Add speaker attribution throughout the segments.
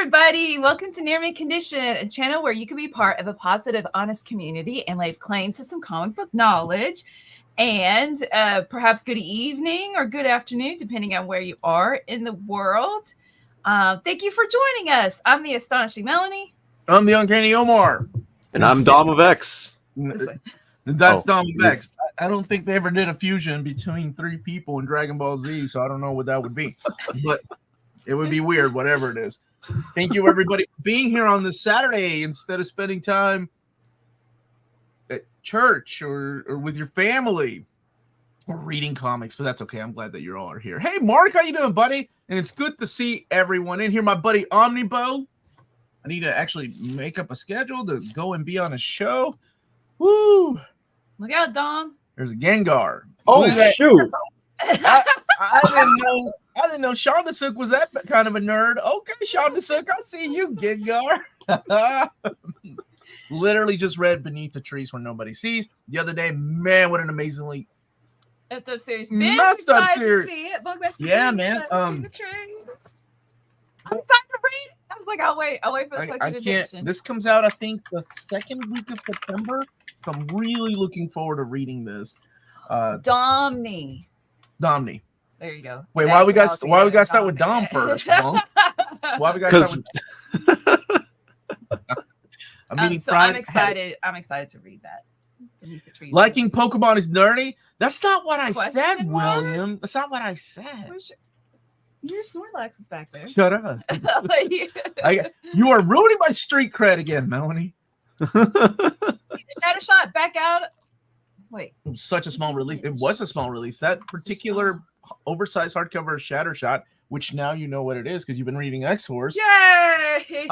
Speaker 1: everybody. Welcome to Near Mint Condition, a channel where you can be part of a positive, honest community and lay claim to some comic book knowledge and perhaps good evening or good afternoon, depending on where you are in the world. Thank you for joining us. I'm the Astonishing Melanie.
Speaker 2: I'm the Uncanny Omar.
Speaker 3: And I'm Dom of X.
Speaker 2: That's Dom of X. I don't think they ever did a fusion between three people in Dragon Ball Z, so I don't know what that would be. But it would be weird, whatever it is. Thank you, everybody, for being here on this Saturday instead of spending time at church or with your family or reading comics. But that's okay. I'm glad that you all are here. Hey, Mark, how you doing, buddy? And it's good to see everyone in here. My buddy Omnibus. I need to actually make up a schedule to go and be on a show. Woo!
Speaker 1: Look out, Dom.
Speaker 2: There's a Gengar.
Speaker 3: Oh, shoot.
Speaker 2: I didn't know Shonda Sook was that kind of a nerd. Okay, Shonda Sook, I see you, Gengar. Literally just read Beneath the Trees Where Nobody Sees the other day. Man, what an amazingly
Speaker 1: Up series.
Speaker 2: messed up series. Yeah, man.
Speaker 1: I'm excited to read. I was like, I'll wait for the collected edition.
Speaker 2: This comes out, I think, the second week of September. So I'm really looking forward to reading this.
Speaker 1: Domney. There you go.
Speaker 2: Wait, why we got to start with Dom first? Why we got to start with?
Speaker 1: I'm excited. I'm excited to read that.
Speaker 2: Liking Pokemon is nerdy. That's not what I said, William. That's not what I said.
Speaker 1: Your Snorlax is back there.
Speaker 2: Shut up. You are ruining my street cred again, Melanie.
Speaker 1: Shatter Shot back out. Wait.
Speaker 2: Such a small release. It was a small release. That particular oversized hardcover Shatter Shot, which now you know what it is because you've been reading X-Force.
Speaker 1: Yay!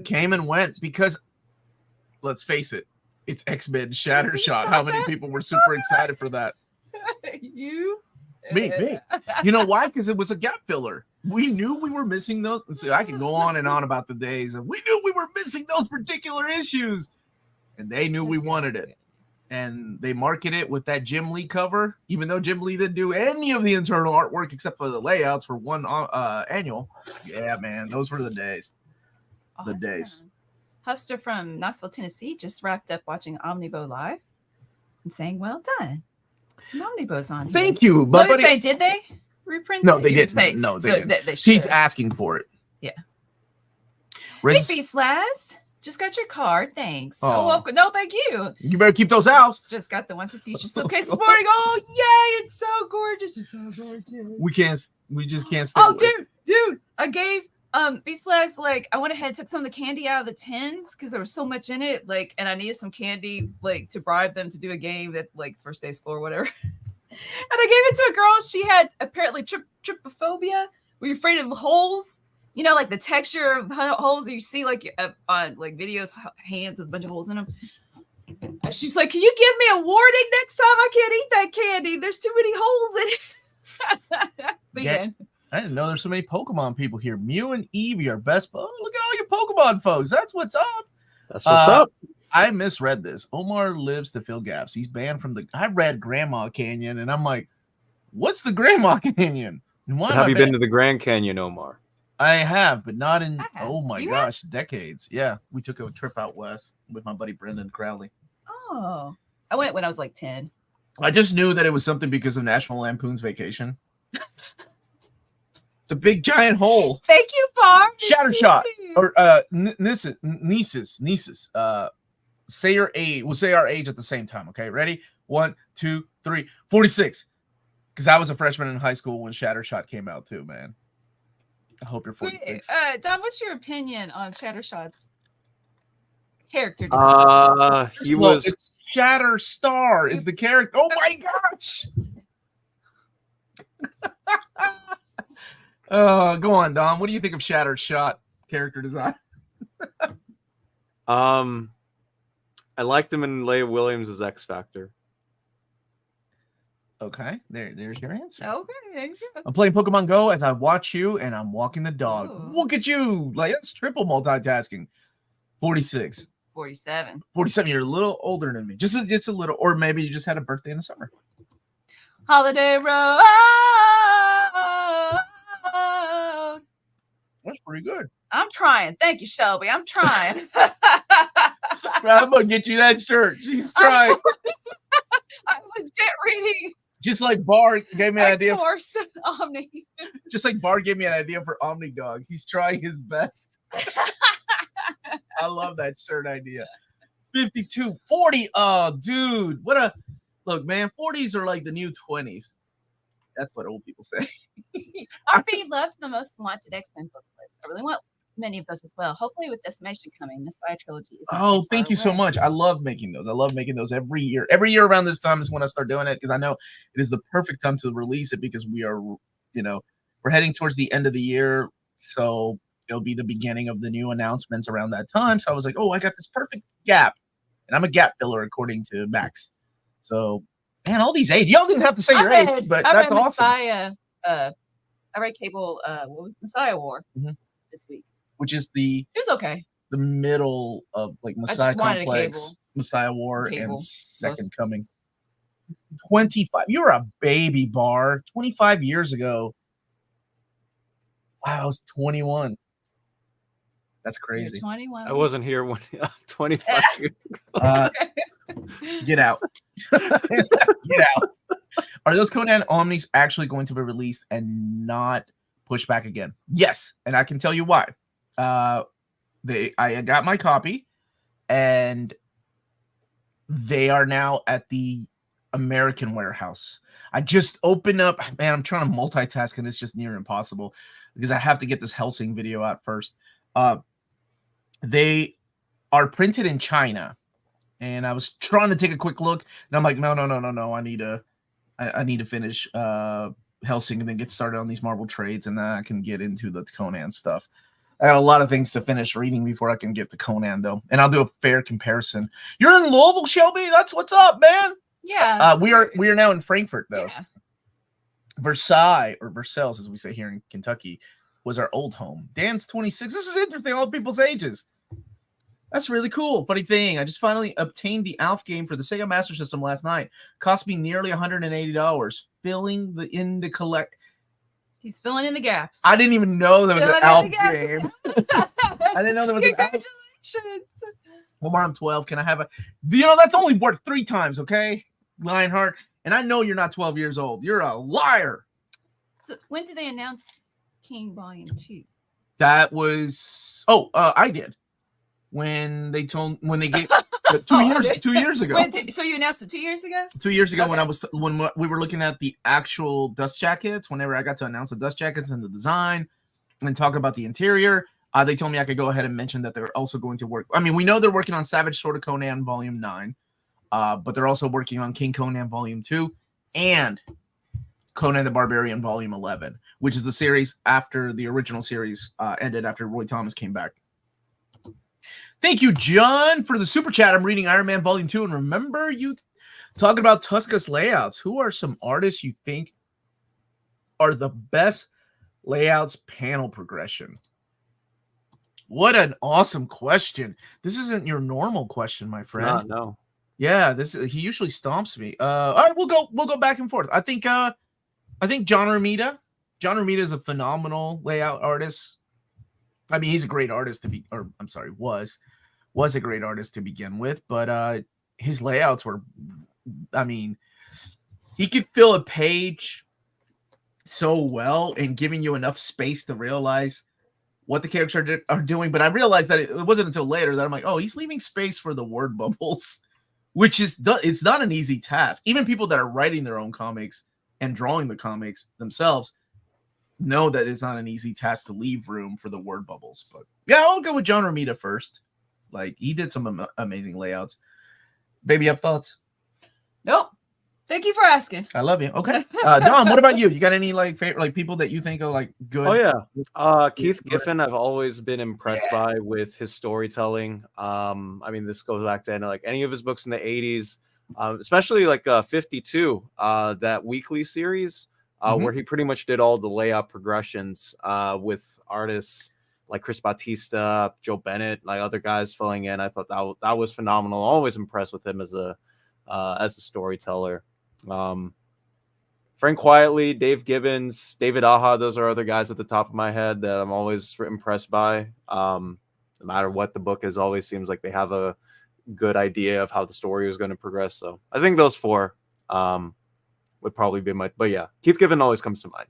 Speaker 2: Came and went because, let's face it, it's X-Men Shatter Shot. How many people were super excited for that?
Speaker 1: You?
Speaker 2: Me. You know why? Because it was a gap filler. We knew we were missing those. So I can go on and on about the days. We knew we were missing those particular issues. And they knew we wanted it. And they marketed it with that Jim Lee cover, even though Jim Lee didn't do any of the internal artwork except for the layouts for one annual. Yeah, man, those were the days.
Speaker 1: Awesome.
Speaker 2: The days.
Speaker 1: Huster from Knoxville, Tennessee just wrapped up watching Omnibus live and saying, well done. Omnibus on.
Speaker 2: Thank you.
Speaker 1: But did they reprint it?
Speaker 2: No, they didn't. No, they didn't. He's asking for it.
Speaker 1: Yeah. Hey, Beast-Laz. Just got your card. Thanks.
Speaker 2: Oh,
Speaker 1: welcome. No, thank you.
Speaker 2: You better keep those out.
Speaker 1: Just got the Once a Future slipcase this morning. Oh, yay. It's so gorgeous. It's so gorgeous.
Speaker 2: We just can't stay.
Speaker 1: Oh, dude. I gave Beast-Laz, like, I went ahead and took some of the candy out of the tins because there was so much in it. Like, and I needed some candy, like, to bribe them to do a game that, like, first day school or whatever. And I gave it to a girl. She had apparently trypophobia. Were you afraid of holes? You know, like the texture of holes you see, like on like videos, hands with a bunch of holes in them. She's like, "Can you give me a warning next time? I can't eat that candy. There's too many holes in it." But yeah.
Speaker 2: I didn't know there's so many Pokemon people here. Mew and Eevee are best. Oh, look at all your Pokemon folks. That's what's up.
Speaker 3: That's what's up.
Speaker 2: I misread this. Omar lives to fill gaps. He's banned from the. I read Grandma Canyon, and I'm like, "What's the Grandma Canyon?" And why
Speaker 3: have you been to the Grand Canyon, Omar?
Speaker 2: I have, but not in, oh my gosh, decades. Yeah, we took a trip out west with my buddy Brendan Crowley.
Speaker 1: Oh, I went when I was like 10.
Speaker 2: I just knew that it was something because of National Lampoon's Vacation. It's a big giant hole.
Speaker 1: Thank you, Bar.
Speaker 2: Shatter Shot. Or nieces. Say your age. We'll say our age at the same time, okay? Ready? 1, 2, 3, 46. Because I was a freshman in high school when Shatter Shot came out too, man. I hope you're 46.
Speaker 1: Don, what's your opinion on Shattershot's character design?
Speaker 2: It's Shatter Star is the character. Oh my gosh. Go on, Don. What do you think of Shatter Shot character design?
Speaker 3: I liked him in Leia Williams' X Factor.
Speaker 2: Okay, there's your answer.
Speaker 1: Okay, thank you.
Speaker 2: I'm playing Pokemon Go as I watch you, and I'm walking the dog.
Speaker 1: Ooh.
Speaker 2: Look at you. Like, that's triple multitasking. 46.
Speaker 1: 47.
Speaker 2: 47, you're a little older than me. Just a little. Or maybe you just had a birthday in the summer.
Speaker 1: Holiday Road.
Speaker 2: That's pretty good.
Speaker 1: I'm trying. Thank you, Shelby. I'm trying.
Speaker 2: I'm gonna get you that shirt. She's trying.
Speaker 1: I'm legit reading
Speaker 2: Just like Bar gave me an idea.
Speaker 1: X-Force Omni.
Speaker 2: Just like Bar gave me an idea for Omni Dog. He's trying his best. I love that shirt idea. 52, 40. Oh, dude. What a look, man. 40s are like the new 20s. That's what old people say.
Speaker 1: RP loved the most wanted X-Men book list. I really want many of those as well. Hopefully with Decimation coming, Messiah trilogy is.
Speaker 2: Oh, thank you so much. I love making those. I love making those every year. Every year around this time is when I start doing it because I know it is the perfect time to release it because we are, we're heading towards the end of the year. So it'll be the beginning of the new announcements around that time. So I was like, oh, I got this perfect gap. And I'm a gap filler according to Max. So, man, all these age. Y'all didn't have to say your age, but that's awesome.
Speaker 1: Messiah, I read Cable, what was Messiah War this week.
Speaker 2: Which is
Speaker 1: it was okay.
Speaker 2: The middle of like Messiah Complex, Messiah War, and Second Coming. 25. You're a baby, Bar. 25 years ago. Wow, I was 21. That's crazy.
Speaker 1: 21.
Speaker 3: I wasn't here when 25 years
Speaker 2: ago. Get out. Get out. Are those Conan Omnis actually going to be released and not pushed back again? Yes, and I can tell you why. I got my copy, and they are now at the American warehouse. I just opened up. Man, I'm trying to multitask, and it's just near impossible because I have to get this Helsing video out first. They are printed in China, and I was trying to take a quick look, and I'm like, no. I need to finish Helsing and then get started on these Marvel trades, and then I can get into the Conan stuff. I got a lot of things to finish reading before I can get to Conan, though, and I'll do a fair comparison. You're in Louisville, Shelby? That's what's up, man.
Speaker 1: Yeah.
Speaker 2: We are now in Frankfurt, though.
Speaker 1: Yeah.
Speaker 2: Versailles, or Versailles, as we say here in Kentucky, was our old home. Dan's 26. This is interesting. All people's ages. That's really cool. Funny thing, I just finally obtained the ALF game for the Sega Master System last night. Cost me nearly $180. Filling in the collect.
Speaker 1: He's filling in the gaps.
Speaker 2: I didn't even know there was an ALF game. I didn't know there was an ALF.
Speaker 1: Congratulations.
Speaker 2: Omar, I'm 12. Can I have a... that's only worth 3 times, okay? Lionheart. And I know you're not 12 years old. You're a liar.
Speaker 1: So when did they announce King Volume 2?
Speaker 2: That was... I did. When they gave 2 years ago.
Speaker 1: So you announced it 2 years ago?
Speaker 2: 2 years ago, okay. when we were looking at the actual dust jackets, whenever I got to announce the dust jackets and the design and talk about the interior, they told me I could go ahead and mention that they're also going to work. I mean, we know they're working on Savage Sword of Conan Volume 9, but they're also working on King Conan Volume 2 and Conan the Barbarian Volume 11, which is the series after the original series ended after Roy Thomas came back. Thank you, John, for the super chat. I'm reading Iron Man Volume 2, and remember you talking about Tuscus layouts. Who are some artists you think are the best layouts panel progression? What an awesome question. This isn't your normal question, my friend.
Speaker 3: No.
Speaker 2: Yeah, he usually stomps me. All right, we'll go back and forth. I think John Romita. John Romita is a phenomenal layout artist. I mean, he's a great artist was a great artist to begin with, but his layouts were, I mean, he could fill a page so well and giving you enough space to realize what the characters are doing. But I realized that it wasn't until later that I'm like, oh, he's leaving space for the word bubbles, which is, it's not an easy task. Even people that are writing their own comics and drawing the comics themselves know that it's not an easy task to leave room for the word bubbles. But yeah, I'll go with John Romita first. Like, he did some amazing layouts. Baby, you have thoughts?
Speaker 1: Nope. Thank you for asking.
Speaker 2: I love you. Okay. Dom, what about you? You got any favorite people that you think are good?
Speaker 3: Oh yeah. Keith Giffen, I've always been impressed by with his storytelling. I mean, this goes back to any of his books in the 80s, especially 52, that weekly series, where he pretty much did all the layout progressions with artists like Chris Bautista, Joe Bennett, other guys filling in. I thought that was phenomenal. Always impressed with him as a storyteller. Frank Quietly, Dave Gibbons, David Aja. Those are other guys at the top of my head that I'm always impressed by. No matter what the book is, always seems like they have a good idea of how the story is going to progress. So I think those four would probably be my. But yeah, Keith Giffen always comes to mind.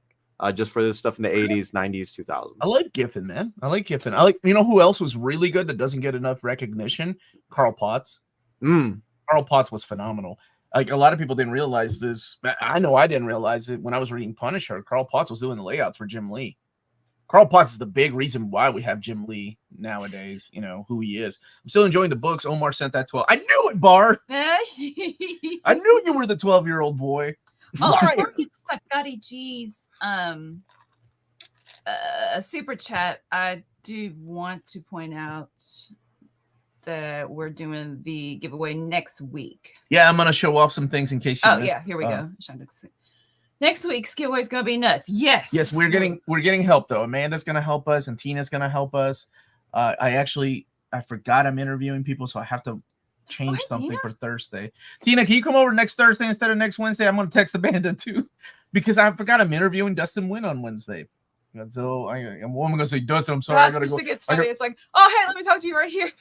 Speaker 3: Just for this stuff in the 80s, 90s, 2000s.
Speaker 2: I like Giffen, man. I like Giffen. You know who else was really good that doesn't get enough recognition? Carl Potts. Carl Potts was phenomenal. Like, a lot of people didn't realize this. I know I didn't realize it when I was reading Punisher. Carl Potts was doing the layouts for Jim Lee. Carl Potts is the big reason why we have Jim Lee nowadays, you know, who he is. I'm still enjoying the books. Omar sent that 12. I knew it, Bar. I knew you were the 12-year-old boy.
Speaker 1: Before we get Scotty G's super chat, I do want to point out that we're doing the giveaway next week.
Speaker 2: Yeah, I'm gonna show off some things in case you missed.
Speaker 1: Yeah, here we go. Next week's giveaway is gonna be nuts. Yes,
Speaker 2: we're getting help though. Amanda's gonna help us and Tina's gonna help us. I forgot I'm interviewing people, so I have to change something Tina? For Thursday. Tina, can you come over next Thursday instead of next Wednesday? I'm gonna text Amanda too, because I forgot I'm interviewing Dustin Wynn on Wednesday. And so I'm gonna say, Dustin, I'm sorry, I gotta go.
Speaker 1: It's funny. It's like, oh hey, let me talk to you right here.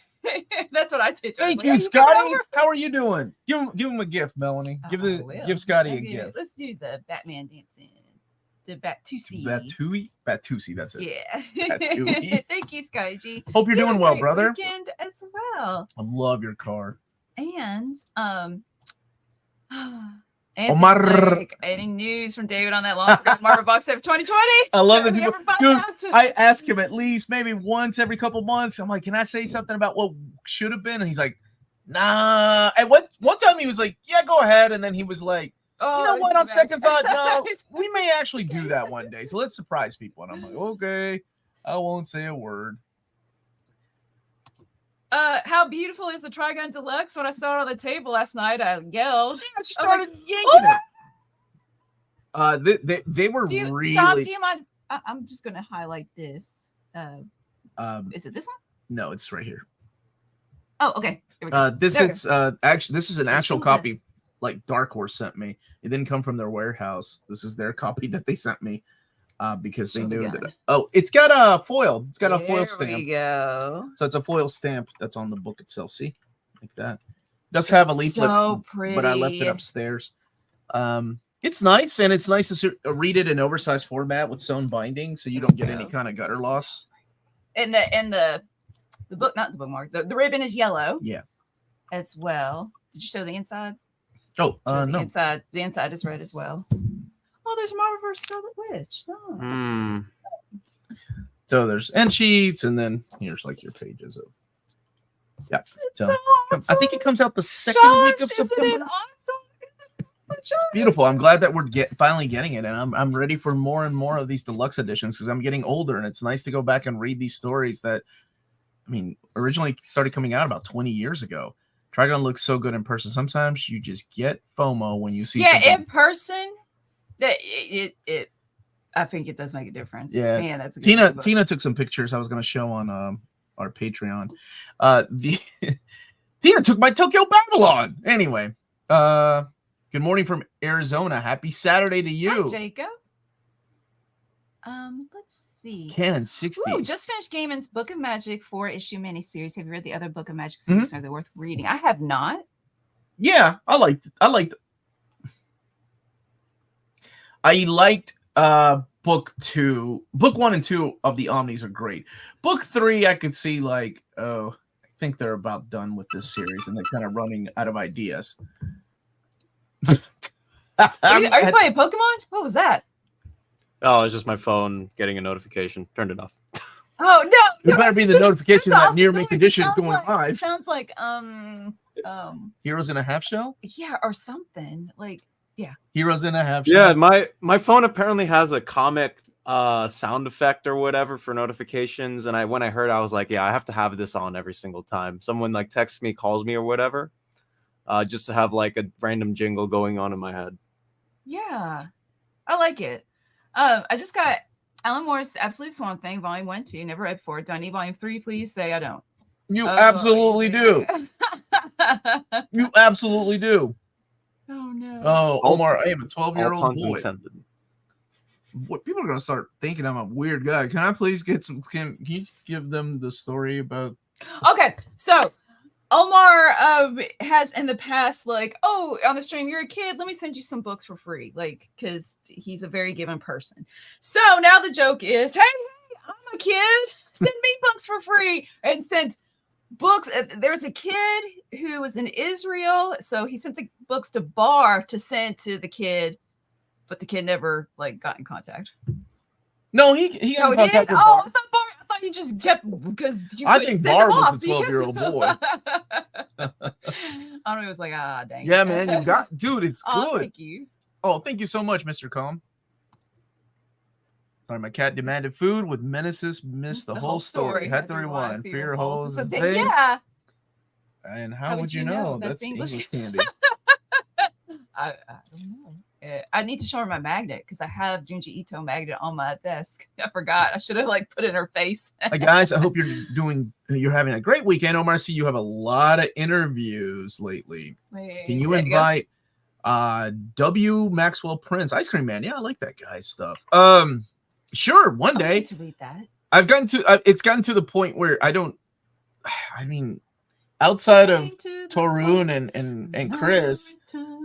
Speaker 1: That's what I did.
Speaker 2: Thank you, Scotty. How are you doing? Give him a gift, Melanie. Give Scotty a gift.
Speaker 1: Let's do the Batman dancing. The Batusi.
Speaker 2: Batusi, that's it.
Speaker 1: Yeah. Thank you, Scotty G.
Speaker 2: Hope you're doing well, brother.
Speaker 1: Weekend as well.
Speaker 2: I love your car.
Speaker 1: And
Speaker 2: Omar.
Speaker 1: Any news from David on that long Manga Box Set 2020?
Speaker 2: I love that people. Dude, I ask him at least maybe once every couple months. I'm like, can I say something about what should have been? And he's like, nah. And one time he was like, yeah, go ahead. And then he was like, you know what? On second thought, no, we may actually do that one day. So let's surprise people. And I'm like, okay, I won't say a word.
Speaker 1: How beautiful is the Trigun Deluxe? When I saw it on the table last night, I yelled.
Speaker 2: Yeah, I started yanking it. They were really.
Speaker 1: Tom, do you mind? I'm just going to highlight this. Is it this one?
Speaker 2: No, it's right here.
Speaker 1: Oh, okay. Here we go.
Speaker 2: This is an actual copy. Like Dark Horse sent me. It didn't come from their warehouse. This is their copy that they sent me. Because they knew that. Oh, it's got a foil. It's got a foil stamp.
Speaker 1: There we go.
Speaker 2: So it's a foil stamp that's on the book itself. See, like that. It does have a leaflet, but I left it upstairs. It's nice, and it's nice to read it in oversized format with sewn binding, so you don't get any kind of gutter loss.
Speaker 1: And the book, not the bookmark. The ribbon is yellow.
Speaker 2: Yeah. As
Speaker 1: well. Did you show the inside?
Speaker 2: Oh, no.
Speaker 1: The inside is red as well. Oh, there's Marvel Scarlet Witch. Oh.
Speaker 2: So there's end sheets, and then here's like your pages of. Yeah. So I think it comes out the second week of September.
Speaker 1: Isn't it awesome?
Speaker 2: It's beautiful. I'm glad that we're finally getting it, and I'm ready for more and more of these deluxe editions because I'm getting older, and it's nice to go back and read these stories that, I mean, originally started coming out about 20 years ago. Trigun looks so good in person. Sometimes you just get FOMO when you see.
Speaker 1: Yeah, in person. It I think it does make a difference.
Speaker 2: Yeah,
Speaker 1: man, that's a good
Speaker 2: Tina took some pictures I was going to show on our Patreon. Tina took my Tokyo Babylon. Anyway, good morning from Arizona. Happy Saturday to you.
Speaker 1: Hi, Jacob. Let's see.
Speaker 2: Ken 60.
Speaker 1: Ooh, just finished Gaiman's Book of Magic 4-issue miniseries. Have you read the other Book of Magic series? Are they worth reading? I have not.
Speaker 2: Yeah, I liked book 2. Book 1 and 2 of the Omnis are great. Book 3, I could see like, I think they're about done with this series and they're kind of running out of ideas.
Speaker 1: Are you playing Pokemon? What was that?
Speaker 3: Oh, it's just my phone getting a notification. Turned it off.
Speaker 1: Oh no!
Speaker 2: It better be the notification that near mint condition is going live.
Speaker 1: Sounds like
Speaker 2: Heroes in a Half Shell?
Speaker 1: Yeah, or something. Like, yeah.
Speaker 2: Heroes in a Half Shell.
Speaker 3: Yeah, my phone apparently has a comic sound effect or whatever for notifications. And when I heard, I was like, yeah, I have to have this on every single time. Someone like texts me, calls me or whatever. Just to have like a random jingle going on in my head.
Speaker 1: Yeah. I like it. I just got Alan Moore's Absolute Swamp Thing, Volume 1, 2. Never read before. Do I need Volume 3? Please say I don't.
Speaker 2: You absolutely do. You absolutely do.
Speaker 1: Oh no.
Speaker 2: Oh,
Speaker 3: All-
Speaker 2: Omar, I am a
Speaker 3: All
Speaker 2: 12-year-old
Speaker 3: puns
Speaker 2: boy.
Speaker 3: intended.
Speaker 2: What people are gonna start thinking I'm a weird guy. Can I please get some? Can you give them the story about?
Speaker 1: Okay, so Omar has in the past, like, oh, on the stream, you're a kid, let me send you some books for free, like, because he's a very given person. So now the joke is, hey, I'm a kid, send me books for free, and sent books. There's a kid who was in Israel, so he sent the books to Bar to send to the kid, but the kid never like got in contact.
Speaker 2: No, he got in contact with
Speaker 1: Oh,
Speaker 2: Bar.
Speaker 1: I thought you just kept because you.
Speaker 2: I think Bar was
Speaker 1: off,
Speaker 2: a 12-year-old boy.
Speaker 1: I don't know. It was like, dang.
Speaker 2: Yeah, man, you got, dude. It's
Speaker 1: Oh,
Speaker 2: good.
Speaker 1: thank you.
Speaker 2: Oh, thank you so much, Mr. Calm. Sorry, my cat demanded food with menaces. Missed the whole story. Had to rewind. Fear holes.
Speaker 1: Yeah.
Speaker 2: And how would you know? That's English candy.
Speaker 1: I don't know. I need to show her my magnet because I have Junji Ito magnet on my desk. I forgot. I should have like put it in her face.
Speaker 2: Hi guys, I hope you're having a great weekend. Omar, I see you have a lot of interviews lately. Can you invite W Maxwell Prince, Ice Cream Man? Yeah, I like that guy's stuff. Sure, one day.
Speaker 1: To read that.
Speaker 2: I've gotten to it's gotten to the point where I mean, outside of Torun and Chris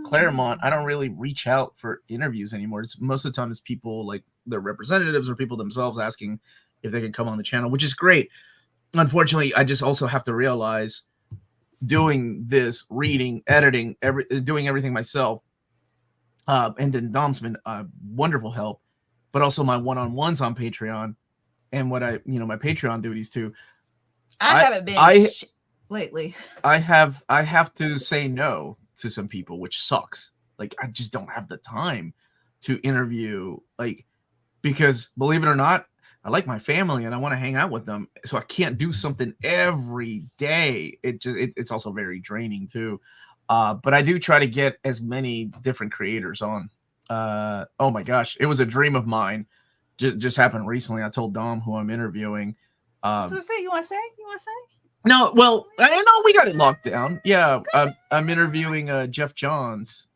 Speaker 2: Claremont, I don't really reach out for interviews anymore. It's most of the time it's people like their representatives or people themselves asking if they can come on the channel, which is great. Unfortunately, I just also have to realize doing this, reading, editing, doing everything myself, and then Dom's been wonderful help, but also my one-on-ones on Patreon and what my Patreon duties too.
Speaker 1: I haven't been lately.
Speaker 2: I have to say no to some people, which sucks. Like, I just don't have the time to interview, like, because believe it or not, I like my family and I want to hang out with them, so I can't do something every day. It's also very draining too. But I do try to get as many different creators on. Oh my gosh, it was a dream of mine. Just happened recently. I told Dom who I'm interviewing.
Speaker 1: So you want to say?
Speaker 2: No, well, I know we got it locked down. Yeah, I'm interviewing Jeff Johns.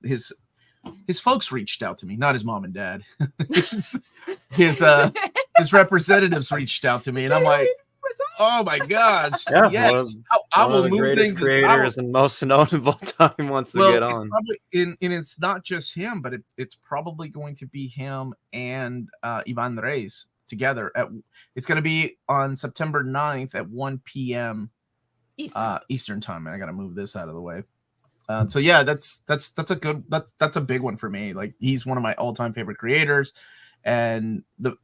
Speaker 2: His folks reached out to me, not his mom and dad. his representatives reached out to me, and I'm like, oh my gosh,
Speaker 3: yeah,
Speaker 2: yes, I will move things.
Speaker 3: Creators and most notable time wants to get on.
Speaker 2: And it's not just him, but it's probably going to be him and Ivan Reyes together. It's going to be on September 9th at 1 p.m. Eastern time. Man, I got to move this out of the way. So yeah, that's a big one for me. Like, he's one of my all-time favorite creators, and the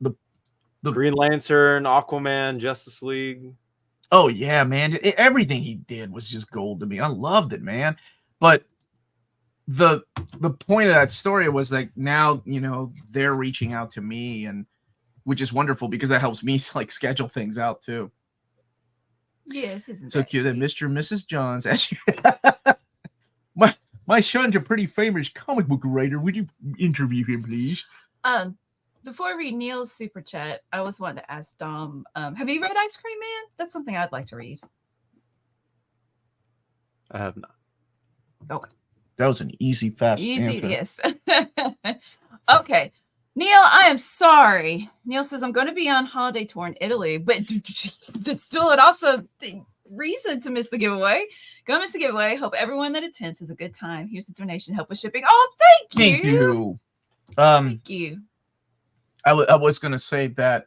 Speaker 3: Green Lantern, Aquaman, Justice League.
Speaker 2: Oh yeah, man! Everything he did was just gold to me. I loved it, man. But the point of that story was like, now they're reaching out to me, and which is wonderful because that helps me like schedule things out too.
Speaker 1: Yes, isn't
Speaker 2: so cute that Mr. and Mrs. Johns asked you. My son's a pretty famous comic book writer. Would you interview him, please?
Speaker 1: Before I read Neil's super chat, I was wanting to ask Dom, have you read Ice Cream Man? That's something I'd like to read.
Speaker 3: I have not.
Speaker 1: Okay.
Speaker 2: That was an easy, fast answer.
Speaker 1: Yes. Okay. Neil, I am sorry. Neil says, I'm going to be on holiday tour in Italy, but it's still an awesome reason to miss the giveaway. Go miss the giveaway. Hope everyone that attends has a good time. Here's the donation, help with shipping. Oh, thank you. Thank you.
Speaker 2: I was going to say that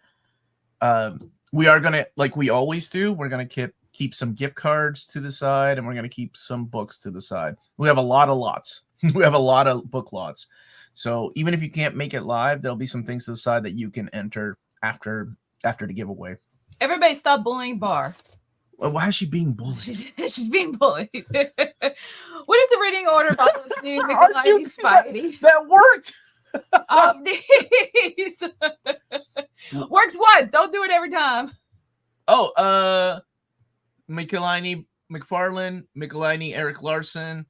Speaker 2: we are going to, like we always do, we're going to keep some gift cards to the side, and we're going to keep some books to the side. We have a lot of lots. We have a lot of book lots. So even if you can't make it live, there'll be some things to the side that you can enter after the giveaway.
Speaker 1: Everybody stop bullying Bar.
Speaker 2: Well, why is she being bullied?
Speaker 1: She's being bullied. What is the reading order about this new Nikolai Spidey?
Speaker 2: That worked.
Speaker 1: Works once. Don't do it every time.
Speaker 2: Oh, Michelini McFarlane, Michelini Eric Larson,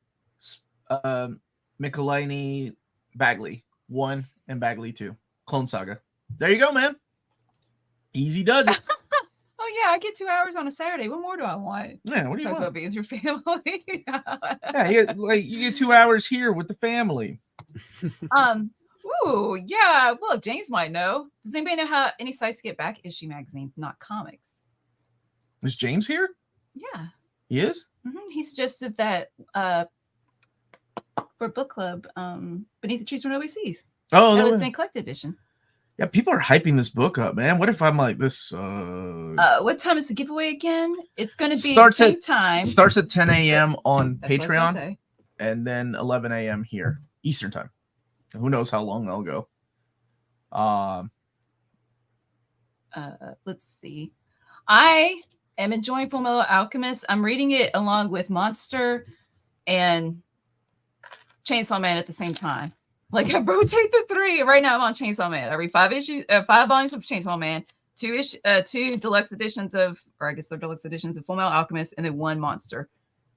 Speaker 2: Michelini Bagley 1 and Bagley 2. Clone Saga. There you go, man. Easy does it.
Speaker 1: Oh yeah, I get 2 hours on a Saturday. What more do I want?
Speaker 2: Yeah, what do you want?
Speaker 1: About being with your family.
Speaker 2: Yeah, you get 2 hours here with the family.
Speaker 1: Ooh, yeah. Well, James might know. Does anybody know how any sites get back issue magazines, not comics?
Speaker 2: Is James here?
Speaker 1: Yeah.
Speaker 2: He is?
Speaker 1: He suggested that for book club, Beneath the Trees Where Nobody Sees.
Speaker 2: Oh,
Speaker 1: That
Speaker 2: no.
Speaker 1: was an collected edition.
Speaker 2: Yeah, people are hyping this book up, man. What if I'm like this?
Speaker 1: What time is the giveaway again? It's going to be
Speaker 2: Starts
Speaker 1: the same
Speaker 2: at
Speaker 1: time.
Speaker 2: Starts at 10 a.m. on
Speaker 1: That's what I was gonna
Speaker 2: Patreon,
Speaker 1: say.
Speaker 2: and then 11 a.m. here Eastern time. Who knows how long they'll go?
Speaker 1: Let's see. I am enjoying Fullmetal Alchemist. I'm reading it along with Monster and Chainsaw Man at the same time. Like I rotate the three. Right now I'm on Chainsaw Man. I read 5 volumes of Chainsaw Man, two deluxe editions of, or I guess they're deluxe editions of Fullmetal Alchemist, and then 1 Monster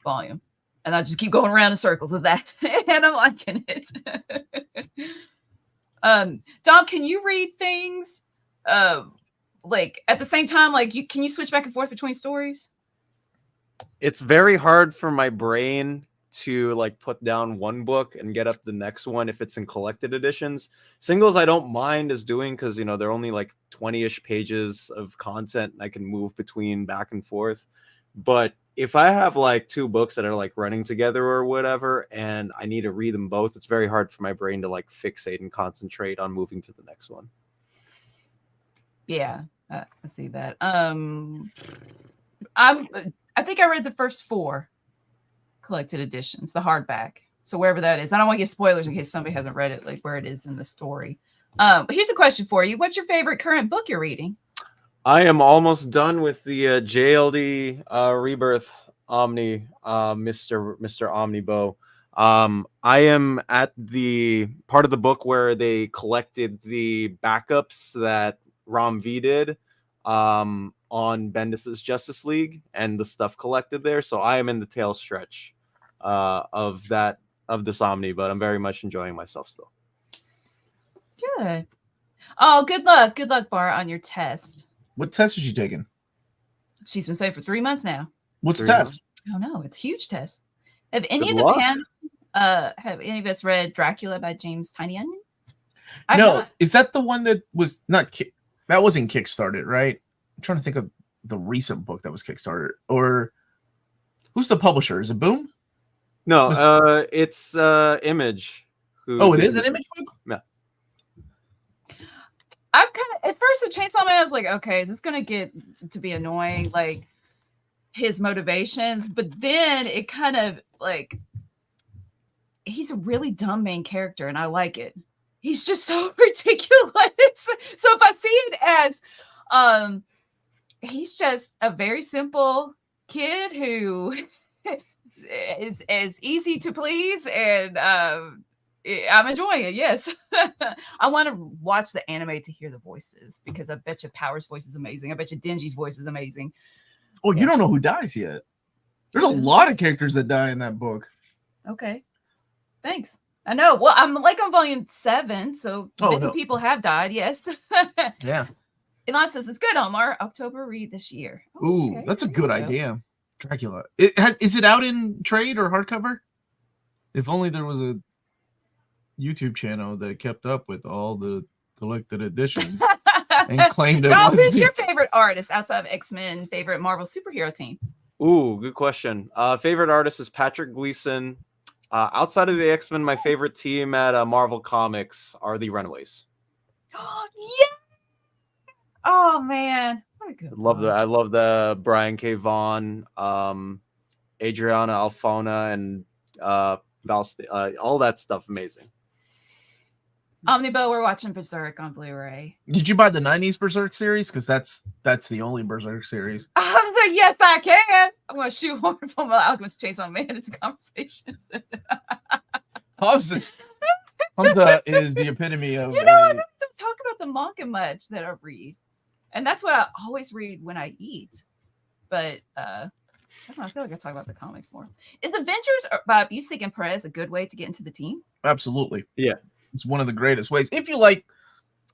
Speaker 1: volume. And I just keep going around in circles with that, and I'm liking it. Dom, can you read things like at the same time? Like can you switch back and forth between stories?
Speaker 3: It's very hard for my brain to like put down one book and get up the next one if it's in collected editions. Singles I don't mind as doing because they're only like 20-ish pages of content and I can move between back and forth. But if I have like 2 books that are like running together or whatever and I need to read them both, it's very hard for my brain to like fixate and concentrate on moving to the next one.
Speaker 1: Yeah, I see that. I think I read the first 4 collected editions, the hardback. So wherever that is, I don't want to give spoilers in case somebody hasn't read it, like where it is in the story. But here's a question for you: what's your favorite current book you're reading?
Speaker 3: I am almost done with the JLD Rebirth Omni, Mr. Omnibo. I am at the part of the book where they collected the backups that Ram V did on Bendis's Justice League and the stuff collected there. So I am in the tail stretch of this Omni, but I'm very much enjoying myself still.
Speaker 1: Good. Oh, good luck. Good luck, Bar, on your test.
Speaker 2: What test is she taking?
Speaker 1: She's been studying for 3 months now.
Speaker 2: What's the
Speaker 3: 3
Speaker 2: test?
Speaker 1: I don't know. It's a huge test. Have any
Speaker 3: Good
Speaker 1: of
Speaker 3: luck.
Speaker 1: the panel, have any of us read Dracula by James Tiny Onion?
Speaker 2: No, is that the one that was not that wasn't Kickstarted, right? I'm trying to think of the recent book that was Kickstarted. Or who's the publisher? Is it Boom?
Speaker 3: No, it's Image.
Speaker 2: Oh, it is an Image book?
Speaker 3: Yeah.
Speaker 1: I'm kind of at first with Chainsaw Man, I was like, okay, is this gonna get to be annoying? Like his motivations, but then it kind of like he's a really dumb main character, and I like it. He's just so ridiculous. So if I see it as he's just a very simple kid who is as easy to please, and I'm enjoying it. Yes. I want to watch the anime to hear the voices because I bet you Power's voice is amazing. I bet you Denji's voice is amazing.
Speaker 2: Oh, you don't know who dies yet. There's a lot of characters that die in that book.
Speaker 1: Okay. Thanks. I know. Well, I'm like on volume 7, so many people have died. Yes.
Speaker 2: Yeah.
Speaker 1: Elon says it's good, Omar. October read this year.
Speaker 2: Ooh,
Speaker 1: okay.
Speaker 2: that's a good idea. Dracula. Is it out in trade or hardcover? If only there was a YouTube channel that kept up with all the collected editions and claimed it.
Speaker 1: Tom, who's your favorite artist outside of X-Men? Favorite Marvel superhero team?
Speaker 3: Ooh, good question. Favorite artist is Patrick Gleason. Outside of the X-Men, my favorite team at Marvel Comics are the Runaways.
Speaker 1: Yeah. Oh man, what a good
Speaker 3: I love the Brian K. Vaughan, Adriana Alfona, and all that stuff. Amazing.
Speaker 1: Omnibo, we're watching Berserk on Blu-ray.
Speaker 2: Did you buy the 90s Berserk series? Because that's the only Berserk series.
Speaker 1: I was like, yes, I can. I'm going to shoehorn from Alchemist Chainsaw Man into conversations.
Speaker 2: Hamza is the epitome of.
Speaker 1: I don't talk about the manga much that I read. And that's what I always read when I eat. But I don't know, I feel like I talk about the comics more. Is Avengers by Busiek and Perez a good way to get into the team?
Speaker 2: Absolutely.
Speaker 3: Yeah.
Speaker 2: It's one of the greatest ways. If you like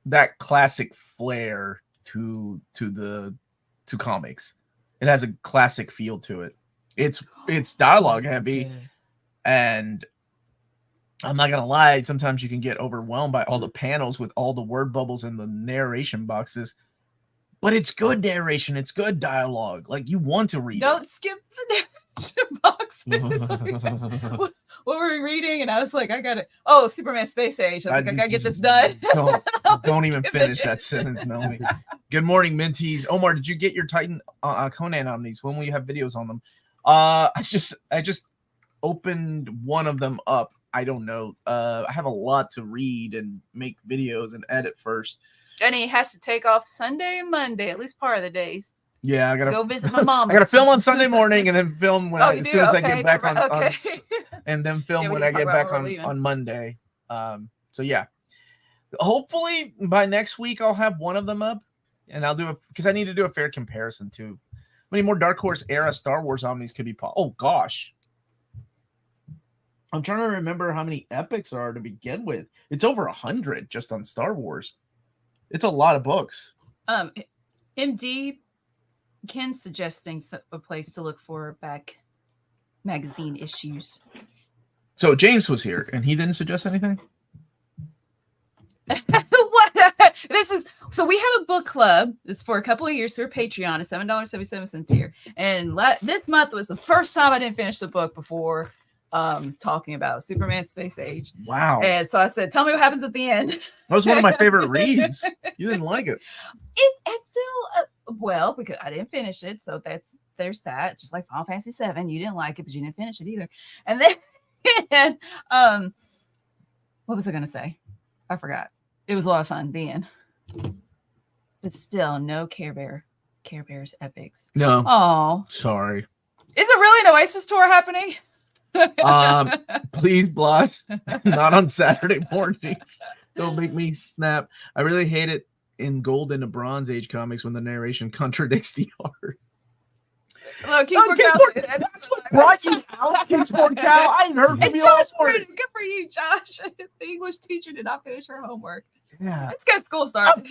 Speaker 2: that classic flair to comics, it has a classic feel to it. It's dialogue heavy, And I'm not gonna lie, sometimes you can get overwhelmed by all the panels with all the word bubbles and the narration boxes. But it's good narration, it's good dialogue. Like, you want to read
Speaker 1: Don't
Speaker 2: it.
Speaker 1: skip the narration boxes. What were we reading? And I was like, I got it. Oh, Superman Space Age. I was like, I gotta get this done.
Speaker 2: Don't even finish that sentence, Melanie. Good morning, Minties. Omar, did you get your Titan Conan Omnis? When will you have videos on them? I just opened one of them up. I don't know. I have a lot to read and make videos and edit first.
Speaker 1: Jenny has to take off Sunday and Monday, at least part of the days.
Speaker 2: Yeah, I gotta
Speaker 1: go visit my mom.
Speaker 2: I gotta film on Sunday morning and then film when as soon as I get back on and then film when I get back on Monday. So yeah, hopefully by next week I'll have one of them up, and I'll do because I need to do a fair comparison too. How many more Dark Horse era Star Wars Omnis could be? Oh gosh, I'm trying to remember how many epics there are to begin with. It's over 100 just on Star Wars. It's a lot of books.
Speaker 1: MD Ken's suggesting a place to look for back magazine issues.
Speaker 2: So James was here and he didn't suggest anything?
Speaker 1: What? This is so we have a book club. It's for a couple of years through Patreon, a $7.77 tier. And this month was the first time I didn't finish the book before talking about Superman Space Age.
Speaker 2: Wow.
Speaker 1: And so I said, tell me what happens at the end.
Speaker 2: That was one of my favorite reads. You didn't like it.
Speaker 1: It's still well, because I didn't finish it. So there's that. Just like Final Fantasy 7. You didn't like it, but you didn't finish it either. And then what was I gonna say? I forgot. It was a lot of fun. The end. But still no Care Bears epics.
Speaker 2: No.
Speaker 1: Oh.
Speaker 2: Sorry.
Speaker 1: Is it really an Oasis tour happening?
Speaker 2: Please, Bloss, not on Saturday mornings. Don't make me snap. I really hate it in Golden to Bronze Age comics when the narration contradicts the art.
Speaker 1: Look,
Speaker 2: that's what brought you out, Kingsport Cow. I ain't heard from you all morning.
Speaker 1: Good for you, Josh. The English teacher did not finish her homework.
Speaker 2: Yeah,
Speaker 1: it's got school started.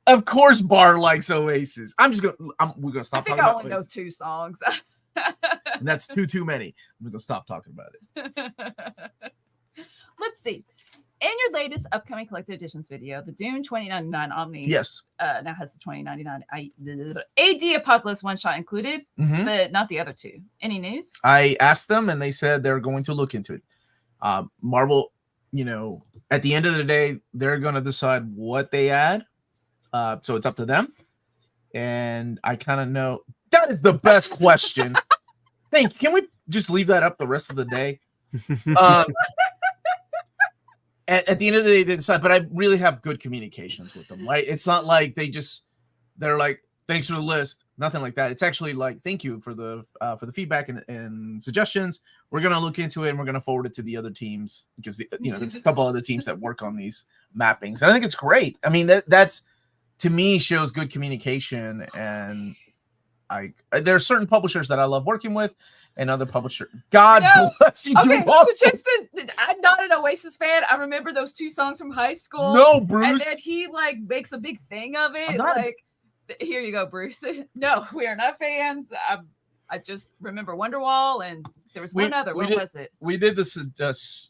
Speaker 2: Of course, Bar likes Oasis. We're gonna stop.
Speaker 1: I think I only know 2 songs.
Speaker 2: And that's too many. We're gonna stop talking about it.
Speaker 1: Let's see. In your latest upcoming collected editions video, the Dune 2099 Omni now has the 2099 AD Apocalypse one shot included, but not the other 2. Any news?
Speaker 2: I asked them and they said they're going to look into it. Marvel, at the end of the day, they're going to decide what they add. So it's up to them. And I kind of know that is the best question. Thank you. Can we just leave that up the rest of the day? At the end of the day, they decide, but I really have good communications with them, right? It's not like they're like, thanks for the list, nothing like that. It's actually like, thank you for the feedback and suggestions. We're gonna look into it and we're gonna forward it to the other teams because there's a couple other teams that work on these mappings. And I think it's great. I mean, that's to me shows good communication, and there are certain publishers that I love working with, and other publishers. God bless you.
Speaker 1: Okay, I'm not an Oasis fan. I remember those 2 songs from high school.
Speaker 2: No, Bruce.
Speaker 1: And then he makes a big thing of it. Here you go, Bruce. No, we are not fans. I just remember Wonderwall, and there was one other. What was it?
Speaker 2: We did this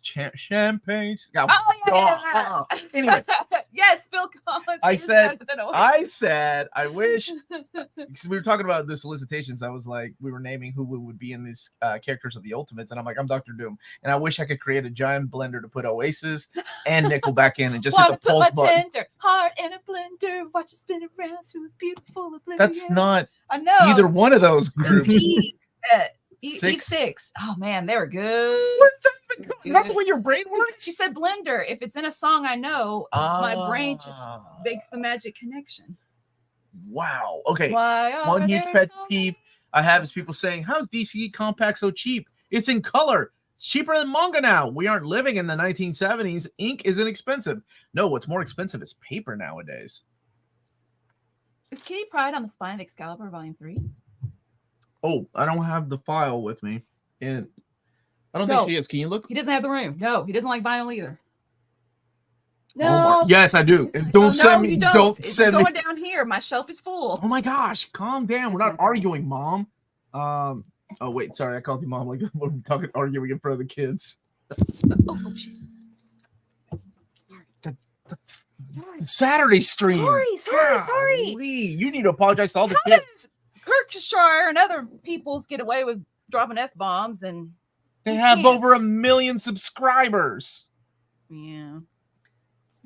Speaker 2: champagne.
Speaker 1: Anyway. Yes, Phil Collins.
Speaker 2: I said, I wish, because we were talking about the solicitations. I was like, we were naming who would be in these characters of the Ultimates, and I'm like, I'm Dr. Doom, and I wish I could create a giant blender to put Oasis and Nickelback in, and just hit the pulse button.
Speaker 1: Tender heart in a blender, watch it spin around to a beautiful oblivion.
Speaker 2: That's not
Speaker 1: I know
Speaker 2: either one of those groups.
Speaker 1: Eve 6. Oh man, they were good.
Speaker 2: Not the way your brain works.
Speaker 1: She said blender. If it's in a song I know, my brain just makes the magic connection.
Speaker 2: Wow. Okay. One huge pet peeve I have is people saying, "How's DC Compact so cheap? It's in color. It's cheaper than manga now. We aren't living in the 1970s. Ink isn't expensive." No, what's more expensive is paper nowadays.
Speaker 1: Is Kitty Pryde on the spine of Excalibur Volume 3?
Speaker 2: Oh, I don't have the file with me. And I don't think she is. Can you look?
Speaker 1: He doesn't have the room. No, he doesn't like vinyl either. No.
Speaker 2: Omar. Yes, I do. And don't send me. Don't send me.
Speaker 1: It's going down here. My shelf is full.
Speaker 2: Oh my gosh. Calm down. We're not arguing, Mom. Oh wait, sorry, I called you mom like we're talking, arguing in front of the kids.
Speaker 1: Oh shit.
Speaker 2: That's Saturday stream.
Speaker 1: Sorry.
Speaker 2: Golly, you need to apologize to all the
Speaker 1: How
Speaker 2: kids.
Speaker 1: does Kirkshire and other peoples get away with dropping F-bombs and
Speaker 2: They
Speaker 1: you
Speaker 2: have
Speaker 1: can't?
Speaker 2: over 1 million subscribers.
Speaker 1: Yeah.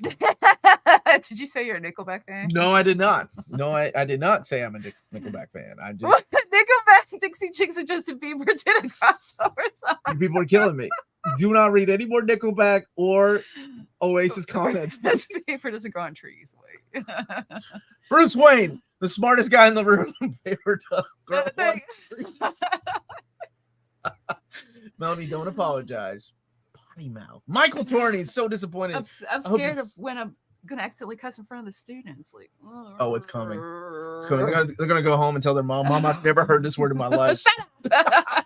Speaker 1: Did you say you're a Nickelback fan?
Speaker 2: No, I did not. No, I did not say I'm a Nickelback fan. I just
Speaker 1: Nickelback, Dixie Chicks, and Justin Bieber did a crossover song.
Speaker 2: people are killing me. Do not read any more Nickelback or Oasis comments.
Speaker 1: Justin Bieber doesn't grow on trees. Wait.
Speaker 2: Bruce Wayne, the smartest guy in the room, favored girl. Melanie, don't apologize. Potty mouth. Michael Torney is so disappointed.
Speaker 1: I'm scared of when I'm gonna accidentally cuss in front of the students. Like,
Speaker 2: oh, it's coming. It's coming. They're gonna go home and tell their mom, I've never heard this word in my life.
Speaker 1: Shut up.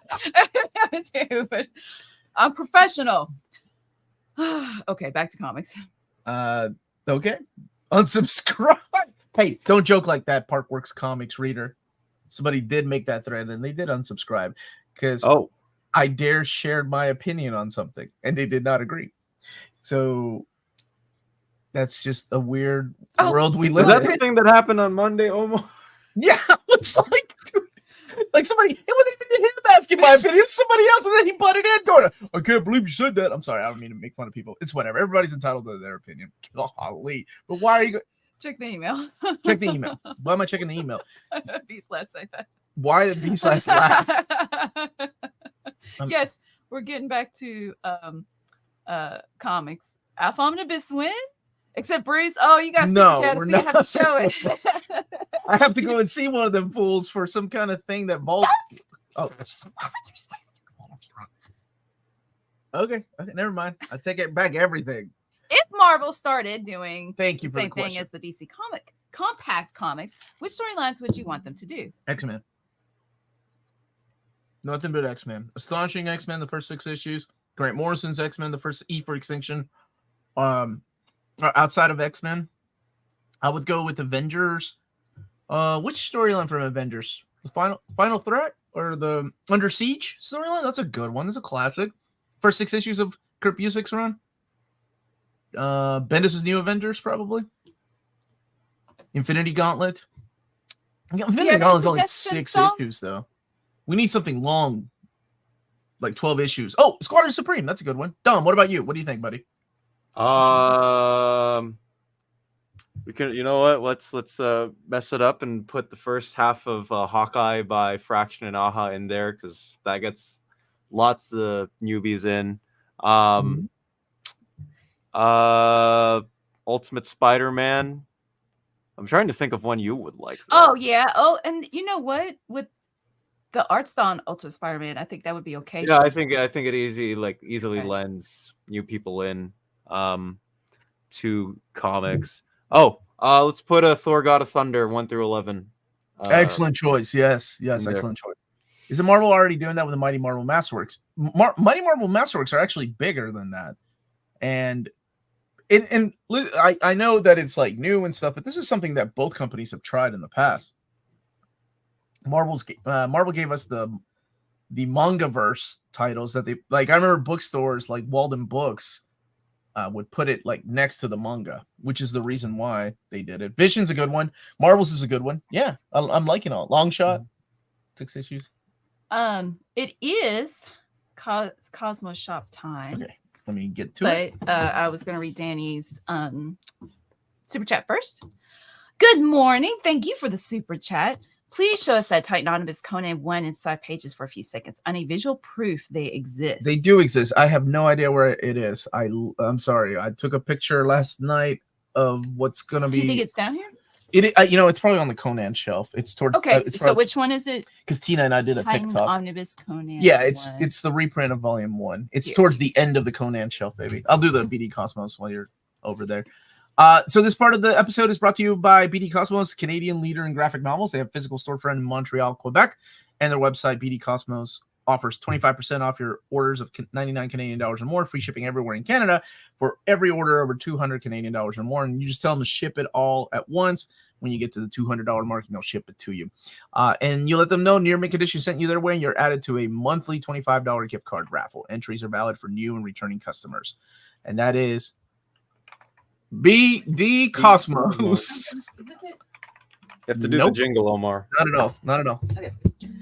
Speaker 1: Me too, but I'm professional. Okay, back to comics.
Speaker 2: Okay. Unsubscribe. Hey, don't joke like that, Parkworks Comics reader. Somebody did make that thread and they did unsubscribe because I dare shared my opinion on something and they did not agree. So that's just a weird world we live in.
Speaker 3: Is that the thing that happened on Monday, Omar?
Speaker 2: Yeah, it's like, dude, like somebody, it wasn't even him asking my opinion, it was somebody else, and then he butted in going, I can't believe you said that. I'm sorry, I don't mean to make fun of people. It's whatever. Everybody's entitled to their opinion. Golly. But why are you
Speaker 1: Check the email.
Speaker 2: Check the email. Why am I checking the email?
Speaker 1: B/slash say that.
Speaker 2: Why did B/slash laugh?
Speaker 1: Yes, we're getting back to comics. Omnibus win? Except Bruce, you got super chat to see how to show it.
Speaker 2: I have to go and see one of them fools for some kind of thing that Walt. Oh, okay, never mind. I take it back everything.
Speaker 1: If Marvel started doing
Speaker 2: the
Speaker 1: same thing as the DC compact comics, which storylines would you want them to do?
Speaker 2: X-Men. Nothing but X-Men. Astonishing X-Men, the first 6 issues. Grant Morrison's X-Men, the first E for Extinction. Outside of X-Men, I would go with Avengers. Which storyline from Avengers? The Final Threat or the Under Siege storyline? That's a good one. It's a classic. First 6 issues of Kurt Busiek's run. Bendis' New Avengers, probably. Infinity Gauntlet. Infinity Gauntlet's only 6 issues, though. We need something long, like 12 issues. Oh, Squadron Supreme. That's a good one. Dom, what about you? What do you think, buddy?
Speaker 3: We can, you know what? Let's mess it up and put the first half of Hawkeye by Fraction and Aha in there because that gets lots of newbies in. Ultimate Spider-Man. I'm trying to think of one you would like. Though.
Speaker 1: Oh yeah. Oh, and you know what? With the art style on Ultimate Spider-Man, I think that would be okay.
Speaker 3: Yeah, I think it easily lends new people in to comics. Let's put a Thor God of Thunder 1 through 11.
Speaker 2: Excellent choice. Yes, excellent choice. Is it Marvel already doing that with the Mighty Marvel Masterworks? Mighty Marvel Masterworks are actually bigger than that, and I know that it's like new and stuff, but this is something that both companies have tried in the past. Marvel gave us the Mangaverse titles that they like. I remember bookstores like Walden Books would put it like next to the manga, which is the reason why they did it. Vision's a good one. Marvel's is a good one. Yeah, I'm liking all. Long Shot, 6 issues.
Speaker 1: It is Cosmo Shop time.
Speaker 2: Okay, let me get to it.
Speaker 1: I was going to read Danny's super chat first. Good morning. Thank you for the super chat. Please show us that Titan Omnibus Conan 1 inside pages for a few seconds. I need visual proof they exist.
Speaker 2: They do exist. I have no idea where it is. I'm sorry. I took a picture last night of what's going to be.
Speaker 1: Do you think it's down here?
Speaker 2: It's probably on the Conan shelf. It's towards.
Speaker 1: Okay, so which one is it?
Speaker 2: Because Tina and I did a
Speaker 1: Titan
Speaker 2: TikTok.
Speaker 1: Omnibus Conan.
Speaker 2: Yeah, it's the reprint of Volume 1. It's towards the end of the Conan shelf, baby. I'll do the BD Cosmos while you're over there. So this part of the episode is brought to you by BD Cosmos, Canadian leader in graphic novels. They have a physical storefront in Montreal, Quebec, and their website, BD Cosmos, offers 25% off your orders of 99 Canadian dollars or more, free shipping everywhere in Canada for every order over 200 Canadian dollars or more. And you just tell them to ship it all at once when you get to the $200 mark, and they'll ship it to you. And you let them know Near Mint Edition sent you their way, and you're added to a monthly $25 gift card raffle. Entries are valid for new and returning customers. And that is BD Cosmos.
Speaker 1: Is this it?
Speaker 3: You have to do the jingle, Omar.
Speaker 2: Not at all. Not at all.
Speaker 1: Okay.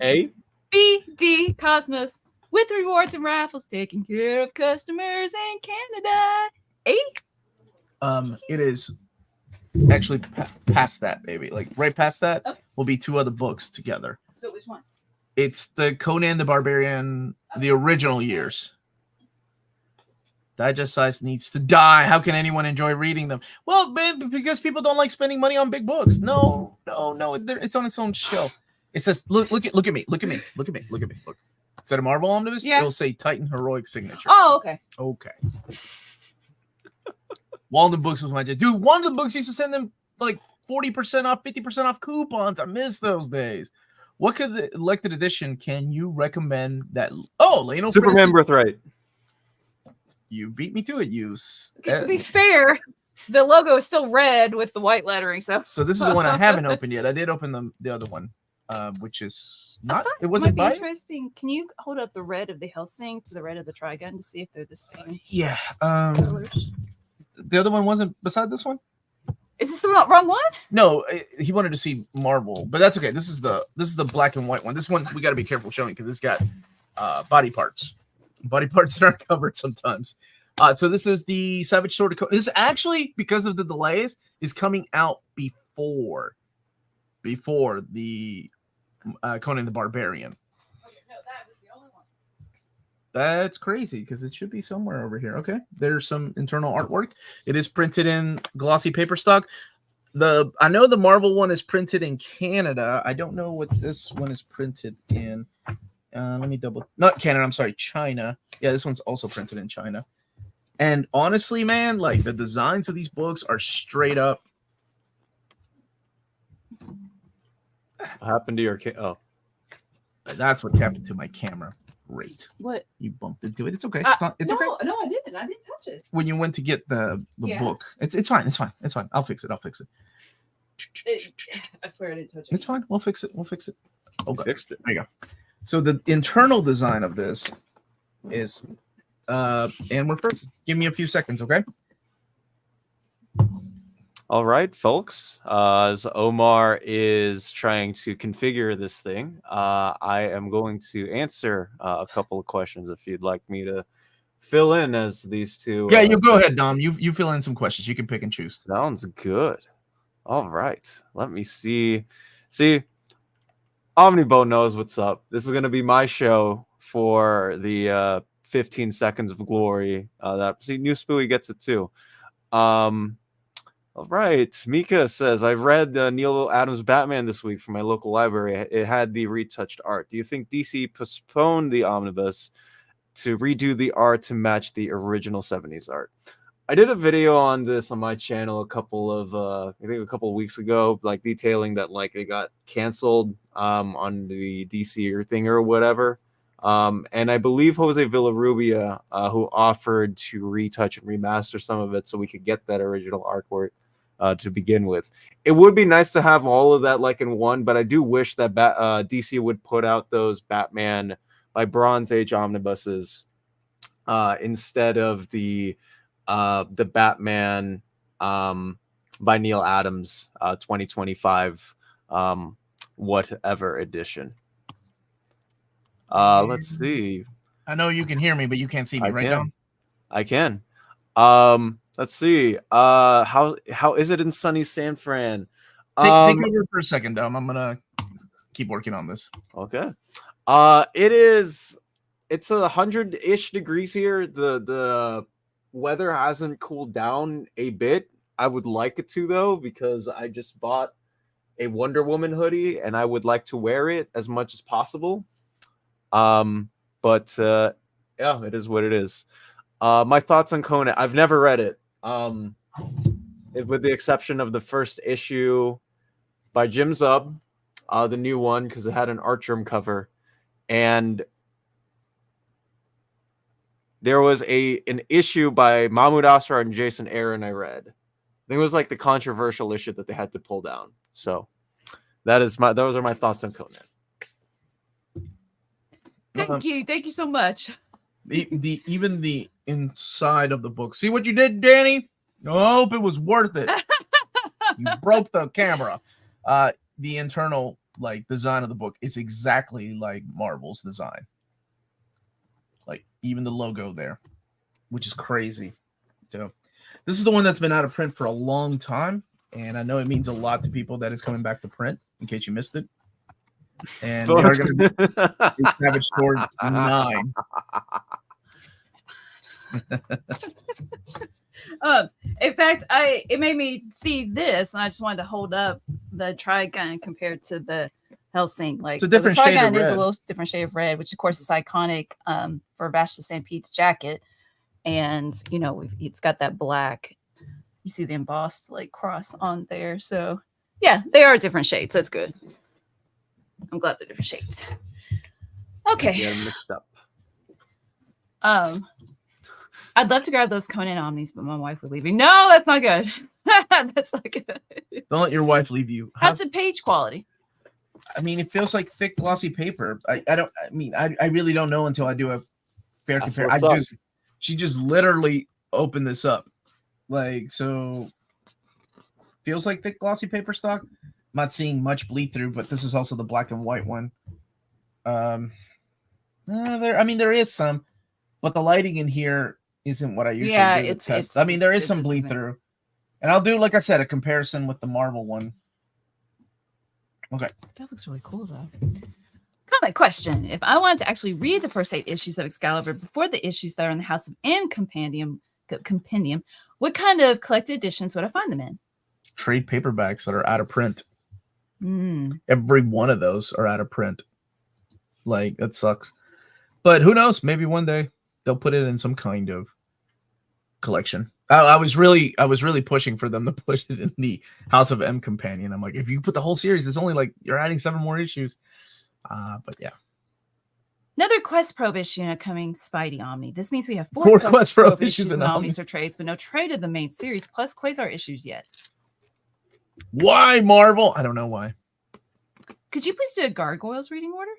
Speaker 3: A?
Speaker 1: BD Cosmos with rewards and raffles, taking care of customers in Canada.
Speaker 2: It is actually past that, baby. Like right past that will be 2 other books together.
Speaker 1: So which one?
Speaker 2: It's the Conan the Barbarian, the original years. Digest size needs to die. How can anyone enjoy reading them? Well, because people don't like spending money on big books. No. It's on its own shelf. It says, look at me. Look. Instead of Marvel Omnibus, it'll say Titan Heroic Signature.
Speaker 1: Oh, okay.
Speaker 2: Okay. Walden Books was my dude. Walden Books used to send them like 40% off, 50% off coupons. I miss those days. What could the elected edition can you recommend that? Oh, Leno
Speaker 3: Superman Birthright.
Speaker 2: You beat me to it,
Speaker 1: Okay, to be fair, the logo is still red with the white lettering. So
Speaker 2: this is the one I haven't opened yet. I did open the other one, which is not. It wasn't
Speaker 1: might be interesting. Can you hold up the red of the Helsing to the red of the Trigun to see if they're the same?
Speaker 2: Yeah.
Speaker 1: Colors?
Speaker 2: The other one wasn't beside this one.
Speaker 1: Is this the wrong one?
Speaker 2: No, he wanted to see Marvel, but that's okay. This is the black and white one. This one we got to be careful showing because it's got body parts. Body parts that aren't covered sometimes. So this is the Savage Sword of Conan. This actually, because of the delays, is coming out before the Conan the Barbarian.
Speaker 1: Okay, no, that was the only one.
Speaker 2: That's crazy because it should be somewhere over here. Okay, there's some internal artwork. It is printed in glossy paper stock. I know the Marvel one is printed in Canada. I don't know what this one is printed in. Let me not Canada, I'm sorry, China. Yeah, this one's also printed in China. And honestly, man, like the designs of these books are straight up.
Speaker 3: What happened to your
Speaker 2: That's what happened to my camera. Great.
Speaker 1: What?
Speaker 2: You bumped into it. It's okay. It's
Speaker 1: no,
Speaker 2: okay.
Speaker 1: No, I didn't. I didn't touch it.
Speaker 2: When you went to get the book. It's fine. It's fine. I'll fix it.
Speaker 1: I swear I didn't touch it.
Speaker 2: It's fine. We'll fix it. Okay.
Speaker 3: Fixed it.
Speaker 2: There you go. So the internal design of this is and we're first. Give me a few seconds, okay?
Speaker 3: All right, folks. As Omar is trying to configure this thing, I am going to answer a couple of questions if you'd like me to fill in as these two.
Speaker 2: Yeah, you go ahead, Dom. You fill in some questions. You can pick and choose.
Speaker 3: Sounds good. All right. Let me see. See, Omnibo knows what's up. This is going to be my show for the 15 seconds of glory. New Spooey gets it too. All right. Mika says, I read Neil Adams' Batman this week from my local library. It had the retouched art. Do you think DC postponed the omnibus to redo the art to match the original 70s art? I did a video on this on my channel a couple of weeks ago, like detailing that like it got canceled on the DC thing or whatever. And I believe Jose Villarrubia who offered to retouch and remaster some of it so we could get that original artwork to begin with. It would be nice to have all of that like in one, but I do wish that DC would put out those Batman by Bronze Age omnibuses instead of the Batman by Neil Adams 2025 whatever edition. Let's see.
Speaker 2: I know you can hear me, but you can't see me, right now.
Speaker 3: I can. Let's see. How is it in sunny San Fran?
Speaker 2: Take over for a second, Dom. I'm gonna keep working on this.
Speaker 3: Okay. It's 100-ish degrees here. The weather hasn't cooled down a bit. I would like it to though, because I just bought a Wonder Woman hoodie and I would like to wear it as much as possible. But yeah, it is what it is. My thoughts on Conan. I've never read it. With the exception of the first issue by Jim Zub, the new one, because it had an Artgerm cover, and there was an issue by Mahmoud Asrar and Jason Aaron I read. I think it was like the controversial issue that they had to pull down. So those are my thoughts on Conan.
Speaker 1: Thank you so much.
Speaker 2: Even the inside of the book. See what you did, Danny? I hope it was worth it. You broke the camera. The internal like design of the book is exactly like Marvel's design. Like even the logo there, which is crazy. So this is the one that's been out of print for a long time, and I know it means a lot to people that it's coming back to print. In case you missed it. And they are going to be Savage Sword 9.
Speaker 1: In fact, it made me see this, and I just wanted to hold up the Trigun compared to the Helsing. Like
Speaker 2: it's a different
Speaker 1: the
Speaker 2: shade of
Speaker 1: Trigun is
Speaker 2: red.
Speaker 1: a little different shade of red, which of course is iconic for Vashta Stampede's jacket, and you know it's got that black. You see the embossed like cross on there, so yeah, they are different shades. That's good. I'm glad they're different shades. Okay.
Speaker 3: Yeah, mixed up.
Speaker 1: I'd love to grab those Conan Omnis, but my wife would leave me. No, that's not good. That's not good.
Speaker 2: Don't let your wife leave you.
Speaker 1: How's the page quality?
Speaker 2: I mean, it feels like thick, glossy paper. I really don't know until I do a fair comparison. She just literally opened this up. Like, so feels like thick, glossy paper stock. I'm not seeing much bleed through, but this is also the black and white one. There is some, but the lighting in here isn't what I usually do. Test. I mean, there is some bleed through, and I'll do, like I said, a comparison with the Marvel one. Okay,
Speaker 1: that looks really cool though. Comment question: if I wanted to actually read the first 8 issues of Excalibur before the issues that are in the House of M compendium, what kind of collected editions would I find them in?
Speaker 2: Trade paperbacks that are out of print. Every one of those are out of print. Like, that sucks. But who knows? Maybe one day they'll put it in some kind of collection. I was really pushing for them to push it in the House of M companion. I'm like, if you put the whole series, it's only like you're adding 7 more issues. But yeah.
Speaker 1: Another Quest Probe issue in a coming Spidey Omni. This means we have 4
Speaker 2: Quest Probe issues in
Speaker 1: Omnis or trades, but no trade of the main series plus Quasar issues yet.
Speaker 2: Why, Marvel? I don't know why.
Speaker 1: Could you please do a Gargoyles reading order?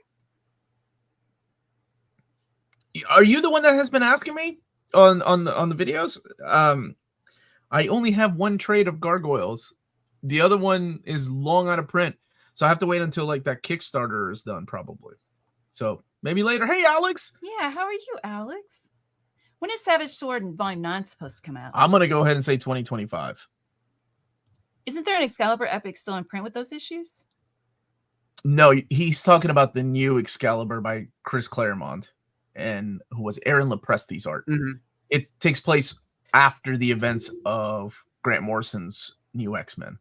Speaker 2: Are you the one that has been asking me on the videos? I only have 1 trade of Gargoyles. The other one is long out of print, so I have to wait until like that Kickstarter is done, probably. So maybe later. Hey, Alex.
Speaker 1: Yeah, how are you, Alex? When is Savage Sword and Volume 9 supposed to come out?
Speaker 2: I'm gonna go ahead and say 2025.
Speaker 1: Isn't there an Excalibur epic still in print with those issues?
Speaker 2: No, he's talking about the new Excalibur by Chris Claremont, and who was Aaron Lepresti's art. It takes place after the events of Grant Morrison's new X-Men.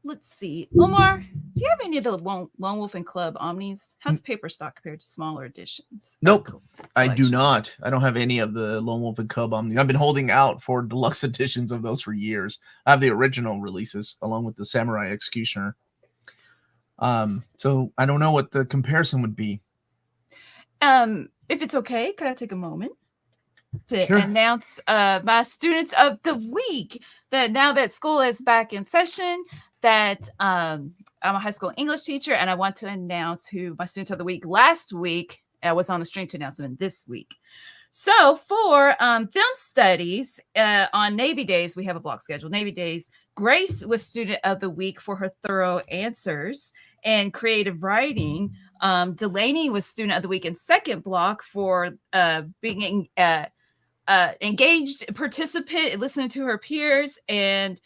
Speaker 1: Let's see. Omar, do you have any of the Lone Wolf and Club Omnis? How's paper stock compared to smaller editions?
Speaker 2: Nope, I do not. I don't have any of the Lone Wolf and Cub Omnis. I've been holding out for deluxe editions of those for years. I have the original releases along with the Samurai Executioner. So I don't know what the comparison would be.
Speaker 1: If it's okay, could I take a moment to announce my students of the week that now that school is back in session, that I'm a high school English teacher, and I want to announce who my students of the week last week. I was on the stream to announce them this week. So for film studies on Navy Days, we have a block schedule. Navy Days, Grace was student of the week for her thorough answers and creative writing. Delaney was student of the week in second block for being engaged participant and listening to her peers, and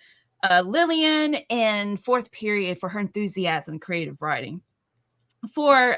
Speaker 1: Lillian in fourth period for her enthusiasm and creative writing. For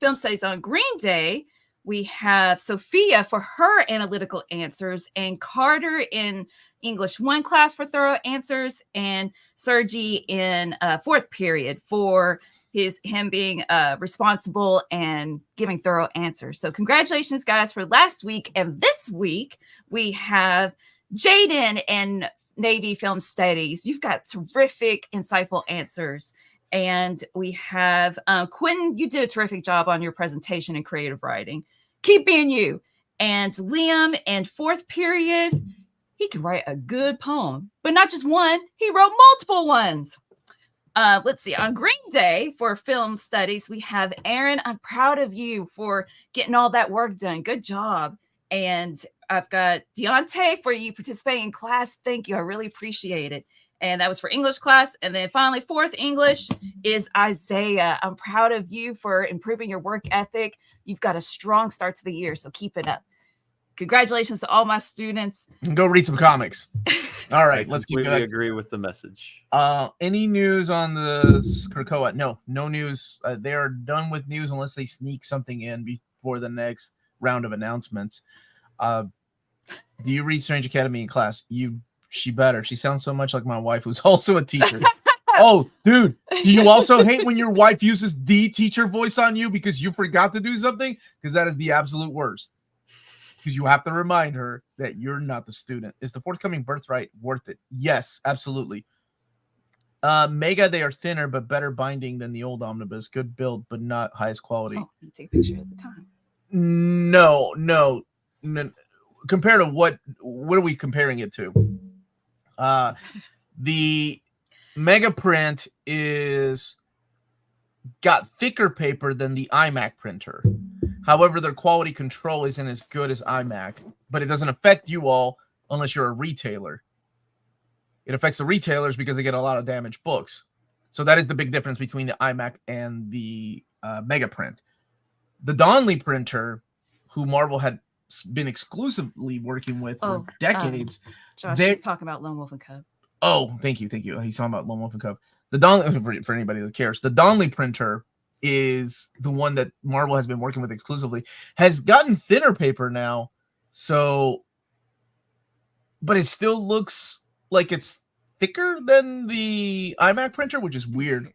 Speaker 1: film studies on Green Day, we have Sophia for her analytical answers, and Carter in English 1 class for thorough answers, and Sergi in fourth period for him being responsible and giving thorough answers. So congratulations, guys, for last week. And this week, we have Jaden and Navy Film Studies. You've got terrific, insightful answers. And we have Quentin, you did a terrific job on your presentation and creative writing. Keep being you. And Liam in fourth period, he can write a good poem, but not just one. He wrote multiple ones. Let's see. On Green Day for film studies, we have Aaron. I'm proud of you for getting all that work done. Good job. And I've got Deontay for you participating in class. Thank you. I really appreciate it. And that was for English class. And then finally, fourth English is Isaiah. I'm proud of you for improving your work ethic. You've got a strong start to the year, so keep it up. Congratulations to all my students.
Speaker 2: Go read some comics. All right, let's keep going.
Speaker 3: I agree with the message.
Speaker 2: Any news on the Krakoa? No news. They are done with news unless they sneak something in before the next round of announcements. Do you read Strange Academy in class? She better. She sounds so much like my wife, who's also a teacher. Oh, dude, do you also hate when your wife uses the teacher voice on you because you forgot to do something? Because that is the absolute worst. Because you have to remind her that you're not the student. Is the forthcoming Birthright worth it? Yes, absolutely. Mega, they are thinner but better binding than the old Omnibus. Good build, but not highest quality.
Speaker 1: Oh, you take a picture at the time.
Speaker 2: No. Compared to what are we comparing it to? The Mega print is got thicker paper than the iMac printer. However, their quality control isn't as good as iMac, but it doesn't affect you all unless you're a retailer. It affects the retailers because they get a lot of damaged books. So that is the big difference between the iMac and the Mega print. The Donley printer, who Marvel had been exclusively working with for decades.
Speaker 1: Josh is talking about Lone Wolf and Cub.
Speaker 2: Oh, thank you. He's talking about Lone Wolf and Cub. The Donley, for anybody that cares, the Donley printer is the one that Marvel has been working with exclusively, has gotten thinner paper now. So, but it still looks like it's thicker than the iMac printer, which is weird.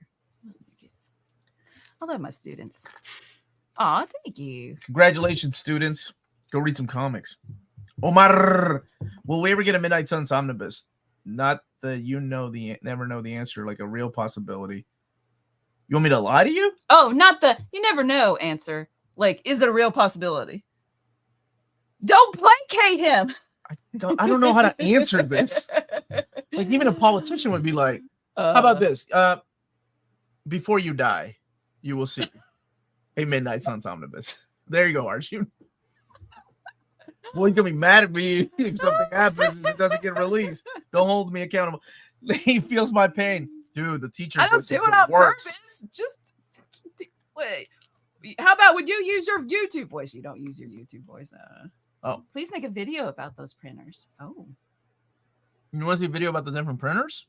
Speaker 1: I love my students. Aw, thank you.
Speaker 2: Congratulations, students. Go read some comics. Omar, will we ever get a Midnight Suns omnibus? Not the never know the answer, like a real possibility. You want me to lie to you?
Speaker 1: Oh, not the you never know answer. Like, is it a real possibility? Don't placate him.
Speaker 2: I don't know how to answer this. Like, even a politician would be like, how about this? Before you die, you will see a Midnight Suns omnibus. There you go, Archie. Well, he's gonna be mad at me if something happens and it doesn't get released. Don't hold me accountable. He feels my pain. Dude, the teacher
Speaker 1: I don't do it on purpose. Just wait. How about when you use your YouTube voice? You don't use your YouTube voice.
Speaker 2: Oh,
Speaker 1: please make a video about those printers. Oh,
Speaker 2: you want to see a video about the different printers?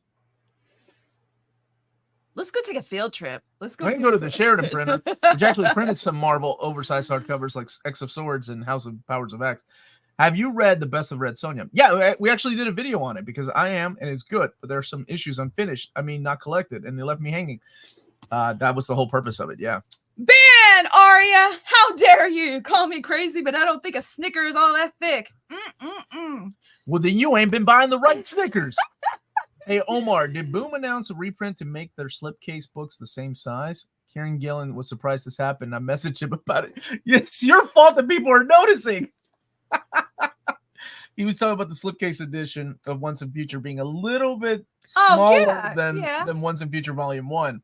Speaker 1: Let's go take a field trip. Let's go.
Speaker 2: I can go to the Sheridan printer, which actually printed some Marvel oversized hardcovers like X of Swords and House of Powers of X. Have you read The Best of Red Sonja? Yeah, we actually did a video on it because I am, and it's good, but there are some issues unfinished. I mean, not collected, and they left me hanging. That was the whole purpose of it, yeah.
Speaker 1: Ban, Arya! How dare you call me crazy, but I don't think a Snicker is all that thick.
Speaker 2: Well, then you ain't been buying the right Snickers. Hey, Omar, did Boom announce a reprint to make their slipcase books the same size? Kieran Gillen was surprised this happened. I messaged him about it. It's your fault that people are noticing. He was talking about the slipcase edition of Once and Future being a little bit smaller than Once and Future Volume 1.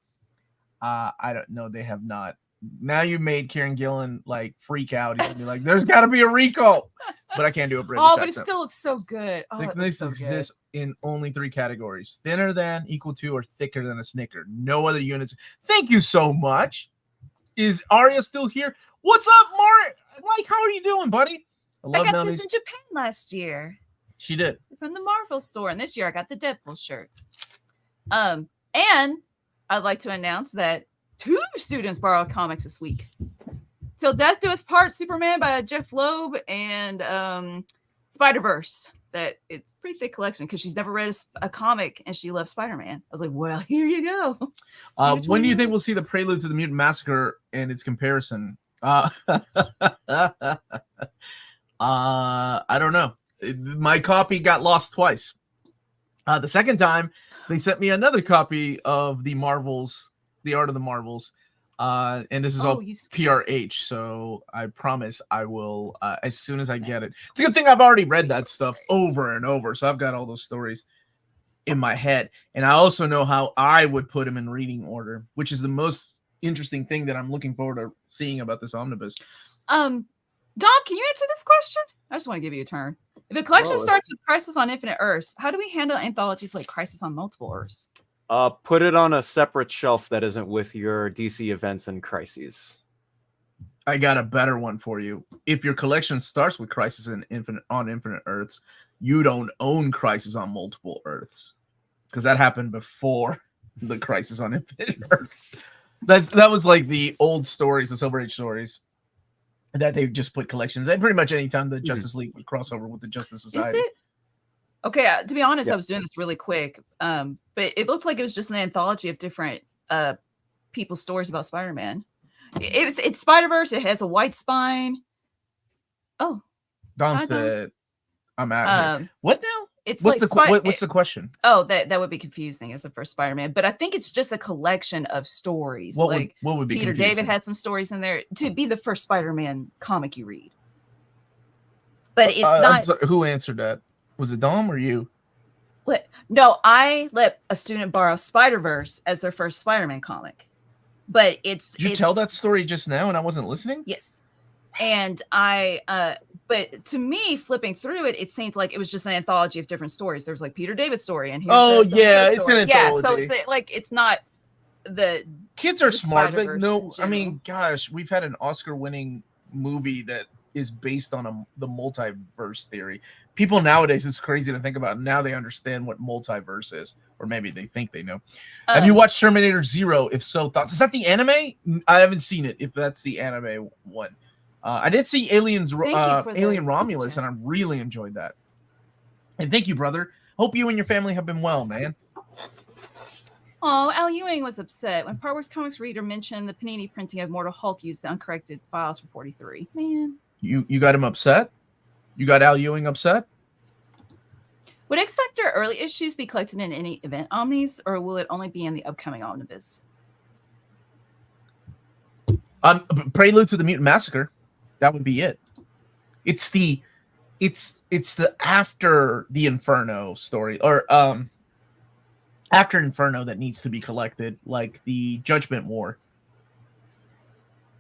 Speaker 2: I don't know. They have not. Now you made Kieran Gillen like freak out. He's gonna be like, "There's got to be a recall," but I can't do a British accent.
Speaker 1: But it still looks so good.
Speaker 2: Thickness exists in only 3 categories: thinner than, equal to, or thicker than a Snicker. No other units. Thank you so much. Is Arya still here? What's up, Mark? Mike, how are you doing, buddy?
Speaker 1: I got Melanie's... this in Japan last year.
Speaker 2: She did.
Speaker 1: From the Marvel store. And this year I got the Deadpool shirt. And I'd like to announce that 2 students borrowed comics this week. Till Death Do Us Part, Superman by Jeff Loeb, and Spider-Verse. That it's a pretty thick collection because she's never read a comic and she loves Spider-Man. I was like, well, here you go.
Speaker 2: When do you think we'll see the prelude to the Mutant Massacre and its comparison? I don't know. My copy got lost twice. The second time, they sent me another copy of the Marvels, the Art of the Marvels. And this is
Speaker 1: Oh,
Speaker 2: all
Speaker 1: you skipped.
Speaker 2: PRH, so I promise I will as soon as I get it. It's a good thing I've already read that stuff over and over, so I've got all those stories in my head, and I also know how I would put them in reading order, which is the most interesting thing that I'm looking forward to seeing about this omnibus.
Speaker 1: Dom, can you answer this question? I just want to give you a turn. If a collection starts with Crisis on Infinite Earths, how do we handle anthologies like Crisis on Multiple Earths?
Speaker 3: Put it on a separate shelf that isn't with your DC events and crises.
Speaker 2: I got a better one for you. If your collection starts with Crisis on Infinite Earths, you don't own Crisis on Multiple Earths, because that happened before the Crisis on Infinite Earths. That was like the old stories, the Silver Age stories, that they just put collections. And pretty much anytime the Justice League would cross over with the Justice Society.
Speaker 1: Is it? Okay, to be honest, I was doing this really quick, but it looked like it was just an anthology of different people's stories about Spider-Man. It's Spider-Verse. It has a white spine. Oh,
Speaker 2: Dom said, "I'm out of here." What now?
Speaker 1: It's
Speaker 2: what's
Speaker 1: like
Speaker 2: what's the question?
Speaker 1: Oh, that would be confusing as a first Spider-Man, but I think it's just a collection of stories.
Speaker 2: What would be
Speaker 1: Peter
Speaker 2: confusing?
Speaker 1: David had some stories in there to be the first Spider-Man comic you read. But it's not.
Speaker 2: Sorry, who answered that? Was it Dom or you?
Speaker 1: No, I let a student borrow Spider-Verse as their first Spider-Man comic. But Did
Speaker 2: you tell that story just now and I wasn't listening?
Speaker 1: Yes. And but to me, flipping through it, it seems like it was just an anthology of different stories. There's like Peter David's story, and here's
Speaker 2: it's an anthology.
Speaker 1: So it's not the
Speaker 2: kids are smart, but no,
Speaker 1: I
Speaker 2: mean, gosh, we've had an Oscar-winning movie that is based on the multiverse theory. People nowadays, it's crazy to think about. Now they understand what multiverse is, or maybe they think they know. Have you watched Terminator Zero? If so, thoughts? Is that the anime? I haven't seen it. If that's the anime one, I did see Alien Romulus, and I really enjoyed that. And thank you, brother. Hope you and your family have been well, man.
Speaker 1: Oh, Al Ewing was upset when Part Wars Comics reader mentioned the Panini printing of Mortal Hulk used the uncorrected files for 43. Man,
Speaker 2: you got him upset? You got Al Ewing upset?
Speaker 1: Would X Factor early issues be collected in any event omnis, or will it only be in the upcoming omnibus?
Speaker 2: Prelude to the Mutant Massacre. That would be it. It's the after the Inferno story, or after Inferno, that needs to be collected, like the Judgment War.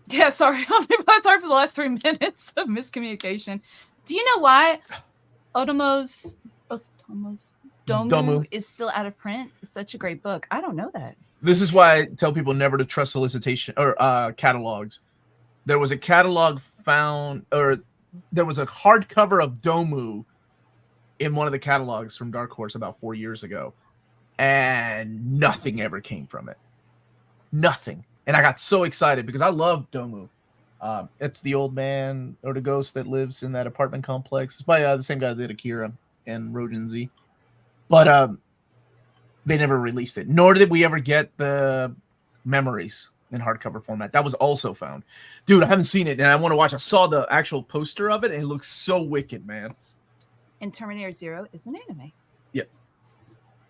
Speaker 1: Yeah, sorry. Sorry for the last 3 minutes of miscommunication. Do you know why Otomo's Domu is still out of print? It's such a great book. I don't know that.
Speaker 2: This is why I tell people never to trust solicitation or catalogs. There was a catalog found, or there was a hardcover of Domu in one of the catalogs from Dark Horse about 4 years ago, and nothing ever came from it. Nothing. And I got so excited because I love Domu. It's the old man or the ghost that lives in that apartment complex. It's by the same guy that did Akira and Rojin Z. But they never released it. Nor did we ever get the memories in hardcover format. That was also found. Dude, I haven't seen it, and I want to watch. I saw the actual poster of it, and it looks so wicked, man.
Speaker 1: And Terminator Zero is an anime.
Speaker 2: Yep.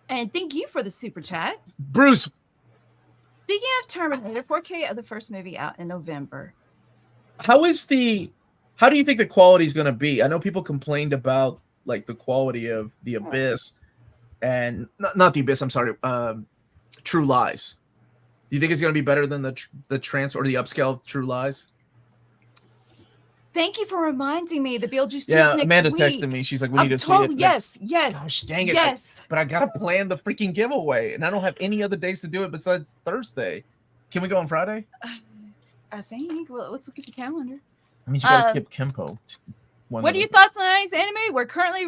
Speaker 1: And thank you for the super chat.
Speaker 2: Bruce.
Speaker 1: Speaking of Terminator, 4K of the first movie out in November.
Speaker 2: How do you think the quality is going to be? I know people complained about like the quality of The Abyss and not The Abyss. I'm sorry. True Lies. Do you think it's going to be better than the trans or the upscale of True Lies?
Speaker 1: Thank you for reminding me. The Beetlejuice 2
Speaker 2: Yeah,
Speaker 1: next
Speaker 2: Amanda
Speaker 1: week.
Speaker 2: texted me. She's like, we need to see it.
Speaker 1: Yes.
Speaker 2: Gosh, dang it.
Speaker 1: Yes.
Speaker 2: But I got to plan the freaking giveaway, and I don't have any other days to do it besides Thursday. Can we go on Friday?
Speaker 1: I think. Well, let's look at the calendar.
Speaker 2: I mean, you guys skip Kempo.
Speaker 1: What are your thoughts on the 90s anime? We're currently,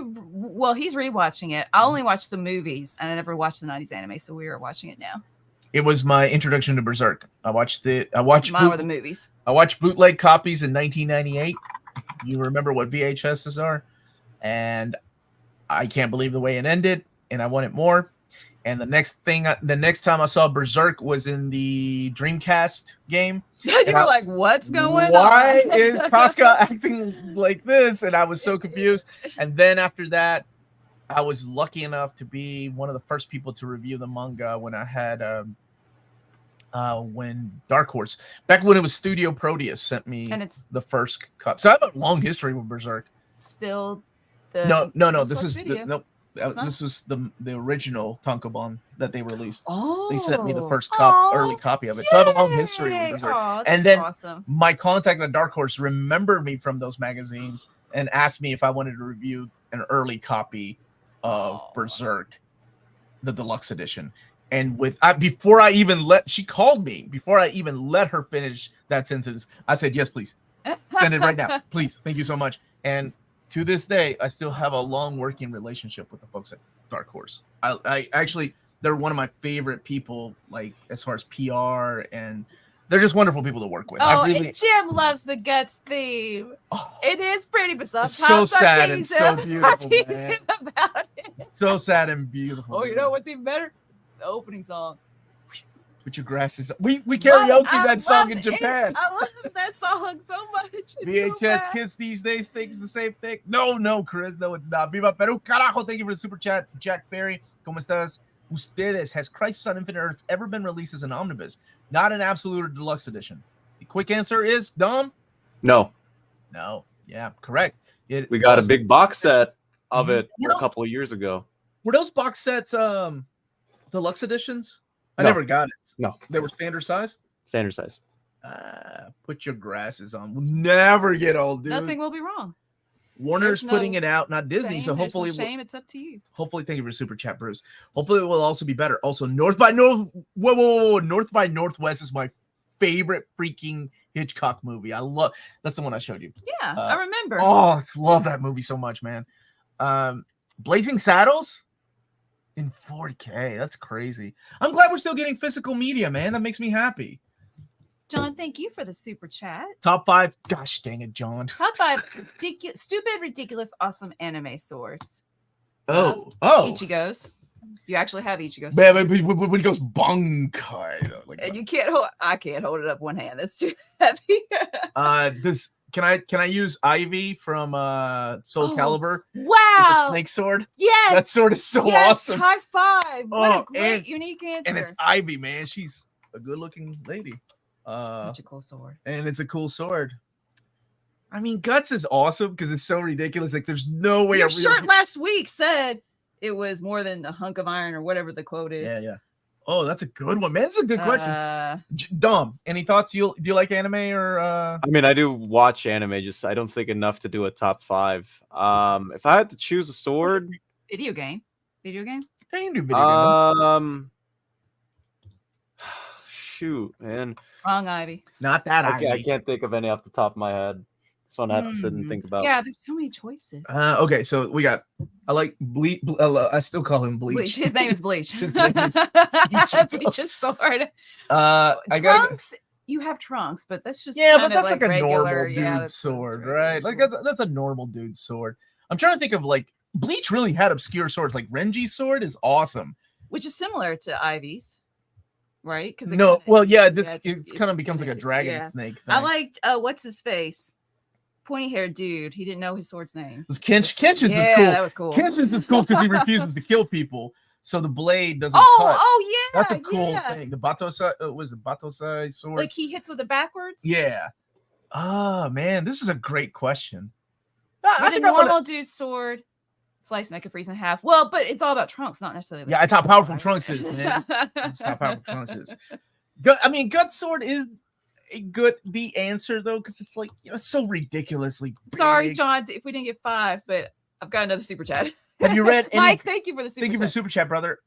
Speaker 1: he's rewatching it. I only watched the movies, and I never watched the 90s anime, so we are watching it now.
Speaker 2: It was my introduction to Berserk. I watched the movies. I watched bootleg copies in 1998. You remember what VHSs are? And I can't believe the way it ended, and I wanted more. And the next time I saw Berserk was in the Dreamcast game.
Speaker 1: You were like, what's going on?
Speaker 2: Why is Casca acting like this? And I was so confused. And then after that, I was lucky enough to be one of the first people to review the manga when I had when Dark Horse, back when it was Studio Proteus, sent me
Speaker 1: And it's
Speaker 2: the first cup. So I have a long history with Berserk.
Speaker 1: still the
Speaker 2: No.
Speaker 1: Source
Speaker 2: This is
Speaker 1: video.
Speaker 2: nope.
Speaker 1: It's not?
Speaker 2: This was the original Tankobon that they released.
Speaker 1: Oh,
Speaker 2: They sent me the first early copy of it.
Speaker 1: Yay!
Speaker 2: So I have a long history with Berserk.
Speaker 1: Oh,
Speaker 2: And
Speaker 1: that's
Speaker 2: then
Speaker 1: awesome.
Speaker 2: my contact at Dark Horse remembered me from those magazines and asked me if I wanted to review an early copy of Berserk, the deluxe edition. And before I even she called me before I even let her finish that sentence. I said, yes, please send it right now, please. Thank you so much. And to this day, I still have a long working relationship with the folks at Dark Horse. I actually, they're one of my favorite people, like as far as PR, and they're just wonderful people to work with.
Speaker 1: And Jim loves the Guts theme. It is pretty bizarre.
Speaker 2: It's so sad and so beautiful, man.
Speaker 1: About it.
Speaker 2: So sad and beautiful.
Speaker 1: Oh, you know what's even better? The opening song.
Speaker 2: Put your grasses. We karaoke
Speaker 1: I
Speaker 2: that song
Speaker 1: love
Speaker 2: in
Speaker 1: it.
Speaker 2: Japan.
Speaker 1: I love that song so much. It's so
Speaker 2: VHS
Speaker 1: bad.
Speaker 2: kids these days thinks the same thing. No, Chris, no, it's not. Viva Peru, carajo! Thank you for the super chat, Jack Ferry. ¿Cómo estás? Ustedes, has Crisis on Infinite Earths ever been released as an omnibus, not an absolute or deluxe edition? The quick answer is Dom.
Speaker 3: No.
Speaker 2: Yeah, correct.
Speaker 3: We got a big box set of it
Speaker 2: You
Speaker 3: a
Speaker 2: know-
Speaker 3: couple of years ago.
Speaker 2: Were those box sets deluxe editions? I
Speaker 3: No.
Speaker 2: never got it.
Speaker 3: No.
Speaker 2: They were standard size.
Speaker 3: Standard size.
Speaker 2: Put your glasses on. We'll never get old, dude.
Speaker 1: Nothing will be wrong.
Speaker 2: Warner's
Speaker 1: There's
Speaker 2: putting
Speaker 1: no
Speaker 2: it out, not Disney.
Speaker 1: Shame,
Speaker 2: So
Speaker 1: there's no
Speaker 2: hopefully,
Speaker 1: shame. It's up to you.
Speaker 2: thank you for super chat, Bruce. Hopefully, it will also be better. Also, North by North. Whoa. North by Northwest is my favorite freaking Hitchcock movie. That's the one I showed you.
Speaker 1: Yeah, I remember.
Speaker 2: Oh, I love that movie so much, man. Blazing Saddles in 4K. That's crazy. I'm glad we're still getting physical media, man. That makes me happy.
Speaker 1: John, thank you for the super chat.
Speaker 2: Top 5. Gosh dang it, John.
Speaker 1: Top 5 stupid, ridiculous, awesome anime swords.
Speaker 2: Oh.
Speaker 1: Ichigo's. You actually have Ichigo's.
Speaker 2: Man, when he goes bunkai, though, like
Speaker 1: And you can't hold. I can't hold it up one hand. That's too heavy.
Speaker 2: can I use Ivy from Soul Calibur? With the
Speaker 1: Wow.
Speaker 2: snake sword?
Speaker 1: Yes.
Speaker 2: That sword is so awesome.
Speaker 1: High five. What
Speaker 2: Oh,
Speaker 1: a great, unique answer.
Speaker 2: And it's Ivy, man. She's a good-looking lady.
Speaker 1: such a cool sword.
Speaker 2: And it's a cool sword. I mean, Guts is awesome because it's so ridiculous. Like, there's no way.
Speaker 1: Your shirt last week said it was more than a hunk of iron or whatever the quote is.
Speaker 2: Yeah. Oh, that's a good one, man. That's a good question. Dom, any thoughts? Do you like anime or?
Speaker 3: I mean, I do watch anime. Just I don't think enough to do a top 5. If I had to choose a sword,
Speaker 1: Video game.
Speaker 2: I can do video game.
Speaker 3: Shoot, man.
Speaker 1: Wrong, Ivy.
Speaker 2: Not that
Speaker 3: I can't think of any off the top of my head. This one I have to sit and think about.
Speaker 1: Yeah, there's so many choices.
Speaker 2: Okay, so we got. I like Bleach. I still call him Bleach.
Speaker 1: His name is Bleach.
Speaker 2: His name is Ichigo.
Speaker 1: Bleach's sword.
Speaker 2: I got
Speaker 1: Trunks. You have Trunks, but that's just
Speaker 2: but that's
Speaker 1: like
Speaker 2: a
Speaker 1: regular,
Speaker 2: normal dude
Speaker 1: that's
Speaker 2: sword,
Speaker 1: regular
Speaker 2: right?
Speaker 1: sword.
Speaker 2: Like that's a normal dude sword. I'm trying to think of like Bleach really had obscure swords. Like Renji's sword is awesome,
Speaker 1: which is similar to Ivy's, right? Because
Speaker 2: it kind of becomes like a dragon snake thing.
Speaker 1: I like what's his face, pointy haired dude. He didn't know his sword's name.
Speaker 2: It was Kenshin's is cool.
Speaker 1: That was cool.
Speaker 2: Kenshin's is cool because he refuses to kill people, so the blade doesn't cut.
Speaker 1: Oh yeah,
Speaker 2: that's a cool thing. The Batosai was a Batosai sword.
Speaker 1: Like he hits with it backwards.
Speaker 2: Yeah. Oh man, this is a great question.
Speaker 1: With a normal dude sword, slice and I could freeze in half. Well, but it's all about Trunks, not necessarily.
Speaker 2: Yeah, it's how powerful Trunks is, man. That's how powerful Trunks is. I mean, Gut sword is the answer though, because it's like so ridiculously big.
Speaker 1: Sorry, John, if we didn't get 5, but I've got another super chat.
Speaker 2: Have you read any?
Speaker 1: Mike, thank you for the super chat.
Speaker 2: Thank you for super chat, brother.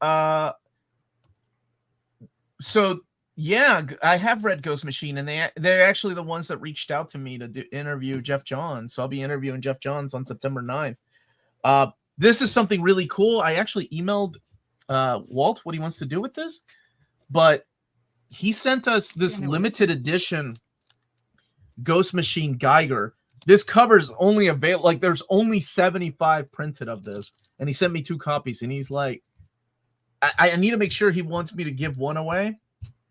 Speaker 2: So yeah, I have read Ghost Machine, and they're actually the ones that reached out to me to interview Jeff Johns. So I'll be interviewing Jeff Johns on September 9th. This is something really cool. I actually emailed Walt what he wants to do with this, but he sent us this limited edition Ghost Machine Geiger. This cover's only available, like there's only 75 printed of this, and he sent me 2 copies, and he's like, I need to make sure he wants me to give one away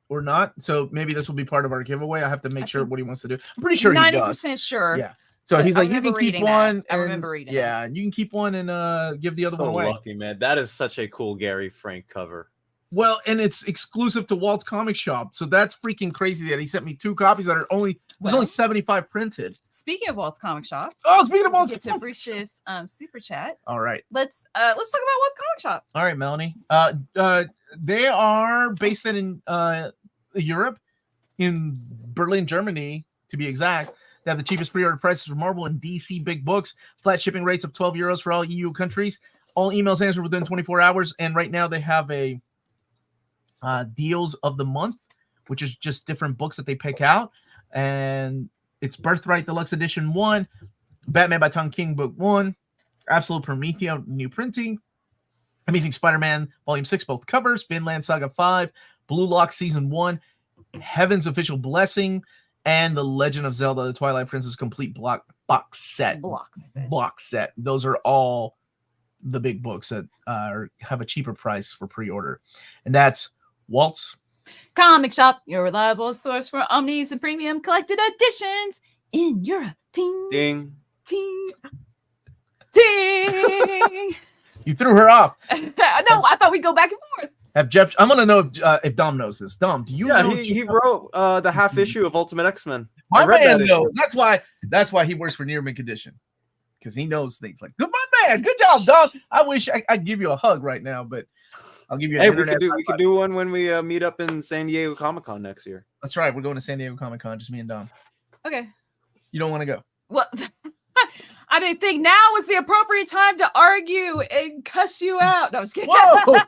Speaker 2: or not. So maybe this will be part of our giveaway. I have to make sure what he wants to do. I'm pretty sure
Speaker 1: 90% sure.
Speaker 2: Yeah. So he's like, you can keep one.
Speaker 1: I remember reading.
Speaker 2: Yeah, you can keep one and give the other one away.
Speaker 3: Lucky, man. That is such a cool Gary Frank cover.
Speaker 2: Well, and it's exclusive to Walt's comic shop, so that's freaking crazy that he sent me 2 copies that are there's only 75 printed.
Speaker 1: Speaking of Walt's comic shop,
Speaker 2: Speaking of Walt's
Speaker 1: get to Bruce's super chat.
Speaker 2: All right,
Speaker 1: let's talk about Walt's comic shop.
Speaker 2: All right, Melanie. They are based in Europe, in Berlin, Germany, to be exact. They have the cheapest pre-order prices for Marvel and DC big books. Flat shipping rates of €12 for all EU countries. All emails answered within 24 hours. And right now they have a deals of the month, which is just different books that they pick out. And it's Birthright Deluxe Edition 1, Batman by Tom King Book 1, Absolute Promethea new printing, Amazing Spider-Man Volume 6 both covers, Vinland Saga 5, Blue Lock Season 1, Heaven's Official Blessing, and The Legend of Zelda: The Twilight Princess complete box set. Box set. Those are all the big books that have a cheaper price for pre-order. And that's Walt's
Speaker 1: Comic Shop, your reliable source for omnis and premium collected editions in Europe. Ting,
Speaker 3: Ding.
Speaker 1: ting, ting.
Speaker 2: You threw her off.
Speaker 1: No, I thought we'd go back and forth.
Speaker 2: Have Jeff? I'm gonna know if Dom knows this. Dom, do you know?
Speaker 3: He wrote the half issue of Ultimate X-Men.
Speaker 2: My man knows. That's why he works for Near Mint Condition, because he knows things. Like, good man, good job, Dom. I wish I'd give you a hug right now, but I'll give you.
Speaker 3: We could do one when we meet up in San Diego Comic-Con next year.
Speaker 2: That's right. We're going to San Diego Comic-Con, just me and Dom.
Speaker 1: Okay.
Speaker 2: You don't want to go?
Speaker 1: Well, I didn't think now was the appropriate time to argue and cuss you out. No, I was kidding.
Speaker 2: Whoa!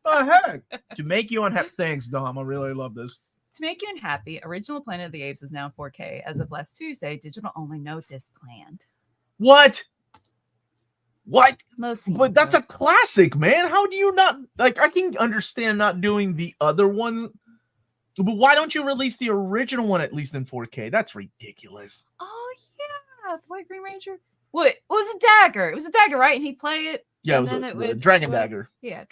Speaker 2: The heck? To make you unhappy. Thanks, Dom. I really love this.
Speaker 1: To make you unhappy, original Planet of the Apes is now in 4K as of last Tuesday. Digital only, no disc planned.
Speaker 2: What?
Speaker 1: Most scenes,
Speaker 2: But that's a classic, man. How do you not like? I can understand not doing the other one, but why don't you release the original one at least in 4K? That's ridiculous.
Speaker 1: Oh yeah, the White Green Ranger. What? It was a dagger. It was a dagger, right? And he played it.
Speaker 2: Yeah, it was a Dragon Dagger.
Speaker 1: Yeah.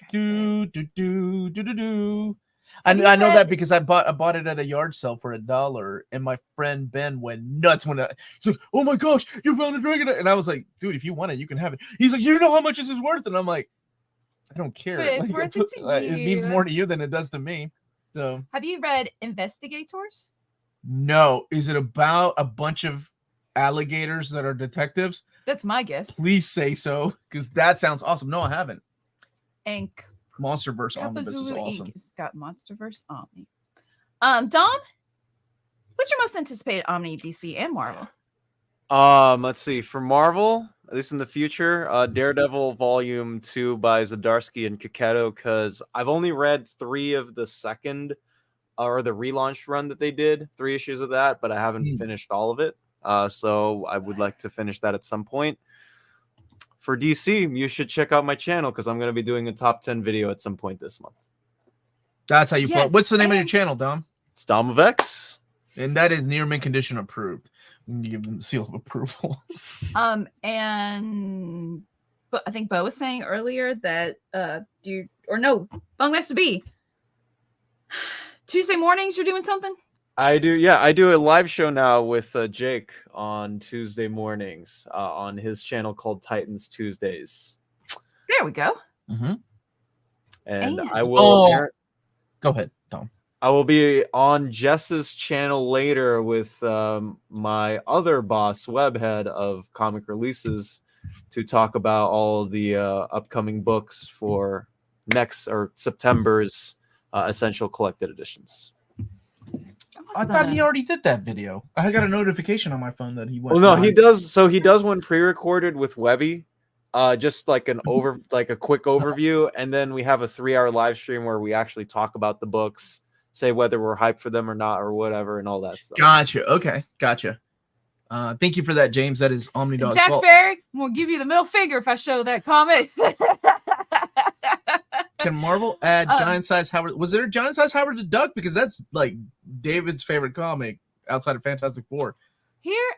Speaker 2: I know that because I bought it at a yard sale for $1, and my friend Ben went nuts when he's like, "Oh my gosh, you found a dragon!" And I was like, "Dude, if you want it, you can have it." He's like, "You know how much this is worth?" And I'm like, "I don't care.
Speaker 1: Like,
Speaker 2: it means more to you than it does to me." So,
Speaker 1: have you read Investigators?
Speaker 2: No. Is it about a bunch of alligators that are detectives?
Speaker 1: That's my guess.
Speaker 2: Please say so, because that sounds awesome. No, I haven't.
Speaker 1: And
Speaker 2: Monsterverse Omnibus is awesome.
Speaker 1: Inc. It's got Monsterverse Omni. Dom, what's your most anticipated Omni, DC, and Marvel?
Speaker 3: Let's see. For Marvel, at least in the future, Daredevil Volume 2 by Zdarsky and Kaketto, because I've only read 3 of the second or the relaunched run that they did, 3 issues of that, but I haven't finished all of it. So I would like to finish that at some point. For DC, you should check out my channel because I'm going to be doing a top 10 video at some point this month.
Speaker 2: That's how you play. What's the name of your channel, Dom?
Speaker 3: It's Dom of X.
Speaker 2: And that is Near Mint Condition approved. Give them the seal of approval.
Speaker 1: And but I think Bo was saying earlier that Bung to be Tuesday mornings you're doing something?
Speaker 3: I do a live show now with Jake on Tuesday mornings on his channel called Titans Tuesdays.
Speaker 1: There we go.
Speaker 2: Mm-hmm.
Speaker 3: And I will
Speaker 2: go ahead, Tom.
Speaker 3: I will be on Jess's channel later with my other boss, Webhead of Comic Releases, to talk about all the upcoming books for September's Essential Collected Editions.
Speaker 2: I thought he already did that video. I got a notification on my phone that he went.
Speaker 3: Well, no, he does. So he does one pre-recorded with Webby, just like a quick overview, and then we have a 3-hour live stream where we actually talk about the books, say whether we're hyped for them or not, or whatever, and all that stuff.
Speaker 2: Gotcha. Okay, gotcha. Thank you for that, James. That is Omnidog's
Speaker 1: Jack Barry will give you the middle finger if I show that comment.
Speaker 2: Can Marvel add Giant Size Howard? Was there a Giant Size Howard the Duck? Because that's like David's favorite comic outside of Fantastic Four.
Speaker 1: Here,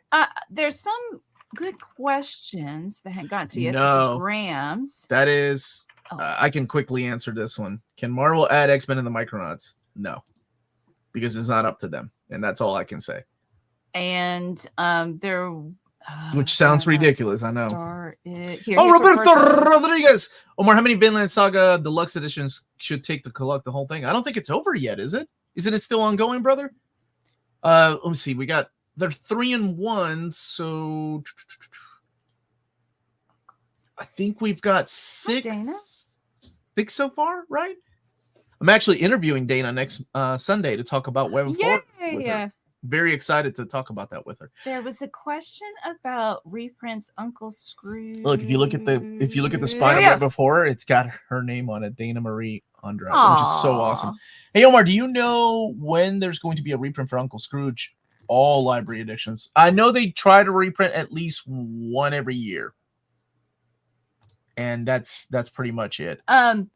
Speaker 1: there's some good questions that hadn't gotten to you.
Speaker 2: No,
Speaker 1: Grams.
Speaker 2: That is, I can quickly answer this one. Can Marvel add X-Men and the Micronauts? No, because it's not up to them, and that's all I can say.
Speaker 1: And there
Speaker 2: Which sounds
Speaker 1: Why not
Speaker 2: ridiculous, I know.
Speaker 1: start it? Here,
Speaker 2: Oh,
Speaker 1: here's your
Speaker 2: Roberto
Speaker 1: first one.
Speaker 2: Rodriguez. Omar, how many Vinland Saga Deluxe editions should take to collect the whole thing? I don't think it's over yet, is it? Isn't it still ongoing, brother? Let me see. They're 3-in-1, so I think we've got six so far, right? I'm actually interviewing Dana next Sunday to talk about Web 4 with her. Very excited to talk about that with her.
Speaker 1: There was a question about reprints Uncle Scrooge.
Speaker 2: Look, if you look at the spine of Web 4, it's got her name on it, Dana Marie Andrade, which is so awesome. Hey Omar, do you know when there's going to be a reprint for Uncle Scrooge? All library editions. I know they try to reprint at least one every year. And that's pretty much it.
Speaker 1: Go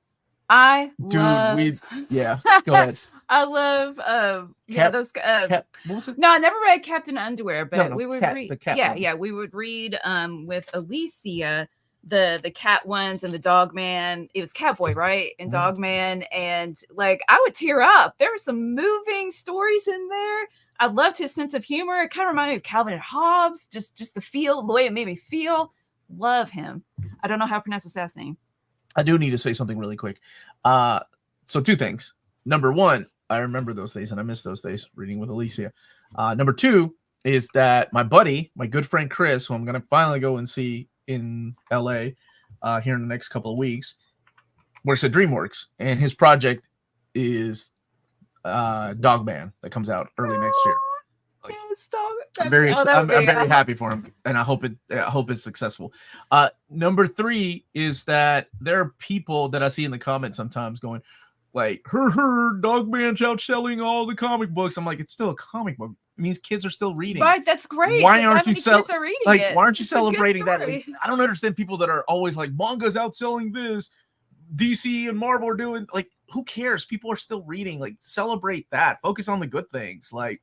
Speaker 1: ahead. I love those what was it? No, I never read Captain Underwear, but we would read we would read with Alicia the cat ones and the dog man. It was Catboy, right? And Dog Man, and like I would tear up. There were some moving stories in there. I loved his sense of humor. It kind of reminded me of Calvin and Hobbes, just the way it made me feel. Love him. I don't know how to pronounce his last name.
Speaker 2: I do need to say something really quick. So two things. Number one, I remember those days and I miss those days reading with Alicia. Number two is that my buddy, my good friend Chris, who I'm going to finally go and see in LA here in the next couple of weeks, works at DreamWorks, and his project is Dog Man that comes out early next year. Like, I'm very happy for him, and I hope it's successful. Number three is that there are people that I see in the comments sometimes going like, Dog Man's outselling all the comic books. I'm like, it's still a comic book. It means kids are still reading.
Speaker 1: Right, that's great.
Speaker 2: Why aren't you celebrating that? Like, I don't understand people that are always like, manga's outselling this. DC and Marvel are doing, like, who cares? People are still reading. Like, celebrate that. Focus on the good things. Like,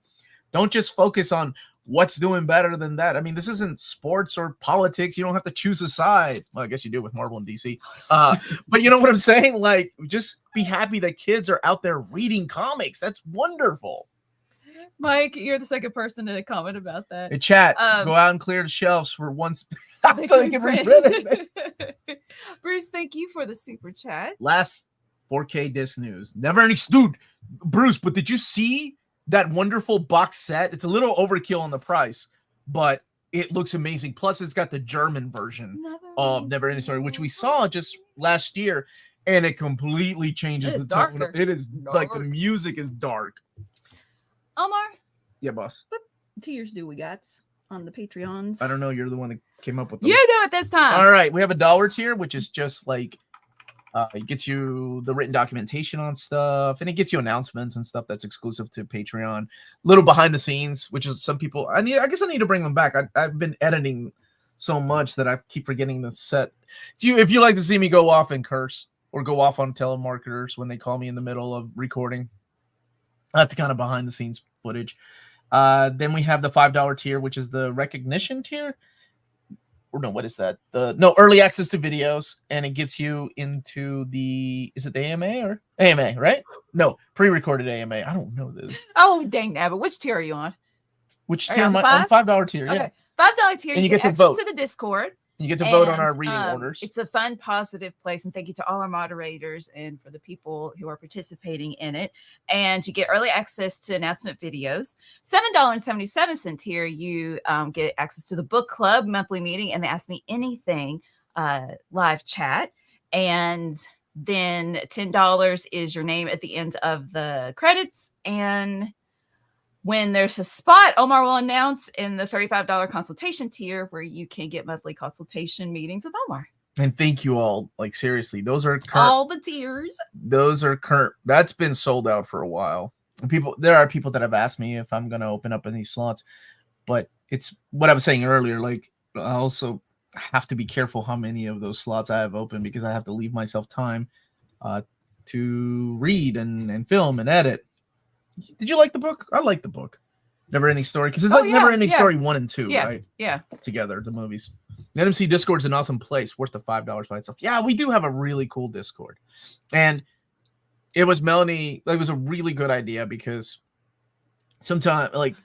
Speaker 2: don't just focus on what's doing better than that. I mean, this isn't sports or politics. You don't have to choose a side. Well, I guess you do with Marvel and DC. But you know what I'm saying? Like, just be happy that kids are out there reading comics. That's wonderful.
Speaker 1: Mike, you're the second person to comment about that.
Speaker 2: Hey, chat, go out and clear the shelves for once so they can reprint it.
Speaker 1: Bruce, thank you for the super chat.
Speaker 2: Last 4K disc news. Never ending, dude. Bruce, but did you see that wonderful box set? It's a little overkill on the price, but it looks amazing. Plus, it's got the German version of Never Ending Story, which we saw just last year, and it completely changes the tone. It is like the music is dark.
Speaker 1: Omar?
Speaker 2: Yeah, boss.
Speaker 1: What tiers do we got on the Patreons?
Speaker 2: I don't know. You're the one that came up with them.
Speaker 1: You do it this time.
Speaker 2: All right. We have a $1 tier, which is just like it gets you the written documentation on stuff, and it gets you announcements and stuff that's exclusive to Patreon. Little behind the scenes, which is some people. I guess I need to bring them back. I've been editing so much that I keep forgetting the set. If you like to see me go off and curse or go off on telemarketers when they call me in the middle of recording, that's the kind of behind the scenes footage. Then we have the $5 tier, which is the recognition tier. Or no, what is that? Early access to videos, and it gets you into is it the AMA or AMA, right? No, pre-recorded AMA. I don't know this.
Speaker 1: Oh, dang that, but which tier are you on?
Speaker 2: Which tier am I on? $5 tier, yeah.
Speaker 1: Okay. $5 tier,
Speaker 2: and you get to vote
Speaker 1: to the Discord.
Speaker 2: You get to vote on our reading orders.
Speaker 1: It's a fun, positive place, and thank you to all our moderators and for the people who are participating in it. And you get early access to announcement videos. $7.77 tier, you get access to the book club monthly meeting, and the Ask Me Anything live chat. And then $10 is your name at the end of the credits. And when there's a spot, Omar will announce in the $35 consultation tier where you can get monthly consultation meetings with Omar.
Speaker 2: And thank you all. Like, seriously, those are current.
Speaker 1: All the tiers.
Speaker 2: Those are current. That's been sold out for a while. And there are people that have asked me if I'm going to open up any slots. But it's what I was saying earlier. Like, I also have to be careful how many of those slots I have open, because I have to leave myself time to read and film and edit. Did you like the book? I like the book. Never Ending Story, because it's Never Ending Story 1 and 2, right?
Speaker 1: Yeah.
Speaker 2: Together, the movies. The NMC Discord's an awesome place, worth the $5 by itself. Yeah, we do have a really cool Discord. And it was Melanie, it was a really good idea, because sometimes like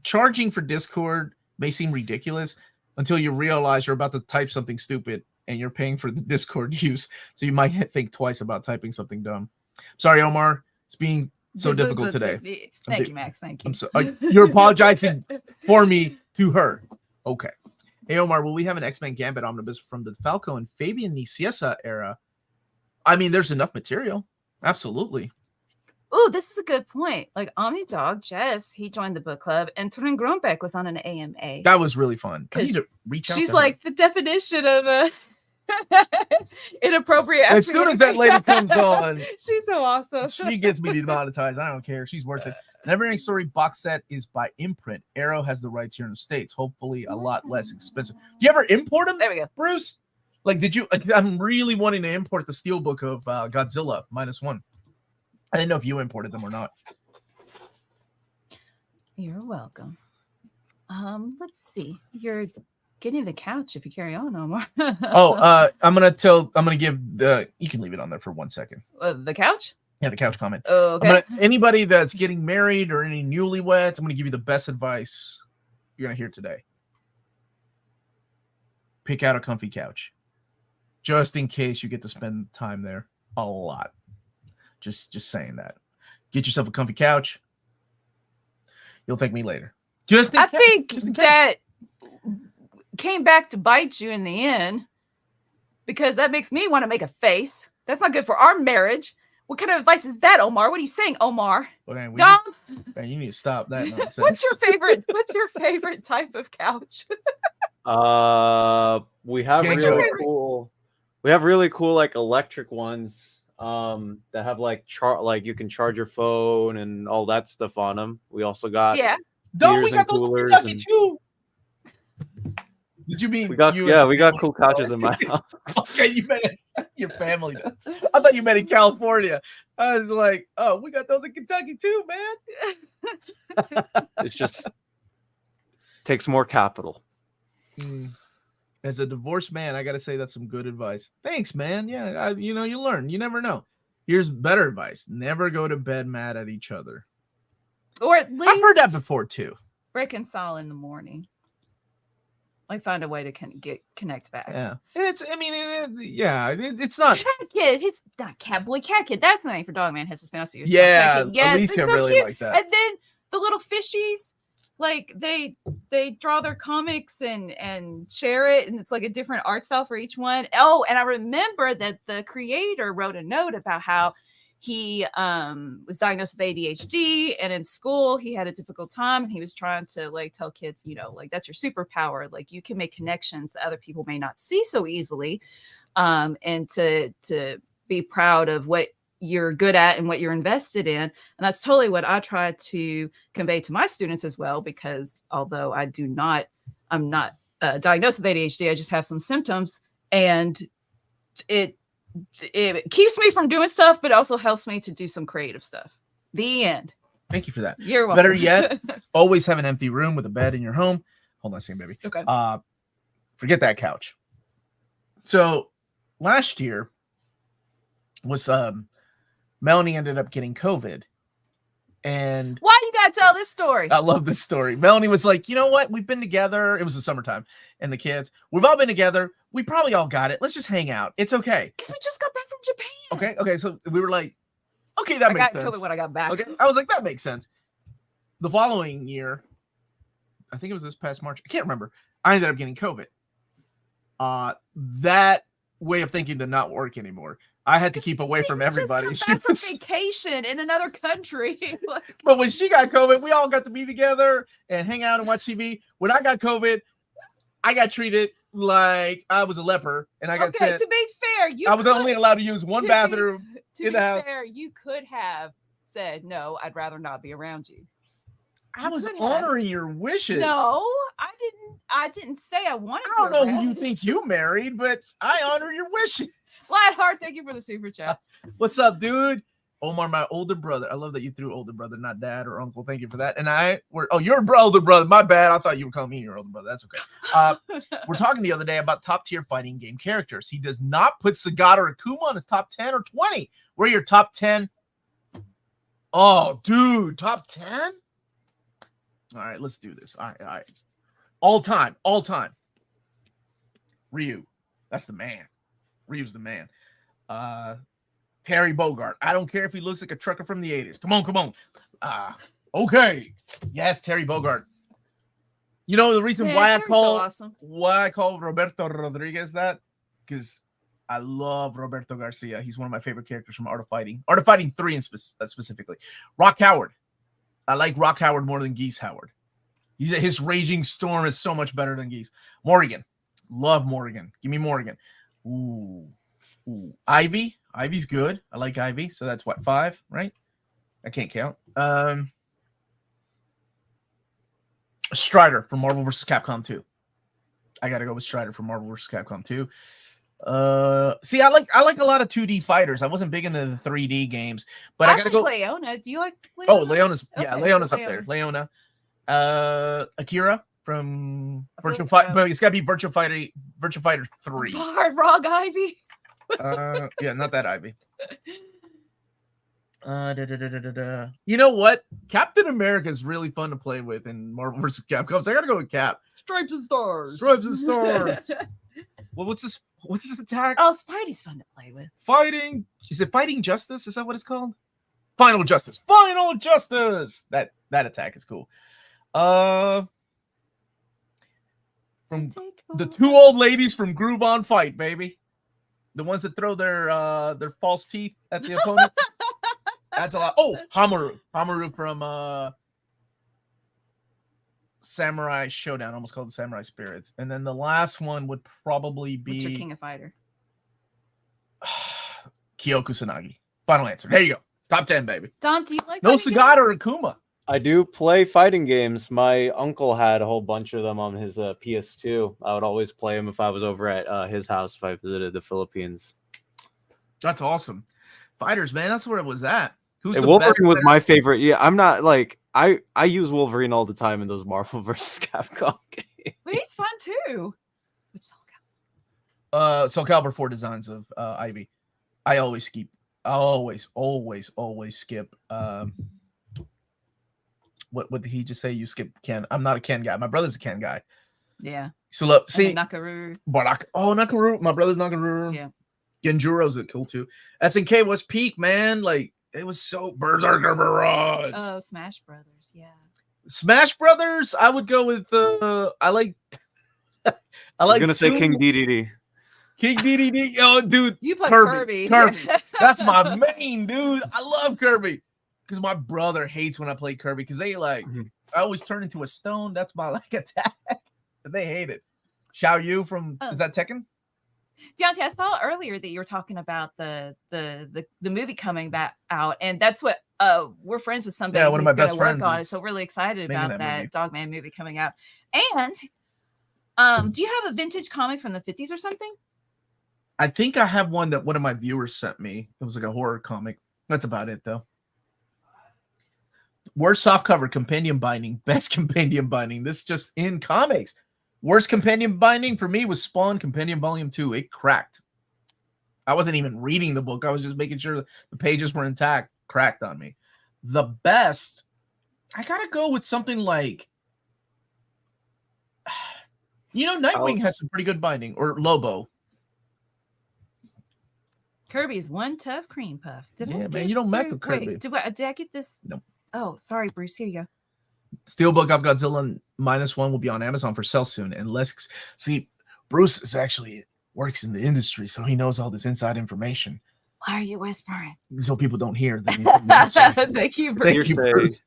Speaker 2: charging for Discord may seem ridiculous until you realize you're about to type something stupid and you're paying for the Discord use. So you might think twice about typing something dumb. Sorry, Omar. It's being so difficult today.
Speaker 1: Thank you, Max. Thank you.
Speaker 2: I'm so, you're apologizing for me to her. Okay. Hey, Omar, will we have an X-Men Gambit omnibus from the Falco and Fabian Nicieza era? I mean, there's enough material. Absolutely.
Speaker 1: Oh, this is a good point. Like Omni Dog, Jess, he joined the book club, and Turin Grunbeck was on an AMA.
Speaker 2: That was really fun. I need to reach out.
Speaker 1: She's
Speaker 2: to
Speaker 1: like the definition of a inappropriate.
Speaker 2: As soon as that lady comes on,
Speaker 1: she's so awesome.
Speaker 2: She gets me demonetized. I don't care. She's worth it. Neverending Story box set is by Imprint. Arrow has the rights here in the States. Hopefully, a lot less expensive. Do you ever import them?
Speaker 1: There we go,
Speaker 2: Bruce. Like, did you? I'm really wanting to import the Steelbook of Godzilla -1. I didn't know if you imported them or not.
Speaker 1: You're welcome. Let's see. You're getting the couch if you carry on, Omar.
Speaker 2: I'm gonna give the. You can leave it on there for 1 second.
Speaker 1: The couch?
Speaker 2: Yeah, the couch comment.
Speaker 1: Oh, okay.
Speaker 2: Anybody that's getting married or any newlyweds, I'm gonna give you the best advice you're gonna hear today. Pick out a comfy couch, just in case you get to spend time there a lot. Just saying that. Get yourself a comfy couch. You'll thank me later.
Speaker 1: I think that came back to bite you in the end, because that makes me want to make a face. That's not good for our marriage. What kind of advice is that, Omar? What are you saying, Omar?
Speaker 2: Okay,
Speaker 1: Dom?
Speaker 2: You need to stop that nonsense.
Speaker 1: What's your favorite type of couch?
Speaker 3: We have really cool like electric ones that have like you can charge your phone and all that stuff on them. We also got
Speaker 2: we got those in Kentucky too. Did you mean
Speaker 3: we got cool couches in my house?
Speaker 2: Okay, you meant your family does. I thought you meant in California. I was like, oh, we got those in Kentucky too, man.
Speaker 3: It's just takes more capital.
Speaker 2: As a divorced man, I gotta say that's some good advice. Thanks, man. Yeah, you learn. You never know. Here's better advice: never go to bed mad at each other.
Speaker 1: Or at least
Speaker 2: I've heard that before too.
Speaker 1: Reconcile in the morning. Like find a way to connect back.
Speaker 2: Yeah, it's not
Speaker 1: Cat Kid. He's not Cat Boy. Cat Kid. That's the name for Dog Man. Has suspended.
Speaker 2: Yeah, Alicia really
Speaker 1: cute.
Speaker 2: like that.
Speaker 1: And then the little fishies, like they draw their comics and share it, and it's like a different art style for each one. Oh, and I remember that the creator wrote a note about how he was diagnosed with ADHD, and in school he had a difficult time, and he was trying to like tell kids, like that's your superpower, like you can make connections that other people may not see so easily, and to be proud of what you're good at and what you're invested in. And that's totally what I try to convey to my students as well, because although I'm not diagnosed with ADHD, I just have some symptoms, and it keeps me from doing stuff, but also helps me to do some creative stuff. The end.
Speaker 2: Thank you for that.
Speaker 1: You're welcome.
Speaker 2: Better yet, always have an empty room with a bed in your home. Hold on a second, baby.
Speaker 1: Okay.
Speaker 2: Forget that couch. So last year was Melanie ended up getting COVID. And
Speaker 1: why you gotta tell this story?
Speaker 2: I love this story. Melanie was like, you know what? We've been together. It was the summertime, and the kids. We've all been together. We probably all got it. Let's just hang out. It's okay.
Speaker 1: Because we just got back from Japan.
Speaker 2: Okay. So we were like, okay, that makes sense.
Speaker 1: I got COVID when I got back.
Speaker 2: Okay, I was like, that makes sense. The following year, I think it was this past March. I can't remember. I ended up getting COVID. That way of thinking did not work anymore. I had to keep away from everybody.
Speaker 1: She was on vacation in another country.
Speaker 2: But when she got COVID, we all got to be together and hang out and watch TV. When I got COVID, I got treated like I was a leper, and I got sent.
Speaker 1: To be fair,
Speaker 2: I was only allowed to use one bathroom in the house.
Speaker 1: Fair, you could have said, "No, I'd rather not be around you."
Speaker 2: I was honoring your wishes.
Speaker 1: No, I didn't say I wanted.
Speaker 2: I don't know who you think you married, but I honor your wishes.
Speaker 1: Slide hard, thank you for the super chat.
Speaker 2: What's up, dude? Omar, my older brother. I love that you threw older brother, not dad or uncle. Thank you for that. And you're older brother. My bad. I thought you were calling me your older brother. That's okay. We're talking the other day about top tier fighting game characters. He does not put Sagata or Akuma on his top 10 or 20. Where are your top 10? Oh, dude, top 10? All right, let's do this. All right. All time. Ryu. That's the man. Ryu's the man. Terry Bogard. I don't care if he looks like a trucker from the 80s. Come on. Okay. Yes, Terry Bogard. You know the reason why I call Roberto Rodriguez that? Because I love Roberto Garcia. He's one of my favorite characters from Art of Fighting. Art of Fighting 3 specifically. Rock Howard. I like Rock Howard more than Geese Howard. His Raging Storm is so much better than Geese. Morrigan. Love Morrigan. Give me Morrigan. Ooh. Ivy. Ivy's good. I like Ivy. So that's what, 5, right? I can't count. Strider from Marvel vs. Capcom 2. I gotta go with Strider from Marvel vs. Capcom 2. See, I like a lot of 2D fighters. I wasn't big into the 3D games, but I gotta go.
Speaker 1: Leona. Do you like Leona?
Speaker 2: Oh, Leona's Leona's up there. Leona. Akira from Virtual Fighter, but it's gotta be Virtual Fighter 3.
Speaker 1: Hard Rock Ivy.
Speaker 2: Yeah, not that Ivy. You know what? Captain America is really fun to play with in Marvel vs. Capcom. So I gotta go with Cap.
Speaker 1: Stripes and Stars.
Speaker 2: Well, what's this attack?
Speaker 1: Oh, Spidey's fun to play with.
Speaker 2: Fighting. Is it Fighting Justice? Is that what it's called? Final Justice. That attack is cool. From the 2 old ladies from Groove on Fight, baby. The ones that throw their false teeth at the opponent. That's a lot. Oh, Hamaru from Samurai Showdown, almost called the Samurai Spirits. And then the last one would probably be
Speaker 1: What's your King of Fighter?
Speaker 2: Kyo Kusanagi. Final answer. There you go. Top 10, baby.
Speaker 1: Dom, do you like
Speaker 2: No Sagata or Akuma?
Speaker 3: I do play fighting games. My uncle had a whole bunch of them on his PS2. I would always play them if I was over at his house if I visited the Philippines.
Speaker 2: That's awesome. Fighters, man. That's where it was at.
Speaker 3: Wolverine was my favorite. Yeah, I'm not like I use Wolverine all the time in those Marvel vs. Capcom games.
Speaker 1: But he's fun too. Which
Speaker 2: Soul Calibur 4 designs of Ivy. I always skip. Always skip. What did he just say? You skip Ken. I'm not a Ken guy. My brother's a Ken guy.
Speaker 1: Yeah.
Speaker 2: So look, see
Speaker 1: Nakaru.
Speaker 2: Nakaru. My brother's Nakaru.
Speaker 1: Yeah.
Speaker 2: Genjuro's cool too. SNK was peak, man. Like it was so Berserker Barrage.
Speaker 1: Oh, Smash Brothers, yeah.
Speaker 2: Smash Brothers, I would go with I like
Speaker 3: was gonna say King DDD.
Speaker 2: King DDD. Oh, dude.
Speaker 1: You put Kirby.
Speaker 2: That's my main dude. I love Kirby. Because my brother hates when I play Kirby because they I always turn into a stone. That's my attack. They hate it. Xiao Yu from is that Tekken?
Speaker 1: Deontay, I saw earlier that you were talking about the movie coming back out, and that's what we're friends with somebody.
Speaker 2: Yeah, one of my best friends
Speaker 1: on it, so really excited about that Dogman movie coming out. And do you have a vintage comic from the 50s or something?
Speaker 2: I think I have one that one of my viewers sent me. It was like a horror comic. That's about it though. Worst softcover compendium binding, best compendium binding. This just in comics. Worst compendium binding for me was Spawn Compendium Volume 2. It cracked. I wasn't even reading the book. I was just making sure the pages were intact. Cracked on me. The best, I gotta go with something like, Nightwing has some pretty good binding, or Lobo.
Speaker 1: Kirby's one tough cream puff.
Speaker 2: Man, you don't mess with Kirby.
Speaker 1: Wait, did I get this?
Speaker 2: No.
Speaker 1: Oh, sorry, Bruce. Here you go.
Speaker 2: Steelbook of Godzilla -1 will be on Amazon for sale soon. And let's see, Bruce is actually works in the industry, so he knows all this inside information.
Speaker 1: Why are you whispering?
Speaker 2: So people don't hear.
Speaker 1: Thank you, Bruce.
Speaker 2: Thank you, Bruce.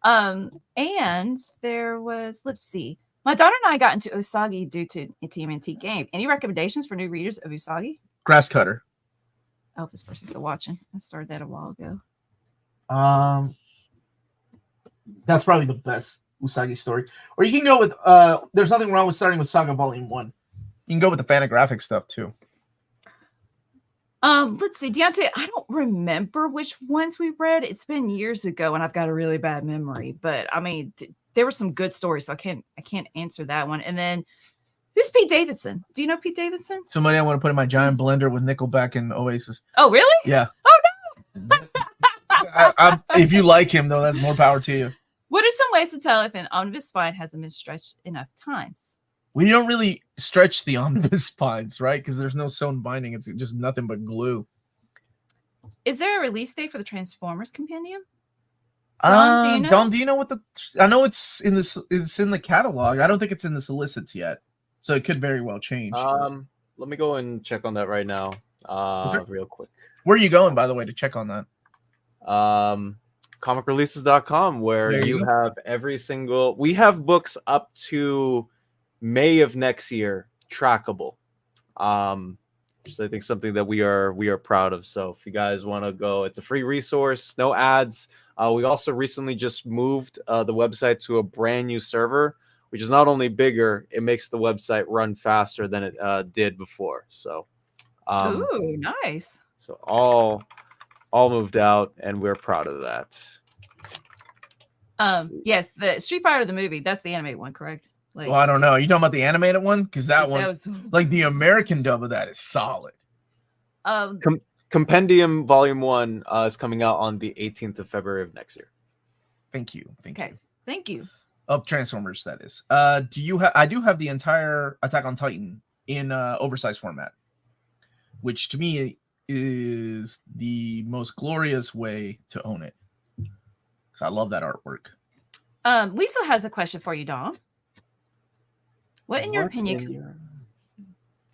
Speaker 1: And there was, let's see. My daughter and I got into Usagi due to a TMNT game. Any recommendations for new readers of Usagi?
Speaker 2: Grass Cutter.
Speaker 1: Oh, this person's still watching. I started that a while ago.
Speaker 2: That's probably the best Usagi story. Or you can go with there's nothing wrong with starting with Saga Volume 1. You can go with the Fantagraphic stuff too.
Speaker 1: Let's see, Deontay, I don't remember which ones we read. It's been years ago and I've got a really bad memory, but I mean there were some good stories, so I can't answer that one. And then who's Pete Davidson? Do you know Pete Davidson?
Speaker 2: Somebody I want to put in my giant blender with Nickelback and Oasis.
Speaker 1: Oh, really?
Speaker 2: Yeah.
Speaker 1: Oh no.
Speaker 2: If you like him though, that's more power to you.
Speaker 1: What are some ways to tell if an omnibus spine hasn't been stretched enough times?
Speaker 2: We don't really stretch the omnibus spines, right? Because there's no sewn binding. It's just nothing but glue.
Speaker 1: Is there a release date for the Transformers Compendium? Dom, do you know?
Speaker 2: Dom, do you know what I know it's in this. It's in the catalog. I don't think it's in the solicits yet, so it could very well change.
Speaker 3: Let me go and check on that right now,
Speaker 2: Okay.
Speaker 3: real quick.
Speaker 2: Where are you going, by the way, to check on that?
Speaker 3: Comicreleases.com, where you have every single. We have books up to May of next year trackable. Which I think something that we are proud of. So if you guys want to go, it's a free resource, no ads. We also recently just moved the website to a brand new server, which is not only bigger, it makes the website run faster than it did before. So,
Speaker 1: ooh, nice.
Speaker 3: So all moved out, and we're proud of that.
Speaker 1: Yes, the Street Fighter the movie. That's the animated one, correct?
Speaker 2: Like, well, I don't know. Are you talking about the animated one? Because that one,
Speaker 1: was...
Speaker 2: like the American dub of that is solid.
Speaker 3: Compendium Volume 1 is coming out on the 18th of February of next year.
Speaker 2: Thank you.
Speaker 1: Thank you.
Speaker 2: Of Transformers, that is. Do you have? I do have the entire Attack on Titan in oversized format, which to me is the most glorious way to own it. Because I love that artwork.
Speaker 1: Lisa has a question for you, Dom. What in your opinion?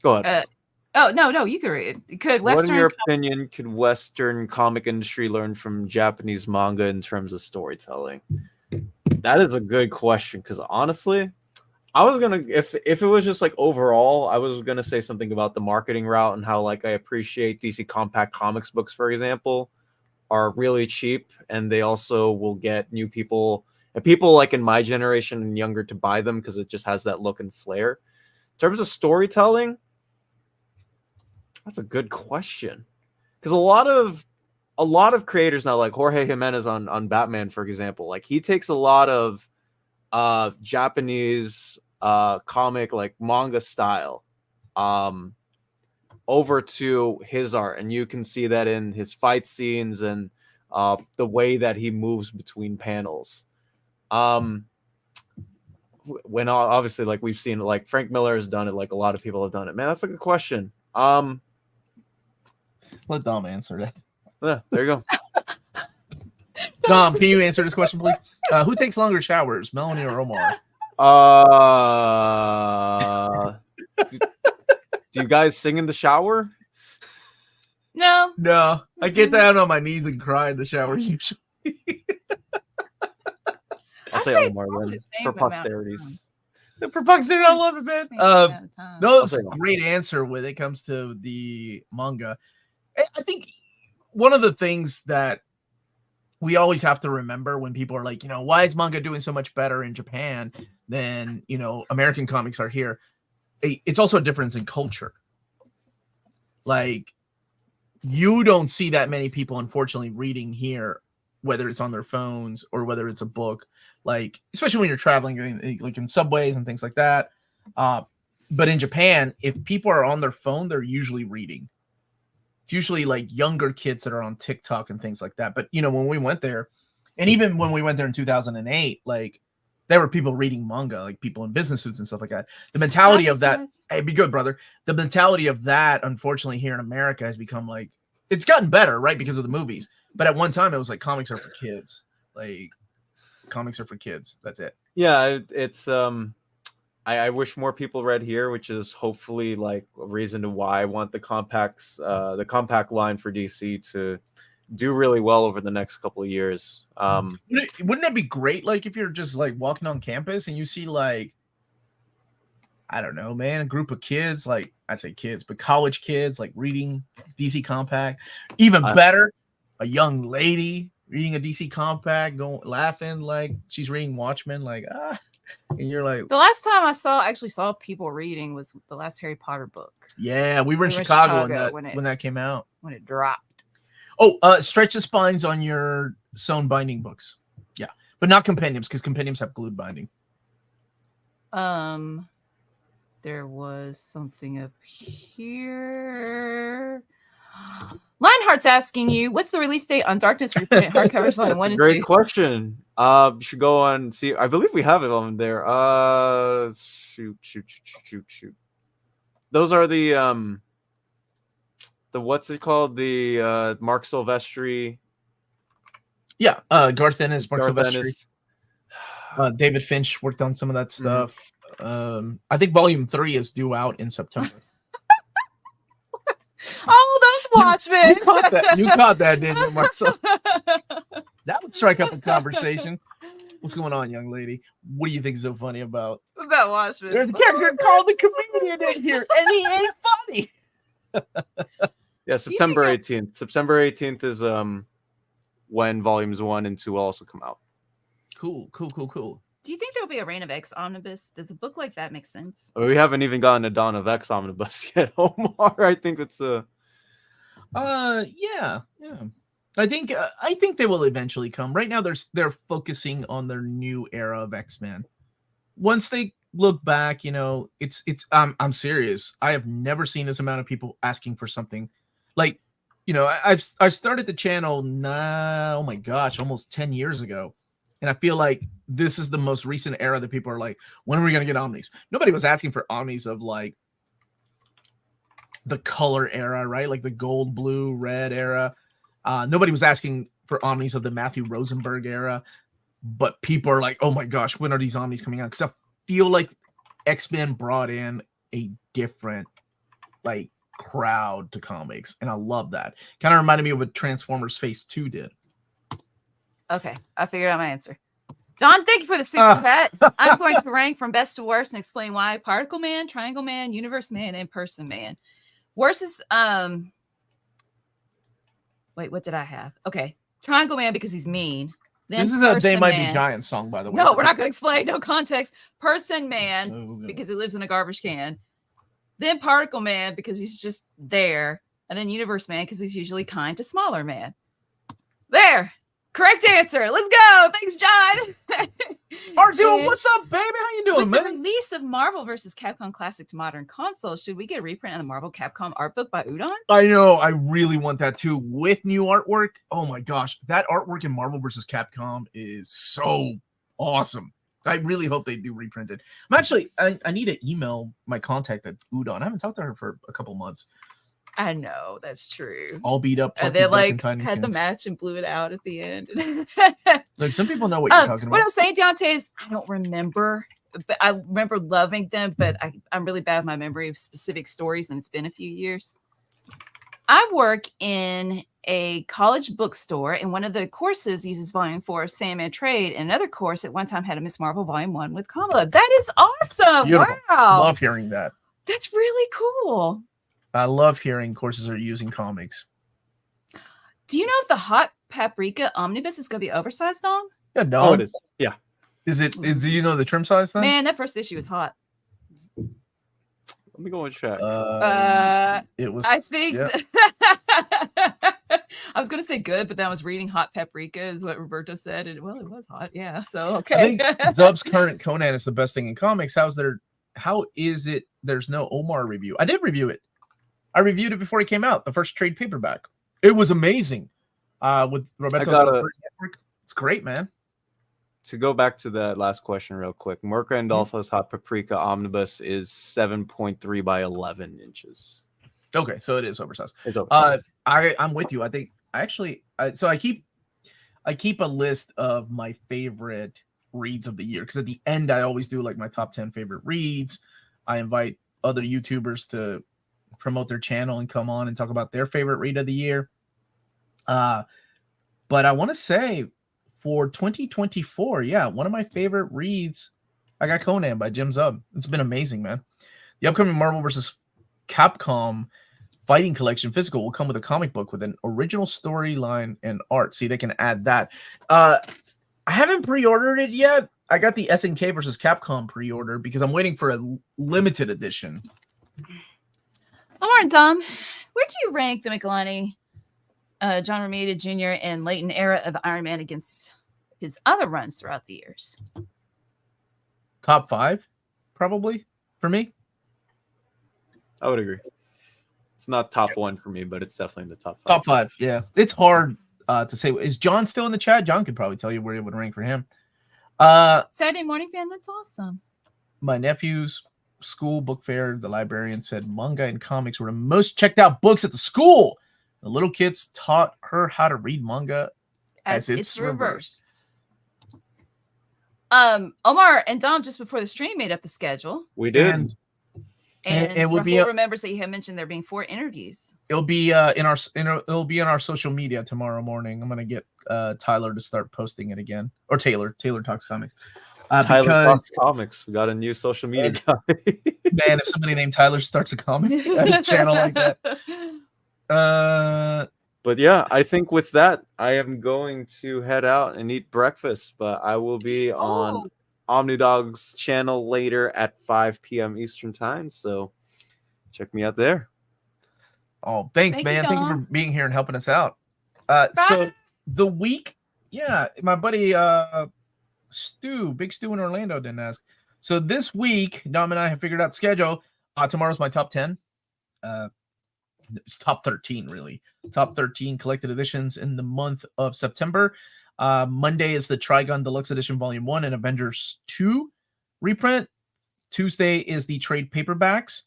Speaker 3: Go ahead.
Speaker 1: No, you can read.
Speaker 3: What in your opinion could Western comic industry learn from Japanese manga in terms of storytelling? That is a good question, because honestly, I was gonna, if it was just like overall, I was gonna say something about the marketing route and how like I appreciate DC Compact Comics books, for example, are really cheap, and they also will get new people and people like in my generation and younger to buy them because it just has that look and flair. In terms of storytelling, that's a good question, because a lot of creators now, like Jorge Jimenez on Batman, for example, like he takes a lot of Japanese comic, like manga style, over to his art, and you can see that in his fight scenes and the way that he moves between panels. When obviously, like we've seen, like Frank Miller has done it, like a lot of people have done it. Man, that's a good question.
Speaker 2: Let Dom answer that.
Speaker 3: Yeah, there you go.
Speaker 2: Dom, can you answer this question, please? Who takes longer showers, Melanie or Omar?
Speaker 3: Do you guys sing in the shower?
Speaker 1: No.
Speaker 2: I get down on my knees and cry in the shower usually.
Speaker 3: I'll say Omar then, for posterities.
Speaker 2: For posterity, I love it, man. No, it's a great answer when it comes to the manga. I think one of the things that we always have to remember when people are like, why is manga doing so much better in Japan than, American comics are here? It's also a difference in culture. Like, you don't see that many people, unfortunately, reading here, whether it's on their phones or whether it's a book, like, especially when you're traveling, like in subways and things like that. But in Japan, if people are on their phone, they're usually reading. It's usually like younger kids that are on TikTok and things like that. But, when we went there, and even when we went there in 2008, like, there were people reading manga, like people in business suits and stuff like that. The mentality of that, hey, be good, brother. The mentality of that, unfortunately, here in America has become like, it's gotten better, right? Because of the movies. But at one time, it was like, comics are for kids. Like, comics are for kids. That's it.
Speaker 3: Yeah, it's I wish more people read here, which is hopefully like a reason to why I want the compact line for DC to do really well over the next couple of years.
Speaker 2: Wouldn't that be great? Like, if you're just like walking on campus and you see, like, I don't know, man, a group of kids, like, I say kids, but college kids, like reading DC Compact. Even better, a young lady reading a DC Compact, going laughing like she's reading Watchmen, like, and you're like,
Speaker 1: the last time I actually saw people reading was the last Harry Potter book.
Speaker 2: Yeah, we were in Chicago when that came out.
Speaker 1: When it dropped.
Speaker 2: Oh, stretch the spines on your sewn binding books. Yeah, but not compendiums, because compendiums have glued binding.
Speaker 1: There was something up here. Lionheart's asking you, what's the release date on Darkness Reprint hardcovers volume 1 and 2?
Speaker 3: Great question. You should go on see. I believe we have it on there. Shoot. Those are the what's it called? The Mark Silvestri.
Speaker 2: Yeah, Garth Ennis, Mark
Speaker 3: Garth
Speaker 2: Silvestri.
Speaker 3: Ennis.
Speaker 2: David Finch worked on some of that stuff. I think volume 3 is due out in September.
Speaker 1: Oh, those Watchmen.
Speaker 2: You caught that. You caught that, didn't you, Marcel? That would strike up a conversation. What's going on, young lady? What do you think is so funny about
Speaker 1: Watchmen?
Speaker 2: There's a character called the Comedian in here, and he ain't funny.
Speaker 3: Yeah, September 18th. September 18th is when volumes 1 and 2 will also come out.
Speaker 2: Cool.
Speaker 1: Do you think there'll be a Reign of X omnibus? Does a book like that make sense?
Speaker 3: We haven't even gotten a Dawn of X omnibus yet, Omar. I think it's a.
Speaker 2: Yeah. I think they will eventually come. Right now, they're focusing on their new era of X-Men. Once they look back, it's I'm serious. I have never seen this amount of people asking for something like, I've started the channel now. Oh my gosh, almost 10 years ago. And I feel like this is the most recent era that people are like, when are we going to get Omnis? Nobody was asking for Omnis of like the color era, right? Like the gold, blue, red era. Nobody was asking for Omnis of the Matthew Rosenberg era. But people are like, oh my gosh, when are these Omnis coming out? Because I feel like X-Men brought in a different like crowd to comics. And I love that. Kind of reminded me of what Transformers Phase 2 did.
Speaker 1: Okay, I figured out my answer. Don, thank you for the super chat. I'm going to rank from best to worst and explain why. Particle Man, Triangle Man, Universe Man, and Person Man. Worst is wait, what did I have? Okay, Triangle Man because he's mean. Then
Speaker 2: this is a They Might
Speaker 1: Man.
Speaker 2: Be Giants song, by the way.
Speaker 1: No, we're not going to explain. No context. Person Man because he lives in a garbage can. Then Particle Man because he's just there. And then Universe Man because he's usually kind to smaller man. There. Correct answer. Let's go. Thanks, John.
Speaker 2: Arturo, what's up, baby? How you doing,
Speaker 1: With
Speaker 2: man?
Speaker 1: the release of Marvel vs. Capcom Classic to Modern Console, should we get a reprint of the Marvel Capcom art book by Udon?
Speaker 2: I know. I really want that too. With new artwork. Oh my gosh. That artwork in Marvel vs. Capcom is so awesome. I really hope they do reprint it. I'm actually, I need to email my contact at Udon. I haven't talked to her for a couple months.
Speaker 1: I know, that's true.
Speaker 2: All beat up.
Speaker 1: And they like had the match and blew it out at the end.
Speaker 2: Like some people know what you're talking about.
Speaker 1: What I'm saying, Deontay, is I don't remember, but I remember loving them, but I'm really bad with my memory of specific stories, and it's been a few years. I work in a college bookstore, and one of the courses uses Volume 4 of Sandman Trade, and another course at one time had a Miss Marvel Volume 1 with Kamala. That is awesome.
Speaker 2: Beautiful.
Speaker 1: Wow.
Speaker 2: Love hearing that.
Speaker 1: That's really cool.
Speaker 2: I love hearing courses are using comics.
Speaker 1: Do you know if the Hot Paprika Omnibus is going to be oversized, Dong?
Speaker 2: Yeah, no.
Speaker 3: Oh, it is. Yeah.
Speaker 2: Do you know the trim size thing?
Speaker 1: Man, that first issue was hot.
Speaker 3: Let me go and check.
Speaker 2: It was.
Speaker 1: I think.
Speaker 2: Yeah.
Speaker 1: I was going to say good, but then I was reading Hot Paprika is what Roberto said. And well, it was hot. Yeah. So, okay.
Speaker 2: I think Zub's current Conan is the best thing in comics. How is it there's no Omar review? I did review it. I reviewed it before it came out, the first trade paperback. It was amazing. With Roberto. It's great, man.
Speaker 3: To go back to that last question real quick, Mark Randolfo's Hot Paprika Omnibus is 7.3 by 11 inches.
Speaker 2: Okay, so it is oversized.
Speaker 3: It's oversized.
Speaker 2: I'm with you. I think I keep a list of my favorite reads of the year, because at the end I always do like my top 10 favorite reads. I invite other YouTubers to promote their channel and come on and talk about their favorite read of the year. But I want to say for 2024, yeah, one of my favorite reads, I got Conan by Jim Zub. It's been amazing, man. The upcoming Marvel vs. Capcom Fighting Collection physical will come with a comic book with an original storyline and art. See, they can add that. I haven't pre-ordered it yet. I got the SNK versus Capcom pre-order because I'm waiting for a limited edition.
Speaker 1: Omar and Dom, where do you rank the Melanie, John Romita Jr. and Leighton era of Iron Man against his other runs throughout the years?
Speaker 2: Top 5, probably, for me.
Speaker 3: I would agree. It's not top one for me, but it's definitely in the top 5.
Speaker 2: Top 5, yeah. It's hard to say. Is John still in the chat? John could probably tell you where it would rank for him.
Speaker 1: Saturday morning fan, that's awesome.
Speaker 2: My nephew's school book fair, the librarian said manga and comics were the most checked out books at the school. The little kids taught her how to read manga as it's reversed.
Speaker 1: Omar and Dom just before the stream made up the schedule.
Speaker 3: We did.
Speaker 1: And
Speaker 2: it would be
Speaker 1: Rahul remembers that you had mentioned there being 4 interviews.
Speaker 2: It'll be it'll be in our social media tomorrow morning. I'm gonna get Tyler to start posting it again, or Taylor Talks Comics.
Speaker 3: Tyler Talks Comics. We got a new social media guy.
Speaker 2: Man, if somebody named Tyler starts a comic channel like that.
Speaker 3: But yeah, I think with that, I am going to head out and eat breakfast. But I will be on OmniDog's channel later at 5 p.m. Eastern time. So check me out there.
Speaker 2: Oh, thanks, man. Thank you for being here and helping us out. So the week, my buddy Big Stu in Orlando didn't ask. So this week, Dom and I have figured out the schedule. Tomorrow's my top 10. It's top 13, really. Top 13 collected editions in the month of September. Monday is the Trigun Deluxe Edition Volume 1 and Avengers 2 reprint. Tuesday is the trade paperbacks.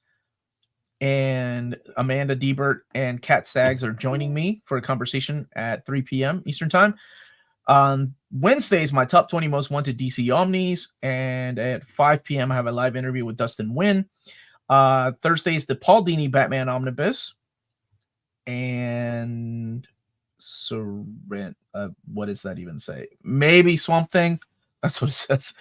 Speaker 2: And Amanda Diebert and Kat Staggs are joining me for a conversation at 3 p.m. Eastern Time. On Wednesdays, my top 20 most wanted DC Omnis, and at 5 p.m. I have a live interview with Dustin Nguyen. Thursdays, the Paul Dini Batman Omnibus, and what does that even say? Maybe Swamp Thing. That's what it says.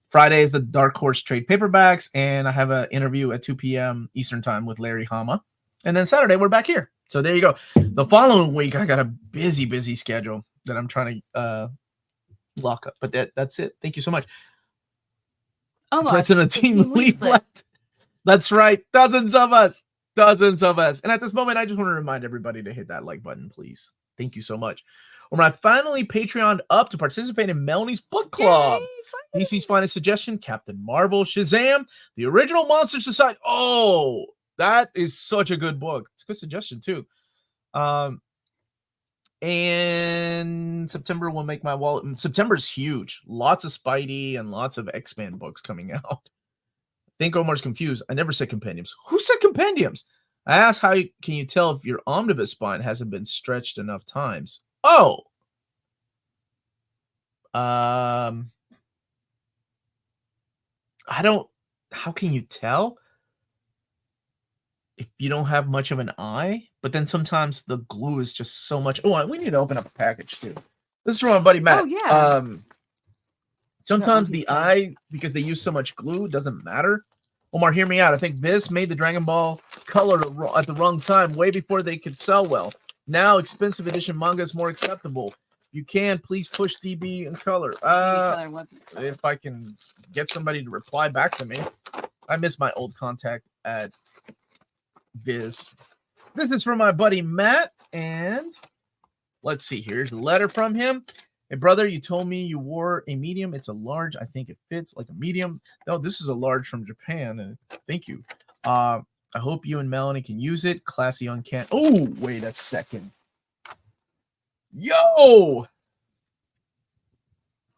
Speaker 2: Friday is the Dark Horse trade paperbacks, and I have an interview at 2 p.m. Eastern Time with Larry Hama. And then Saturday, we're back here. So there you go. The following week, I got a busy schedule that I'm trying to lock up. But that's it. Thank you so much. President Team Leaflet. That's right. Dozens of us. And at this moment, I just want to remind everybody to hit that like button, please. Thank you so much. When I finally Patreoned up to participate in Melanie's book club. Yay, DC's finest suggestion, Captain Marvel, Shazam, the original Monster Society. Oh, that is such a good book. It's a good suggestion, too. And September will make my wallet. September's huge. Lots of Spidey and lots of X-Men books coming out. I think Omar's confused. I never said compendiums. Who said compendiums? I asked how can you tell if your omnibus spine hasn't been stretched enough times. Oh. I don't. How can you tell? If you don't have much of an eye, but then sometimes the glue is just so much. Oh, we need to open up a package too. This is from my buddy Matt.
Speaker 1: Oh, yeah.
Speaker 2: Sometimes the eye, because they use so much glue, doesn't matter. Omar, hear me out. I think this made the Dragon Ball color at the wrong time, way before they could sell well. Now, expensive edition manga is more acceptable. You can please push DB in color. If I can get somebody to reply back to me. I miss my old contact at Viz. This is from my buddy Matt, and let's see. Here's a letter from him. Hey, brother, you told me you wore a medium. It's a large. I think it fits like a medium. No, this is a large from Japan, and thank you. I hope you and Melanie can use it. Classy, uncanny. Oh, wait a second. Yo!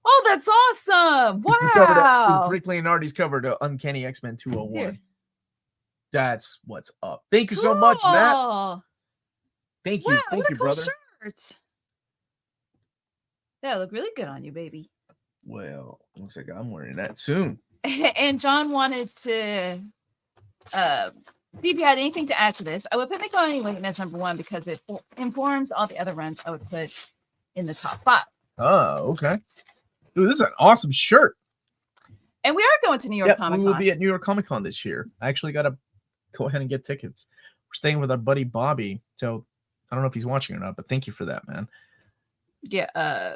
Speaker 1: Oh, that's awesome! Wow!
Speaker 2: Rick Leonardi's covered Uncanny X-Men 201.
Speaker 1: Here.
Speaker 2: That's what's up. Thank you so much, Matt. Thank you.
Speaker 1: Wow,
Speaker 2: Thank you,
Speaker 1: cool
Speaker 2: brother.
Speaker 1: Shirt. That look really good on you, baby.
Speaker 2: Well, looks like I'm wearing that soon.
Speaker 1: And John wanted to see if you had anything to add to this. I would put Melanie as number 1 because it informs all the other runs I would put in the top 5.
Speaker 2: Oh, okay. Dude, this is an awesome shirt.
Speaker 1: And we are going to New York Comic Con.
Speaker 2: We will be at New York Comic Con this year. I actually got to go ahead and get tickets. We're staying with our buddy Bobby. So I don't know if he's watching or not, but thank you for that, man.
Speaker 1: Yeah.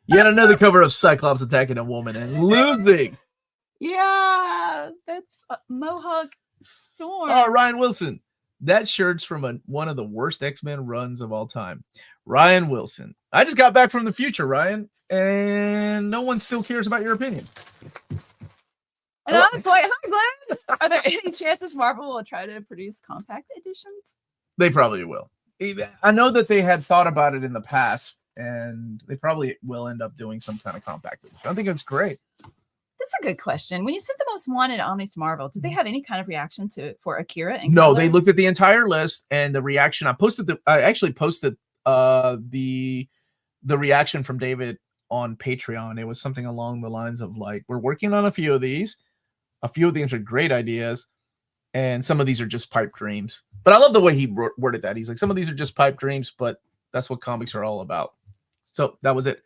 Speaker 2: Yet another cover of Cyclops attacking a woman and losing.
Speaker 1: Yeah, that's Mohawk Storm.
Speaker 2: Oh, Ryan Wilson. That shirt's from one of the worst X-Men runs of all time. Ryan Wilson. I just got back from the future, Ryan, and no one still cares about your opinion.
Speaker 1: Another point. Hi, Glenn. Are there any chances Marvel will try to produce compact editions?
Speaker 2: They probably will. I know that they had thought about it in the past, and they probably will end up doing some kind of compact edition. I think it's great.
Speaker 1: That's a good question. When you sent the most wanted Omnis Marvel, did they have any kind of reaction for Akira? And
Speaker 2: No,
Speaker 1: color?
Speaker 2: they looked at the entire list and the reaction. I actually posted the reaction from David on Patreon. It was something along the lines of like, we're working on a few of these. A few of these are great ideas, and some of these are just pipe dreams. But I love the way he worded that. He's like, some of these are just pipe dreams, but that's what comics are all about. So that was it.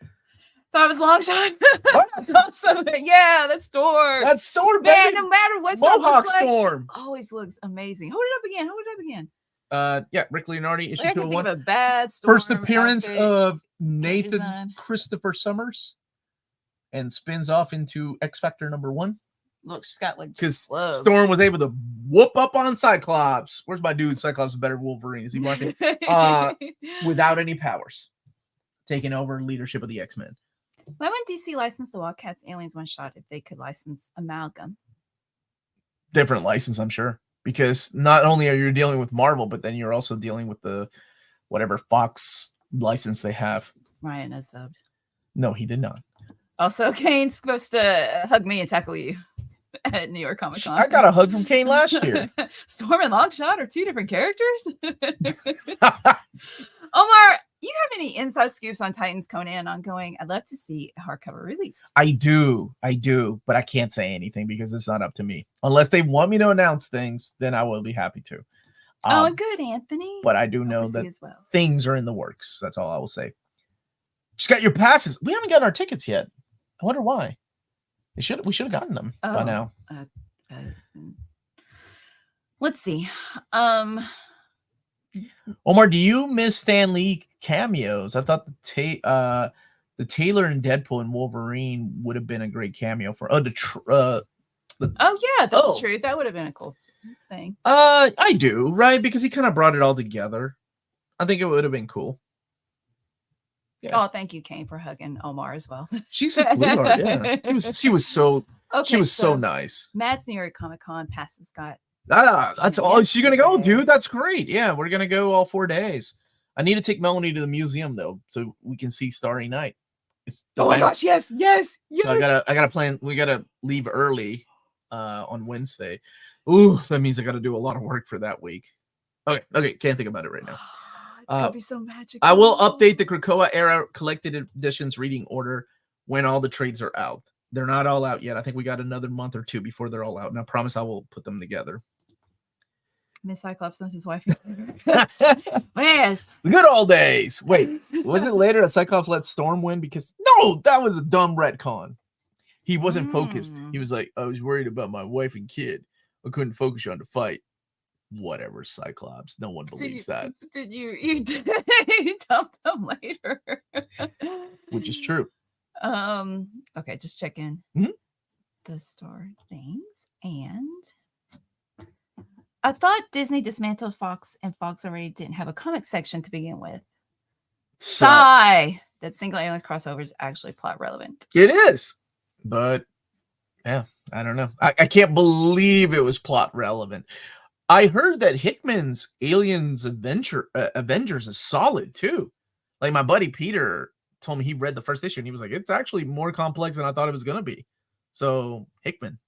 Speaker 1: That was long shot.
Speaker 2: What?
Speaker 1: That's awesome. Yeah, that's Storm.
Speaker 2: That's Storm,
Speaker 1: Man,
Speaker 2: baby.
Speaker 1: no matter what
Speaker 2: Mohawk
Speaker 1: looks like,
Speaker 2: Storm
Speaker 1: always looks amazing. Hold it up again.
Speaker 2: Yeah, Rick Leonardi, issue
Speaker 1: Like, I can think
Speaker 2: 201.
Speaker 1: of a bad Storm
Speaker 2: First appearance
Speaker 1: outfit.
Speaker 2: of Nathan
Speaker 1: design.
Speaker 2: Christopher Summers, and spins off into X Factor #1.
Speaker 1: Look, she's got like
Speaker 2: Because
Speaker 1: love.
Speaker 2: Storm was able to whoop up on Cyclops. Where's my dude? Cyclops is better than Wolverine. Is he marking? Without any powers, taking over leadership of the X-Men.
Speaker 1: Why wouldn't DC license the Wildcats Aliens one shot if they could license Amalgam?
Speaker 2: Different license, I'm sure, because not only are you dealing with Marvel, but then you're also dealing with the whatever Fox license they have.
Speaker 1: Ryan has subbed.
Speaker 2: No, he did not.
Speaker 1: Also, Kane's supposed to hug me and tackle you at New York Comic Con.
Speaker 2: I got a hug from Kane last year.
Speaker 1: Storm and Longshot are two different characters. Omar, you have any inside scoops on Titans Conan ongoing? I'd love to see a hardcover release.
Speaker 2: I do, but I can't say anything because it's not up to me. Unless they want me to announce things, then I will be happy to.
Speaker 1: Good, Anthony.
Speaker 2: But I do know that
Speaker 1: as well.
Speaker 2: things are in the works. That's all I will say. Just got your passes. We haven't gotten our tickets yet. I wonder why. We should have gotten them by now.
Speaker 1: Let's see.
Speaker 2: Omar, do you miss Stan Lee cameos? I thought the Taylor and Deadpool and Wolverine would have been a great cameo for.
Speaker 1: That's true. That would have been a cool thing.
Speaker 2: I do, right? Because he kind of brought it all together. I think it would have been cool. Yeah.
Speaker 1: Oh, thank you, Kane, for hugging Omar as well.
Speaker 2: She's a sweetheart. Yeah, she was so nice.
Speaker 1: Matt's New York Comic Con passes got.
Speaker 2: That's all. Is she gonna go, dude? That's great. Yeah, we're gonna go all 4 days. I need to take Melanie to the museum though, so we can see Starry Night.
Speaker 1: Oh my gosh! Yes.
Speaker 2: So I gotta plan. We gotta leave early on Wednesday. Ooh, so that means I gotta do a lot of work for that week. Okay, can't think about it right now.
Speaker 1: It's gonna be so magical.
Speaker 2: I will update the Krakoa era collected editions reading order when all the trades are out. They're not all out yet. I think we got another month or two before they're all out, and I promise I will put them together.
Speaker 1: Miss Cyclops knows his wife. Yes.
Speaker 2: The good old days. Wait, wasn't it later that Cyclops let Storm win? Because no, that was a dumb retcon. He wasn't focused. He was like, I was worried about my wife and kid. I couldn't focus on the fight. Whatever, Cyclops. No one believes that.
Speaker 1: Did you dumped them later?
Speaker 2: Which is true.
Speaker 1: Okay, just check in the store things. And I thought Disney dismantled Fox, and Fox already didn't have a comic section to begin with. Sigh that Single Aliens crossover is actually plot relevant.
Speaker 2: It is, but yeah, I don't know. I can't believe it was plot relevant. I heard that Hickman's Aliens Avengers is solid too. Like my buddy Peter told me he read the first issue and he was like, it's actually more complex than I thought it was going to be. So Hickman.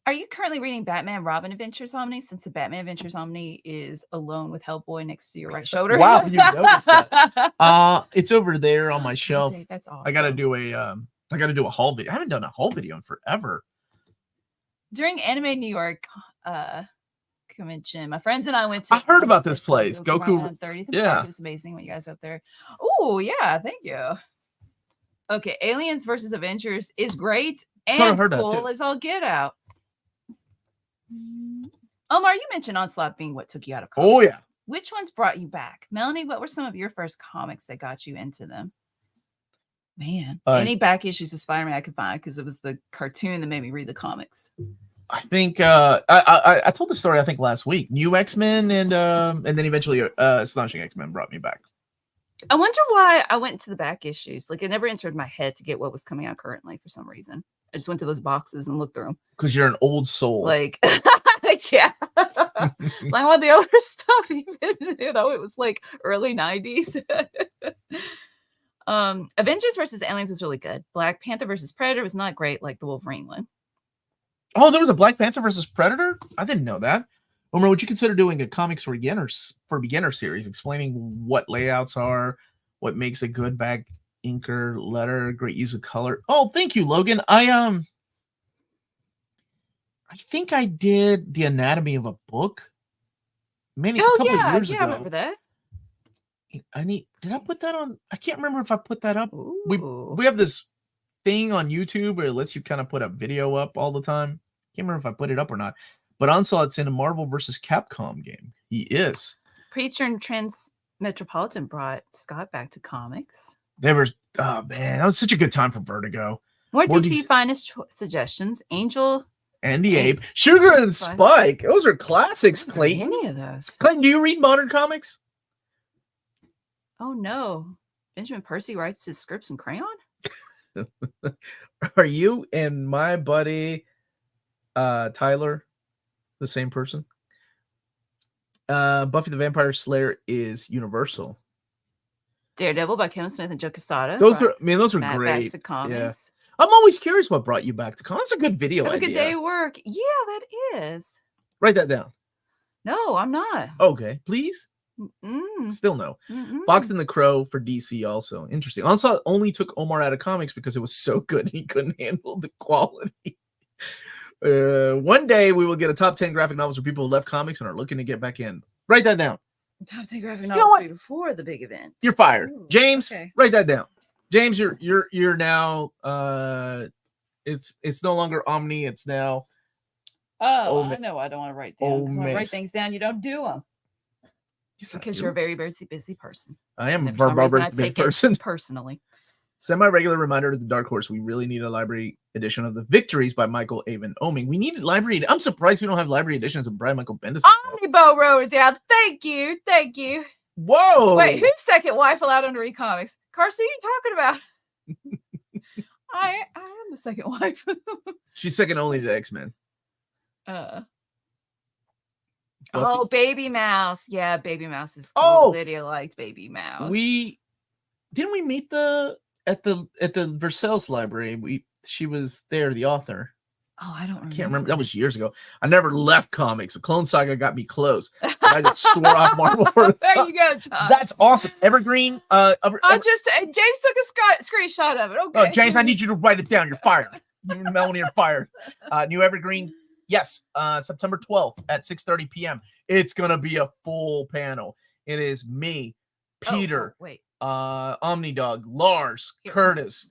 Speaker 1: Are you currently reading Batman Robin Adventures Omni, since the Batman Adventures Omni is alone with Hellboy next to your right shoulder?
Speaker 2: Wow, you noticed that. It's over there on my shelf.
Speaker 1: That's awesome.
Speaker 2: I gotta do a haul video. I haven't done a haul video in forever.
Speaker 1: During Anime New York convention, my friends and I went to.
Speaker 2: I heard about this place. Goku.
Speaker 1: 30th.
Speaker 2: Yeah,
Speaker 1: it was amazing when you guys up there. Oh yeah, thank you. Okay, Aliens versus Avengers is great and cool as all get out. Omar, you mentioned Onslaught being what took you out of comics.
Speaker 2: Oh yeah.
Speaker 1: Which ones brought you back? Melanie, what were some of your first comics that got you into them? Man, any back issues of Spider-Man I could find, because it was the cartoon that made me read the comics.
Speaker 2: I think I told the story I think last week. New X-Men and then eventually Astonishing X-Men brought me back.
Speaker 1: I wonder why I went to the back issues. Like it never entered my head to get what was coming out currently for some reason. I just went to those boxes and looked through them.
Speaker 2: Because you're an old soul.
Speaker 1: Like, yeah. Like, I want the older stuff, even though it was like early 90s. Avengers versus Aliens is really good. Black Panther versus Predator was not great like the Wolverine one.
Speaker 2: Oh, there was a Black Panther versus Predator? I didn't know that. Omar, would you consider doing a comics for beginner series, explaining what layouts are, what makes a good back inker, letter, great use of color? Oh, thank you, Logan. I think I did the anatomy of a book a couple of years ago.
Speaker 1: I remember that.
Speaker 2: Did I put that on? I can't remember if I put that up.
Speaker 1: Ooh.
Speaker 2: We have this thing on YouTube where it lets you kind of put a video up all the time. Can't remember if I put it up or not. But Onslaught's in a Marvel versus Capcom game. He is.
Speaker 1: Preacher and Trans Metropolitan brought Scott back to comics.
Speaker 2: Oh man, that was such a good time for Vertigo.
Speaker 1: More DC finest suggestions. Angel
Speaker 2: and the Ape, Sugar and Spike. Those are classics, Clayton.
Speaker 1: Any of those?
Speaker 2: Clayton, do you read modern comics?
Speaker 1: Oh no, Benjamin Percy writes his scripts in crayon.
Speaker 2: Are you and my buddy Tyler the same person? Buffy the Vampire Slayer is Universal.
Speaker 1: Daredevil by Kevin Smith and Joe Quesada.
Speaker 2: Those are great.
Speaker 1: Back to comics.
Speaker 2: Yeah. I'm always curious what brought you back to comics. That's a good video
Speaker 1: Have
Speaker 2: idea.
Speaker 1: a good day at work. Yeah, that is.
Speaker 2: Write that down.
Speaker 1: No, I'm not.
Speaker 2: Okay, please. Still no. Fox and the Crow for DC also. Interesting. Onslaught only took Omar out of comics because it was so good he couldn't handle the quality. One day we will get a top 10 graphic novels for people who left comics and are looking to get back in. Write that down.
Speaker 1: Top 10 graphic novels before the big event.
Speaker 2: You're fired.
Speaker 1: Ooh,
Speaker 2: James,
Speaker 1: okay.
Speaker 2: Write that down. James, you're now it's no longer Omni, it's now
Speaker 1: I know I don't want to write down. Because when I write things down, you don't do them.
Speaker 2: Yes,
Speaker 1: because you're a very, very busy person.
Speaker 2: I am a barbarous person.
Speaker 1: Personally.
Speaker 2: Semi-regular reminder to the Dark Horse. We really need a library edition of The Victories by Michael Avon Oeming. We need a library. I'm surprised we don't have library editions of Brian Michael Bendis.
Speaker 1: Omnibo wrote it down. Thank you.
Speaker 2: Whoa.
Speaker 1: Wait, whose second wife allowed him to read comics? Carson, who you talking about? I am the second wife.
Speaker 2: She's second only to X-Men.
Speaker 1: Oh, Baby Mouse. Yeah, Baby Mouse is cool. Oh, Lydia liked Baby Mouse.
Speaker 2: Didn't we meet at the Versailles library? She was there, the author.
Speaker 1: Oh, I don't remember.
Speaker 2: I can't remember. That was years ago. I never left comics. The Clone Saga got me close. I just swore off Marvel for the
Speaker 1: There you go, John.
Speaker 2: That's awesome. Evergreen.
Speaker 1: James took a screenshot of it. Okay.
Speaker 2: Oh, James, I need you to write it down. You're fired. You and Melanie are fired. New Evergreen. Yes, September 12th at 6:30 p.m. It's gonna be a full panel. It is me, Peter, Omnidog, Lars, Curtis,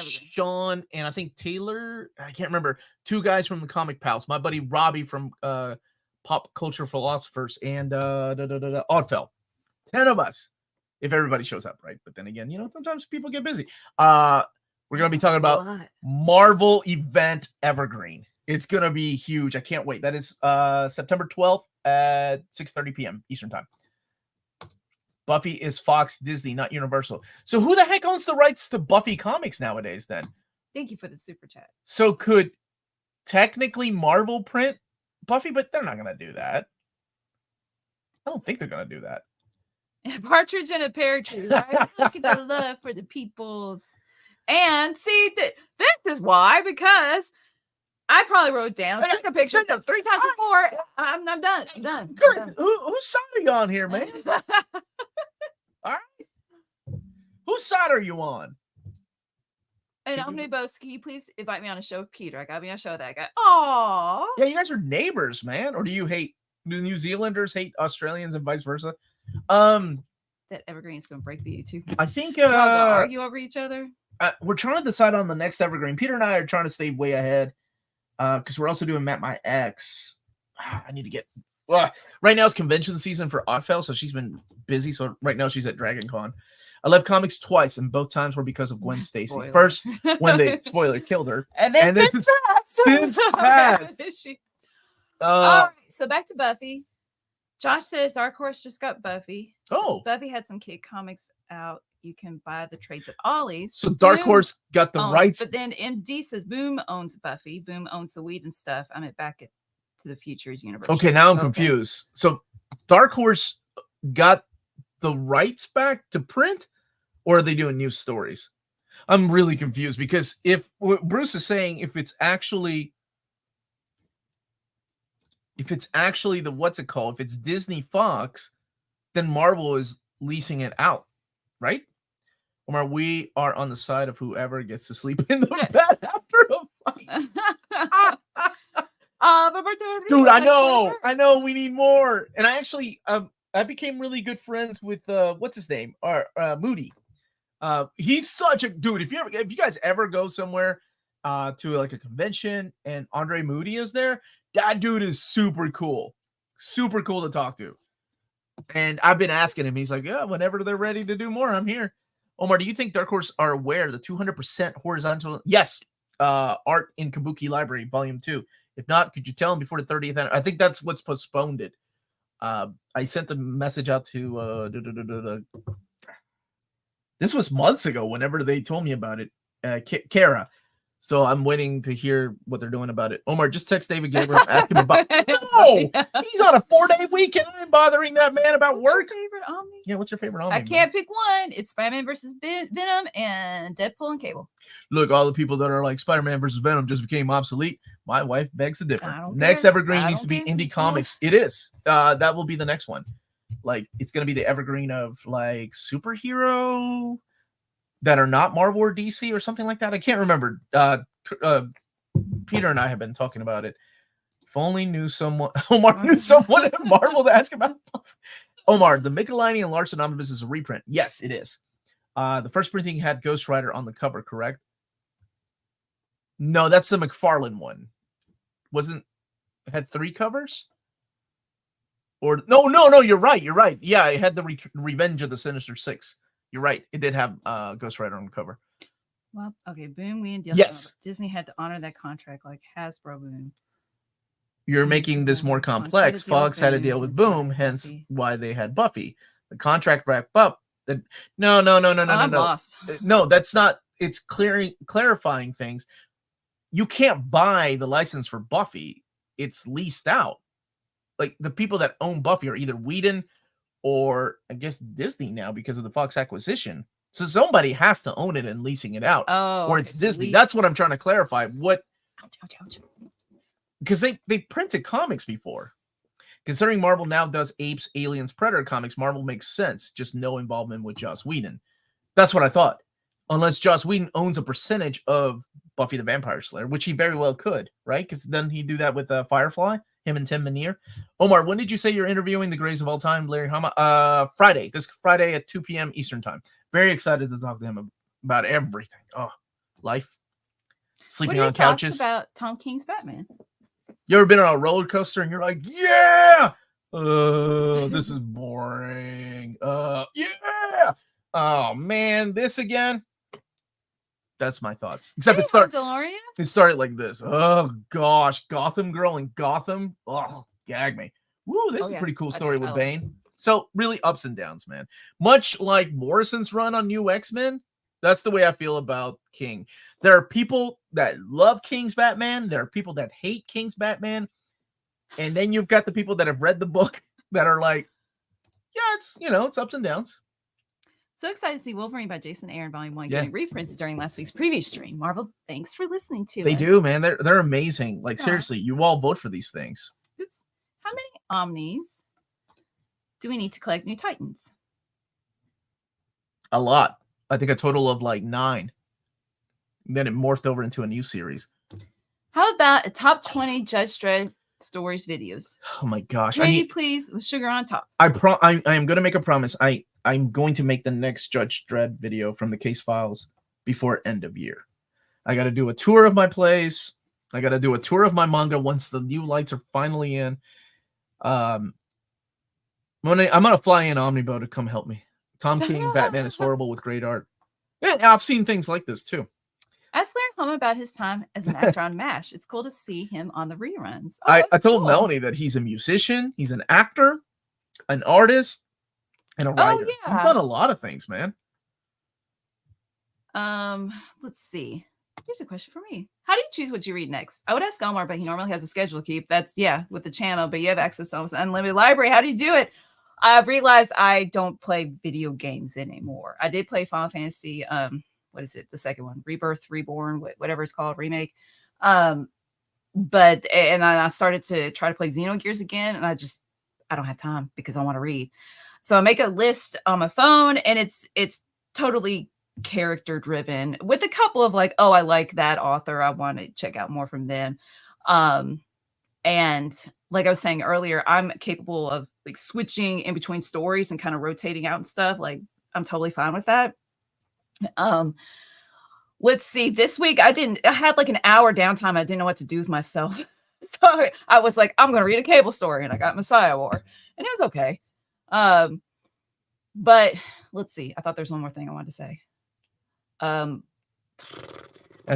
Speaker 2: Sean, and I think Taylor. I can't remember. 2 guys from the Comic Pals. My buddy Robbie from Pop Culture Philosophers and Oddfell. 10 of us, if everybody shows up, right? But then again, sometimes people get busy. We're gonna be talking about Marvel Event Evergreen. It's going to be huge. I can't wait. That is September 12th at 6:30 p.m. Eastern Time. Buffy is Fox, Disney, not Universal. So who the heck owns the rights to Buffy comics nowadays then?
Speaker 1: Thank you for the super chat.
Speaker 2: So could technically Marvel print Buffy, but they're not going to do that. I don't think they're going to do that.
Speaker 1: A partridge in a pear tree, right? Look at the love for the peoples. And see, this is why, because I probably wrote down, took a picture 3 times before. I'm done. I'm done.
Speaker 2: Whose side are you on here, man? All right. Whose side are you on?
Speaker 1: And Omnibus, can you please invite me on a show with Peter? I gotta be on a show with that guy. Aww.
Speaker 2: Yeah, you guys are neighbors, man. Or do New Zealanders hate Australians and vice versa?
Speaker 1: That Evergreen is gonna break the YouTube.
Speaker 2: I think
Speaker 1: y'all gonna argue over each other.
Speaker 2: We're trying to decide on the next Evergreen. Peter and I are trying to stay way ahead. Because we're also doing Matt My Ex. I need to get right now it's convention season for Oddfell, so she's been busy. So right now she's at Dragon Con. I left comics twice, and both times were because of Gwen Stacy.
Speaker 1: Spoiler.
Speaker 2: First, when they killed her,
Speaker 1: and then
Speaker 2: since passed.
Speaker 1: All right, so back to Buffy. Josh says Dark Horse just got Buffy.
Speaker 2: Oh,
Speaker 1: Buffy had some kid comics out you can buy the trades at Ollie's.
Speaker 2: So Dark
Speaker 1: Boom
Speaker 2: Horse got the
Speaker 1: owns-
Speaker 2: rights.
Speaker 1: But then MD says Boom owns Buffy. Boom owns the Weed and stuff. I'm at Back to the Futures universe.
Speaker 2: Okay, now I'm confused. So Dark Horse got the rights back to print, or are they doing new stories? I'm really confused because if what Bruce is saying, if it's actually the what's it called? If it's Disney Fox, then Marvel is leasing it out, right? Omar, we are on the side of whoever gets to sleep in the bed after a fight. Dude, I know we need more. And I actually I became really good friends with what's his name? Moody. He's such a dude. If you guys ever go somewhere to like a convention and Andre Moody is there, that dude is super cool to talk to. And I've been asking him, he's like, yeah, whenever they're ready to do more, I'm here. Omar, do you think Dark Horse are aware the 200% horizontal? Yes, art in Kabuki Library, Volume 2. If not, could you tell him before the 30th? I think that's what's postponed it. I sent the message out to this was months ago whenever they told me about it, Kara. So I'm waiting to hear what they're doing about it. Omar, just text David Gabriel, ask him about. No, he's on a 4-day weekend. I'm bothering that man about work.
Speaker 1: What's your favorite Omni?
Speaker 2: Yeah, what's your favorite Omni?
Speaker 1: I can't pick one. It's Spider-Man versus Venom and Deadpool and Cable.
Speaker 2: Look, all the people that are like Spider-Man versus Venom just became obsolete. My wife begs to differ.
Speaker 1: I don't
Speaker 2: Next
Speaker 1: care.
Speaker 2: evergreen
Speaker 1: I
Speaker 2: needs to
Speaker 1: don't
Speaker 2: be
Speaker 1: care.
Speaker 2: Indie Comics. It is. That will be the next one. Like, it's going to be the evergreen of like superhero that are not Marvel or DC or something like that. I can't remember. Peter and I have been talking about it. If only knew someone, Omar knew someone at Marvel to ask about. Omar, the Michelini and Larson Omnibus is a reprint. Yes, it is. The first printing had Ghost Rider on the cover, correct? No, that's the McFarlane one. It had 3 covers? Or no, you're right. Yeah, it had the Revenge of the Sinister Six. You're right. It did have Ghost Rider on the cover.
Speaker 1: Well, okay, Boom, we and Deal.
Speaker 2: Yes.
Speaker 1: Disney had to honor that contract like Hasbro Boom.
Speaker 2: You're making this more complex. Fox had to deal with Boom, hence why they had Buffy. The contract wrapped up. No.
Speaker 1: I'm lost.
Speaker 2: No, that's not. It's clarifying things. You can't buy the license for Buffy. It's leased out. Like, the people that own Buffy are either Whedon or I guess Disney now because of the Fox acquisition. So somebody has to own it and leasing it out.
Speaker 1: Oh,
Speaker 2: or it's Disney. That's what I'm trying to clarify. What?
Speaker 1: Ouch.
Speaker 2: Because they printed comics before. Considering Marvel now does Apes, Aliens, Predator comics, Marvel makes sense. Just no involvement with Joss Whedon. That's what I thought. Unless Joss Whedon owns a percentage of Buffy the Vampire Slayer, which he very well could, right? Because then he'd do that with Firefly, him and Tim Minear. Omar, when did you say you're interviewing the greatest of all time, Larry Hama? Friday. This Friday at 2 p.m. Eastern time. Very excited to talk to him about everything. Oh, life. Sleeping on couches.
Speaker 1: What about Tom King's Batman?
Speaker 2: You ever been on a roller coaster and you're like, yeah, this is boring. Yeah. Oh man, this again. That's my thoughts. Except it started like this. Oh gosh, Gotham Girl in Gotham. Oh, gag me. Woo, this is a pretty cool story with Bane. So really ups and downs, man. Much like Morrison's run on New X-Men, that's the way I feel about King. There are people that love King's Batman. There are people that hate King's Batman. And then you've got the people that have read the book that are like, yeah, it's ups and downs.
Speaker 1: So excited to see Wolverine by Jason Aaron Volume 1 getting reprinted during last week's preview stream. Marvel, thanks for listening to it.
Speaker 2: They do, man. They're amazing. Like, seriously, you all vote for these things.
Speaker 1: Oops. How many Omnis do we need to collect New Titans?
Speaker 2: A lot. I think a total of like 9. Then it morphed over into a new series.
Speaker 1: How about a top 20 Judge Dredd stories videos?
Speaker 2: Oh my gosh.
Speaker 1: Ready, please, with sugar on top.
Speaker 2: I am going to make a promise. I'm going to make the next Judge Dredd video from the case files before end of year. I got to do a tour of my place. I got to do a tour of my manga once the new lights are finally in. I'm going to fly in Omnibo to come help me. Tom King, Batman is horrible with great art. Yeah, I've seen things like this too.
Speaker 1: Ask Larry Hama about his time as an actor on MASH. It's cool to see him on the reruns.
Speaker 2: I told Melanie that he's a musician, he's an actor, an artist, and a writer.
Speaker 1: Yeah.
Speaker 2: He's done a lot of things, man.
Speaker 1: Let's see. Here's a question for me. How do you choose what you read next? I would ask Omar, but he normally has a schedule to keep. That's with the channel, but you have access to almost unlimited library. How do you do it? I've realized I don't play video games anymore. I did play Final Fantasy, what is it? The second one, Rebirth, Reborn, whatever it's called, remake. But I started to try to play Xenogears again, and I don't have time because I want to read. So I make a list on my phone, and it's totally character driven with a couple of like, oh, I like that author, I want to check out more from them. And like I was saying earlier, I'm capable of like switching in between stories and kind of rotating out and stuff. Like I'm totally fine with that. Let's see. This week I had like an hour downtime. I didn't know what to do with myself. So I was like, I'm going to read a cable story, and I got Messiah War, and it was okay. But let's see. I thought there's one more thing I wanted to say.
Speaker 2: As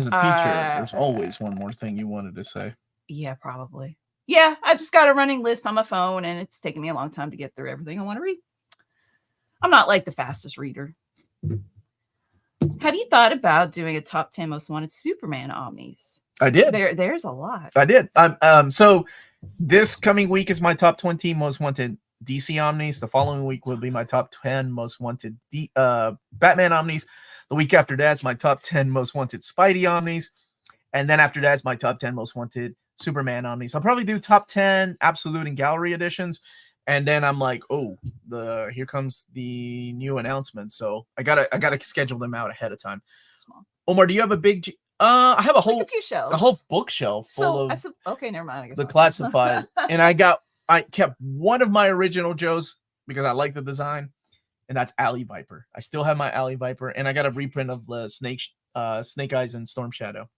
Speaker 2: a teacher, there's always one more thing you wanted to say.
Speaker 1: Yeah, probably. Yeah, I just got a running list on my phone, and it's taking me a long time to get through everything I want to read. I'm not like the fastest reader. Have you thought about doing a top 10 most wanted Superman omnis?
Speaker 2: I did.
Speaker 1: There's a lot.
Speaker 2: I did. So this coming week is my top 20 most wanted DC omnis. The following week will be my top 10 most wanted Batman omnis. The week after that's my top 10 most wanted Spidey omnis. And then after that's my top 10 most wanted Superman omnis. I'll probably do top 10 absolute and gallery editions. And then I'm like, oh, here comes the new announcement. So I gotta schedule them out ahead of time.
Speaker 1: Small.
Speaker 2: Omar, do you have a big I have a
Speaker 1: few shelves.
Speaker 2: A whole bookshelf full of
Speaker 1: okay, never mind. I guess
Speaker 2: the classified. And I kept one of my original Joes because I like the design, and that's Alley Viper. I still have my Alley Viper, and I got a reprint of the Snake Eyes and Storm Shadow.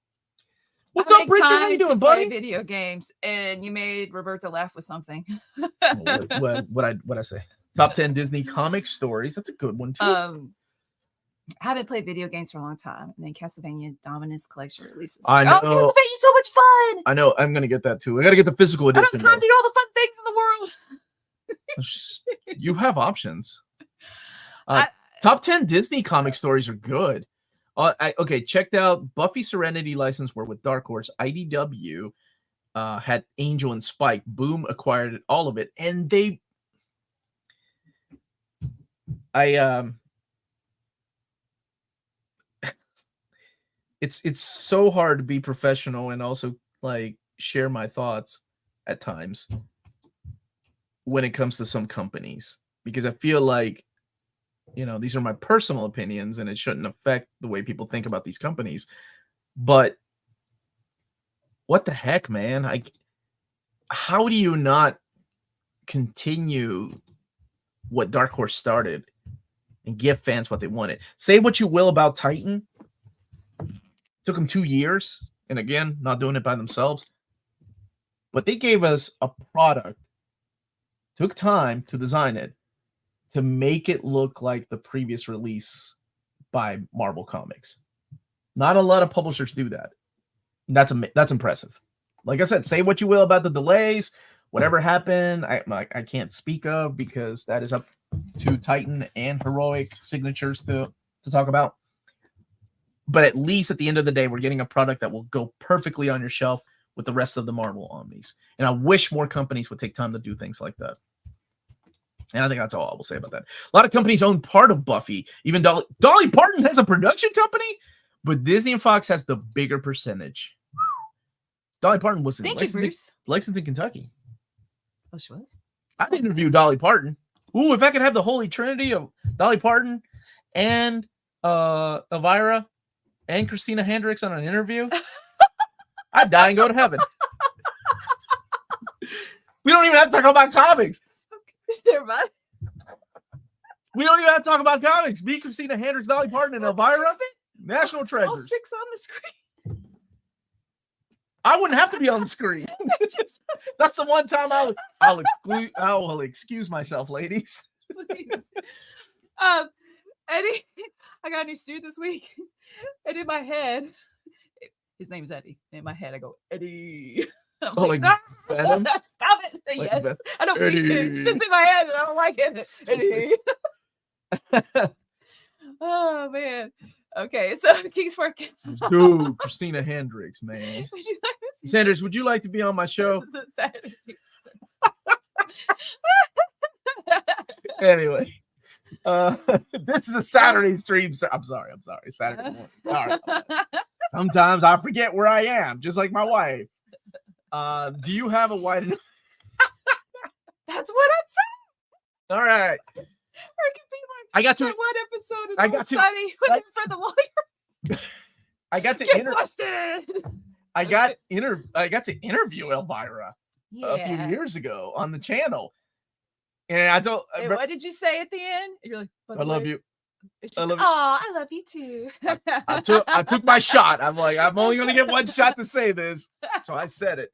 Speaker 2: What's up, Richard? How you doing, buddy?
Speaker 1: Video games, and you made Roberta laugh with something.
Speaker 2: what I say? Top 10 Disney comic stories. That's a good one too.
Speaker 1: I haven't played video games for a long time, and then Castlevania Dominus Collection releases.
Speaker 2: I know.
Speaker 1: Oh, Castlevania's so much fun.
Speaker 2: I know. I'm gonna get that too. I gotta get the physical edition.
Speaker 1: I don't have time to do all the fun things in the world.
Speaker 2: You have options. Top 10 Disney comic stories are good. Okay, checked out Buffy Serenity License War with Dark Horse. IDW had Angel and Spike. Boom acquired all of it, and it's so hard to be professional and also like share my thoughts at times when it comes to some companies, because I feel like, these are my personal opinions and it shouldn't affect the way people think about these companies. But what the heck, man? How do you not continue what Dark Horse started and give fans what they wanted? Say what you will about Titan. Took them 2 years, and again, not doing it by themselves. But they gave us a product, took time to design it, to make it look like the previous release by Marvel Comics. Not a lot of publishers do that. That's impressive. Like I said, say what you will about the delays, whatever happened, I can't speak of, because that is up to Titan and Heroic Signatures to talk about. But at least at the end of the day, we're getting a product that will go perfectly on your shelf with the rest of the Marvel omnis. And I wish more companies would take time to do things like that. And I think that's all I will say about that. A lot of companies own part of Buffy. Even Dolly Parton has a production company, but Disney and Fox has the bigger percentage. Dolly Parton was in Lexington, Kentucky.
Speaker 1: Oh, she was?
Speaker 2: I'd interview Dolly Parton. Ooh, if I could have the holy trinity of Dolly Parton and Elvira and Christina Hendricks on an interview, I'd die and go to heaven. We don't even have to talk about comics.
Speaker 1: Never mind.
Speaker 2: We don't even have to talk about comics. Me, Christina Hendricks, Dolly Parton, and Elvira, national treasures.
Speaker 1: All 6 on the screen.
Speaker 2: I wouldn't have to be on the screen. That's the one time I will excuse myself, ladies.
Speaker 1: Please. Eddie, I got a new student this week. And in my head, his name is Eddie. In my head, I go, Eddie. I'm
Speaker 2: like Venom?
Speaker 1: Stop it.
Speaker 2: Like
Speaker 1: yes. I don't mean it. It's just in my head, and I don't like it. Eddie. Oh, man. Okay, so King's working.
Speaker 2: Dude, Christina Hendricks, man.
Speaker 1: Would you like to see
Speaker 2: Sanders, would you like to be on my show?
Speaker 1: the Saturday?
Speaker 2: Anyway, this is a Saturday stream. I'm sorry. Saturday morning. All right. Sometimes I forget where I am, just like my wife. Do you have a wide enough?
Speaker 1: That's what I'm saying.
Speaker 2: All right.
Speaker 1: Or it could be like
Speaker 2: I got to.
Speaker 1: that one episode of
Speaker 2: I got to-
Speaker 1: Sunny
Speaker 2: I-
Speaker 1: for the lawyer.
Speaker 2: I got to
Speaker 1: Get
Speaker 2: inter-
Speaker 1: busted.
Speaker 2: I got to interview Elvira a few
Speaker 1: Yeah.
Speaker 2: years ago on the channel, and I told.
Speaker 1: And what did you say at the end? You're like,
Speaker 2: I love you.
Speaker 1: She's
Speaker 2: I
Speaker 1: like,
Speaker 2: love you.
Speaker 1: oh, I love you too.
Speaker 2: I took my shot. I'm like, I'm only gonna get one shot to say this, so I said it.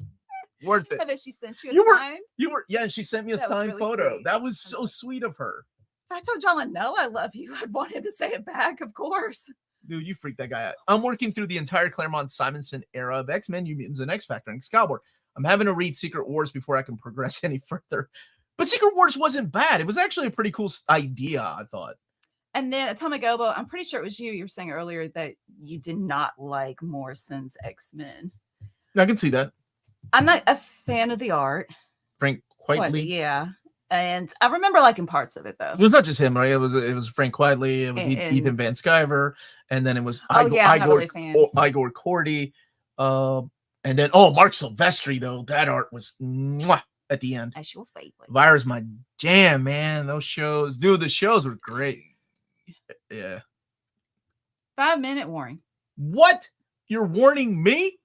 Speaker 2: Worth it.
Speaker 1: And then she sent you a
Speaker 2: You were-
Speaker 1: sign.
Speaker 2: Yeah, and she sent me a
Speaker 1: That was
Speaker 2: signed
Speaker 1: really
Speaker 2: photo.
Speaker 1: sweet.
Speaker 2: That was so sweet of her.
Speaker 1: If I told John Linnell I love you, I'd want him to say it back, of course.
Speaker 2: Dude, you freaked that guy out. I'm working through the entire Claremont Simonson era of X-Men, New Mutants, and X-Factor and Excalibur. I'm having to read Secret Wars before I can progress any further. But Secret Wars wasn't bad. It was actually a pretty cool idea, I thought.
Speaker 1: And then Atomic Elbow, I'm pretty sure it was you. You were saying earlier that you did not like Morrison's X-Men.
Speaker 2: I can see that.
Speaker 1: I'm not a fan of the art.
Speaker 2: Frank Quitely.
Speaker 1: Yeah. And I remember liking parts of it though.
Speaker 2: It was not just him, right? It was Frank Quitely. It was
Speaker 1: And-
Speaker 2: Ethan Van Sciver, and then it was
Speaker 1: Oh, yeah, I'm not really a fan.
Speaker 2: Igor Cordy, and then Mark Silvestri. Though that art was mwah, at the end.
Speaker 1: That's your favorite.
Speaker 2: Vira's my jam, man. Those shows, dude. The shows were great. Yeah.
Speaker 1: 5-minute warning.
Speaker 2: What? You're warning me?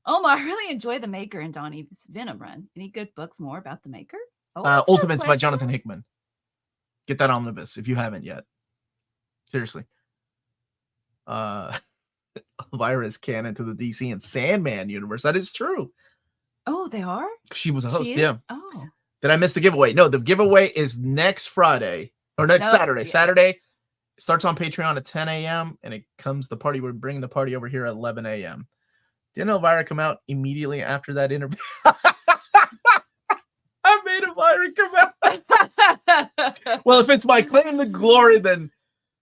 Speaker 1: Omar, I really enjoy The Maker and Donnie's Venom run. Any good books more about The Maker? Oh,
Speaker 2: Ultimates by
Speaker 1: question.
Speaker 2: Jonathan Hickman. Get that omnibus if you haven't yet. Seriously. Vira's canon to the DC and Sandman universe. That is true.
Speaker 1: Oh, they are?
Speaker 2: She was a host.
Speaker 1: She is?
Speaker 2: Yeah.
Speaker 1: Oh.
Speaker 2: Did I miss the giveaway? No, the giveaway is next Friday or next
Speaker 1: No,
Speaker 2: Saturday.
Speaker 1: yeah.
Speaker 2: Saturday starts on Patreon at 10 a.m. and it comes the party. We're bringing the party over here at 11 a.m. Didn't Elvira come out immediately after that interview? I made Elvira come out. Well, if it's my claim to glory, then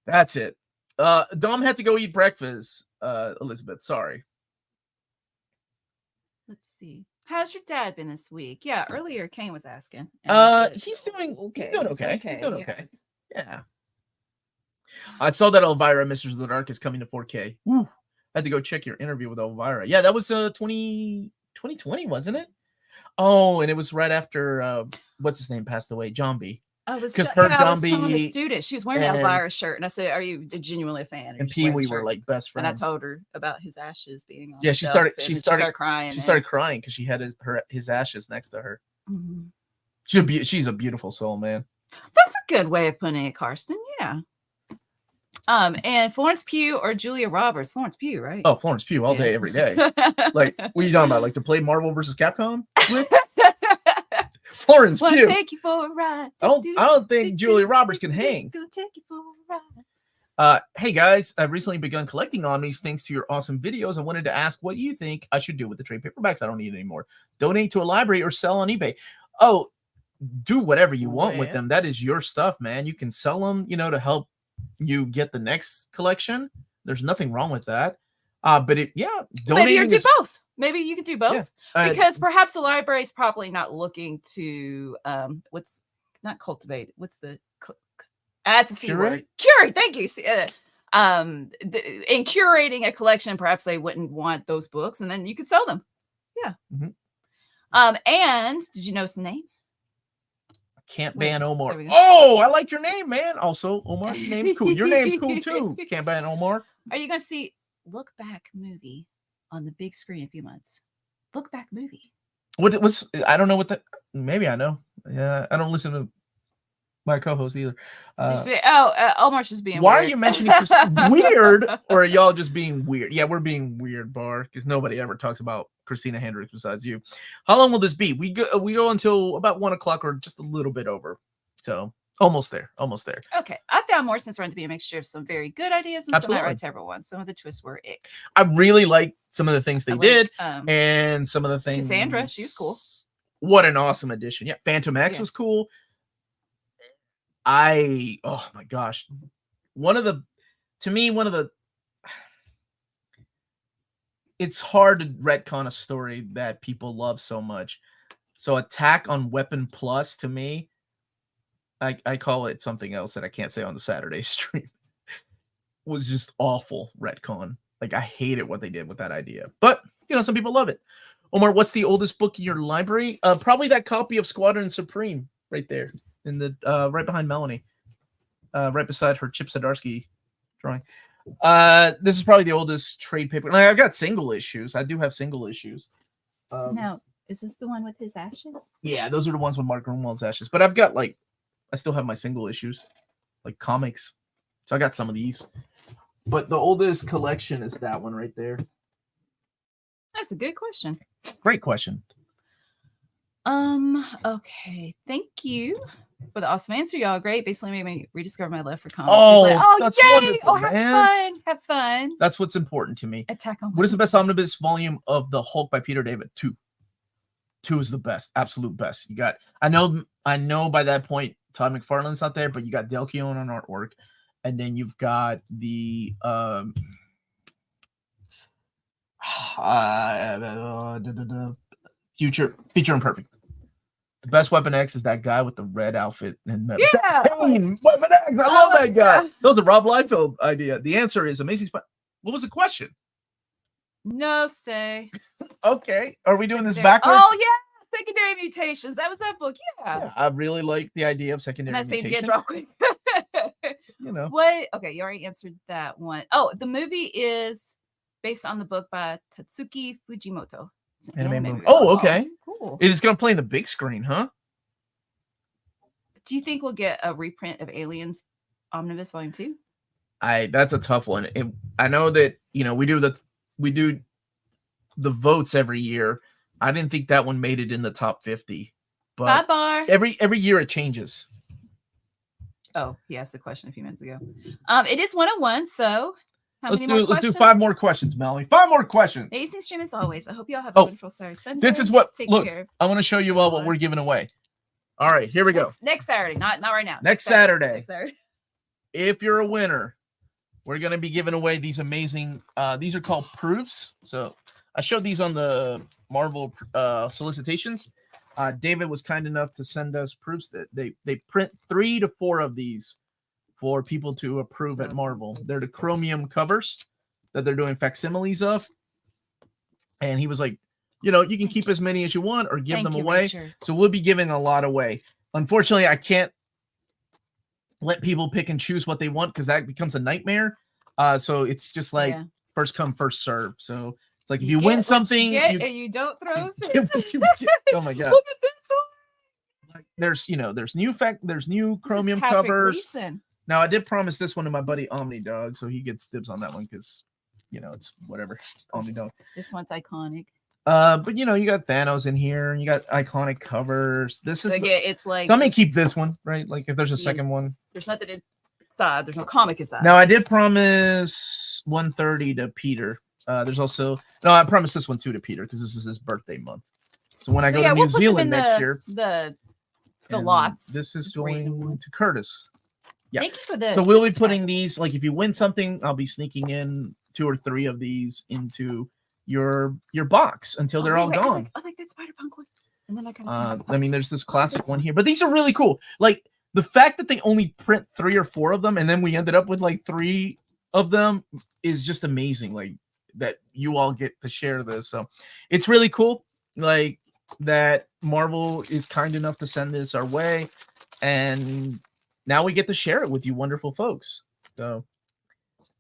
Speaker 2: that's it. Dom had to go eat breakfast. Elizabeth, sorry.
Speaker 1: Let's see. How's your dad been this week? Yeah, earlier Kane was asking. and I said,
Speaker 2: He's doing
Speaker 1: okay.
Speaker 2: He's doing okay.
Speaker 1: He's
Speaker 2: He's doing
Speaker 1: yeah.
Speaker 2: okay. Yeah. I saw that Elvira Misters of the Dark is coming to 4K. Woo. I had to go check your interview with Elvira. Yeah, that was 2020, wasn't it? Oh, and it was right after what's his name passed away, John B.
Speaker 1: I was
Speaker 2: 'Cause
Speaker 1: so-
Speaker 2: her
Speaker 1: yeah, I was telling
Speaker 2: zombie
Speaker 1: the student. She was wearing
Speaker 2: and-
Speaker 1: an Elvira shirt, and I said, "Are you genuinely a fan?"
Speaker 2: And
Speaker 1: she's
Speaker 2: Pee
Speaker 1: wearing
Speaker 2: Wee
Speaker 1: the
Speaker 2: were
Speaker 1: shirt.
Speaker 2: like best
Speaker 1: And I
Speaker 2: friends.
Speaker 1: told her about his ashes being on.
Speaker 2: Yeah,
Speaker 1: the
Speaker 2: she
Speaker 1: shelf,
Speaker 2: started-
Speaker 1: and
Speaker 2: she
Speaker 1: she
Speaker 2: started-
Speaker 1: crying.
Speaker 2: She
Speaker 1: and-
Speaker 2: started crying because she had his ashes next to her.
Speaker 1: Mhm.
Speaker 2: She's a beautiful soul, man.
Speaker 1: That's a good way of putting it, Karsten. Yeah. And Florence Pugh or Julia Roberts. Florence Pugh, right?
Speaker 2: Oh, Florence Pugh all
Speaker 1: Yeah.
Speaker 2: day, every day. Like, what are you talking about? Like to play Marvel versus Capcom? with? Florence
Speaker 1: Wanna
Speaker 2: Pugh.
Speaker 1: take you for a ride.
Speaker 2: I don't think Julia Roberts can hang.
Speaker 1: Gonna take you for a ride.
Speaker 2: Hey guys, I've recently begun collecting Omnis thanks to your awesome videos. I wanted to ask what you think I should do with the trade paperbacks. I don't need anymore. Donate to a library or sell on eBay. Oh, do whatever you want with
Speaker 1: Yeah.
Speaker 2: them. That is your stuff, man. You can sell them, to help you get the next collection. There's nothing wrong with that. But
Speaker 1: Maybe you
Speaker 2: donating
Speaker 1: do
Speaker 2: is
Speaker 1: both. Maybe you could do both.
Speaker 2: Yeah.
Speaker 1: Because perhaps the library is probably not looking to what's not cultivate. What's the that's a C word. Curate. Thank you. In curating a collection, perhaps they wouldn't want those books, and then you could sell them. Yeah.
Speaker 2: Mhm.
Speaker 1: And did you notice the name?
Speaker 2: Can't
Speaker 1: Wait,
Speaker 2: ban Omar.
Speaker 1: there we go.
Speaker 2: Oh, I like your name, man. Also, Omar, your name's cool. Your name's cool too. Can't ban Omar.
Speaker 1: Are you going to see Look Back movie on the big screen in a few months? Look Back movie.
Speaker 2: What's I don't know what that. Maybe I know. Yeah, I don't listen to my co-host either.
Speaker 1: Omar's just being
Speaker 2: Why
Speaker 1: weird.
Speaker 2: are you mentioning weird, or are y'all just being weird? Yeah, we're being weird, Bar, because nobody ever talks about Christina Hendricks besides you. How long will this be? We go until about 1 o'clock or just a little bit over. So almost there.
Speaker 1: Okay, I found Morrison's run to be a mixture of some very good ideas and some
Speaker 2: Absolutely.
Speaker 1: outright terrible ones. Some of the twists were ick.
Speaker 2: I really like some of the things they did,
Speaker 1: Um,
Speaker 2: and some of the things.
Speaker 1: Cassandra, she was cool.
Speaker 2: What an awesome addition! Yeah, Phantom X
Speaker 1: Yeah.
Speaker 2: was cool. Oh my gosh, one of the it's hard to retcon a story that people love so much. So Attack on Weapon Plus, to me, I call it something else that I can't say on the Saturday stream, was just awful retcon. Like, I hated what they did with that idea. But, you know, some people love it. Omar, what's the oldest book in your library? Probably that copy of Squadron Supreme right there, in the right behind Melanie, right beside her Chip Zdarsky drawing. This is probably the oldest trade paper. Like, I've got single issues. I do have single issues.
Speaker 1: Now, is this the one with his ashes?
Speaker 2: Yeah, those are the ones with Mark Grunwald's ashes. But I've got, like, I still have my single issues, like comics. So I got some of these. But the oldest collection is that one right there.
Speaker 1: That's a good question.
Speaker 2: Great question.
Speaker 1: Okay. Thank you for the awesome answer, y'all. Great. Basically made me rediscover my love for comics.
Speaker 2: Oh,
Speaker 1: She's like,
Speaker 2: that's
Speaker 1: yay!
Speaker 2: wonderful,
Speaker 1: Oh, have
Speaker 2: man.
Speaker 1: fun. Have fun.
Speaker 2: That's what's important to me.
Speaker 1: Attack on
Speaker 2: What is the best omnibus volume of the Hulk by Peter David? 2. 2 is the best, absolute best. You got, I know by that point Todd McFarlane's not there, but you got Del Keown on artwork, and then you've got the Feature Imperfect. The best Weapon X is that guy with the red outfit and metal.
Speaker 1: Yeah,
Speaker 2: Weapon X. I love that guy. That was a Rob Liefeld idea. The answer is Amazing Spider. What was the question?
Speaker 1: No say.
Speaker 2: Okay, are we doing this backwards?
Speaker 1: Oh yeah, Secondary Mutations. That was that book. Yeah,
Speaker 2: I really like the idea of secondary
Speaker 1: and I say
Speaker 2: mutations.
Speaker 1: yeah, drop quick.
Speaker 2: You know
Speaker 1: what? Okay, you already answered that one. Oh, the movie is based on the book by Tatsuki Fujimoto. It's an
Speaker 2: anime
Speaker 1: anime
Speaker 2: movie. Oh, okay.
Speaker 1: Cool.
Speaker 2: It's gonna play in the big screen, huh?
Speaker 1: Do you think we'll get a reprint of Aliens Omnibus Volume 2?
Speaker 2: That's a tough one. I know that, you know, we do the votes every year. I didn't think that one made it in the top 50, but
Speaker 1: Bar.
Speaker 2: every year it changes.
Speaker 1: Oh, he asked the question a few minutes ago. It is 101, so
Speaker 2: Let's do 5 more questions, Melanie. 5 more questions.
Speaker 1: Amazing stream as always. I hope you all have a wonderful Saturday. Sunday.
Speaker 2: This is what
Speaker 1: Take
Speaker 2: look.
Speaker 1: care.
Speaker 2: I want to show you all what we're giving away. All right, here we go.
Speaker 1: Next Saturday, not right now.
Speaker 2: Next Saturday.
Speaker 1: Next Saturday.
Speaker 2: If you're a winner, we're going to be giving away these amazing, these are called proofs. So I showed these on the Marvel solicitations. David was kind enough to send us proofs that they print 3 to 4 of these for people to approve at Marvel. They're the chromium covers that they're doing facsimiles of. And he was like, you know, you can keep as many as you want or give them away.
Speaker 1: Richard.
Speaker 2: So we'll be giving a lot away. Unfortunately, I can't let people pick and choose what they want because that becomes a nightmare. So it's just like first come, first serve. So it's like if you win something,
Speaker 1: you don't throw it.
Speaker 2: Oh my god!
Speaker 1: Look at this one.
Speaker 2: Like, there's new chromium covers.
Speaker 1: Gleason.
Speaker 2: Now I did promise this one to my buddy Omni Dog, so he gets dibs on that one because it's whatever. It's Omni Dog.
Speaker 1: This one's iconic.
Speaker 2: But you got Thanos in here, and you got iconic covers. This is
Speaker 1: it's like
Speaker 2: so I'm gonna keep this one, right? Like if there's a second one.
Speaker 1: There's nothing inside. There's no comic inside.
Speaker 2: Now I did promise 130 to Peter. There's also I promised this one too to Peter because this is his birthday month. So when I go to New Zealand next year,
Speaker 1: the lots.
Speaker 2: This is going to Curtis. Yeah.
Speaker 1: Thank you for this.
Speaker 2: So we'll be putting these, like if you win something, I'll be sneaking in 2 or 3 of these into your box until they're all gone.
Speaker 1: I like that Spider-Punk one. And then I
Speaker 2: mean, there's this classic one here, but these are really cool. Like the fact that they only print 3 or 4 of them, and then we ended up with like 3 of them is just amazing. Like that you all get to share this. So it's really cool. Like that Marvel is kind enough to send this our way. And now we get to share it with you wonderful folks. So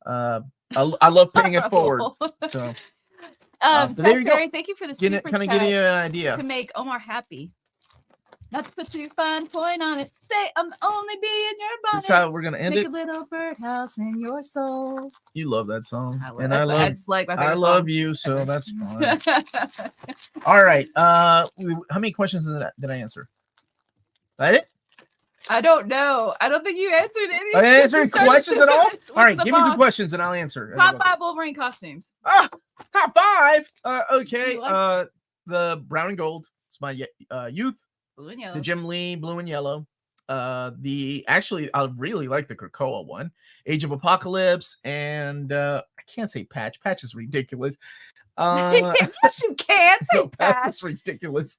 Speaker 2: I love paying it forward. So there you go.
Speaker 1: Thank you for the super
Speaker 2: kind of
Speaker 1: chat
Speaker 2: give you an idea
Speaker 1: to make Omar happy. Not to put too fine point on it. Say I'm only being your bonnet.
Speaker 2: That's how we're gonna end
Speaker 1: Make
Speaker 2: it.
Speaker 1: a little birdhouse in your soul.
Speaker 2: You love that song,
Speaker 1: I
Speaker 2: love you, so that's fine. All right. How many questions did I answer? That it?
Speaker 1: I don't know. I don't think you answered any.
Speaker 2: I answered questions at all. All right, give me the questions and I'll answer.
Speaker 1: Top 5 Wolverine costumes.
Speaker 2: Top 5. Okay.
Speaker 1: Like
Speaker 2: The brown and gold. It's my youth.
Speaker 1: Blue and yellow.
Speaker 2: The Jim Lee blue and yellow. I really like the Krakoa one. Age of Apocalypse and I can't say Patch. Patch is ridiculous.
Speaker 1: Yes, you can. Say
Speaker 2: No, pass
Speaker 1: pass.
Speaker 2: is ridiculous.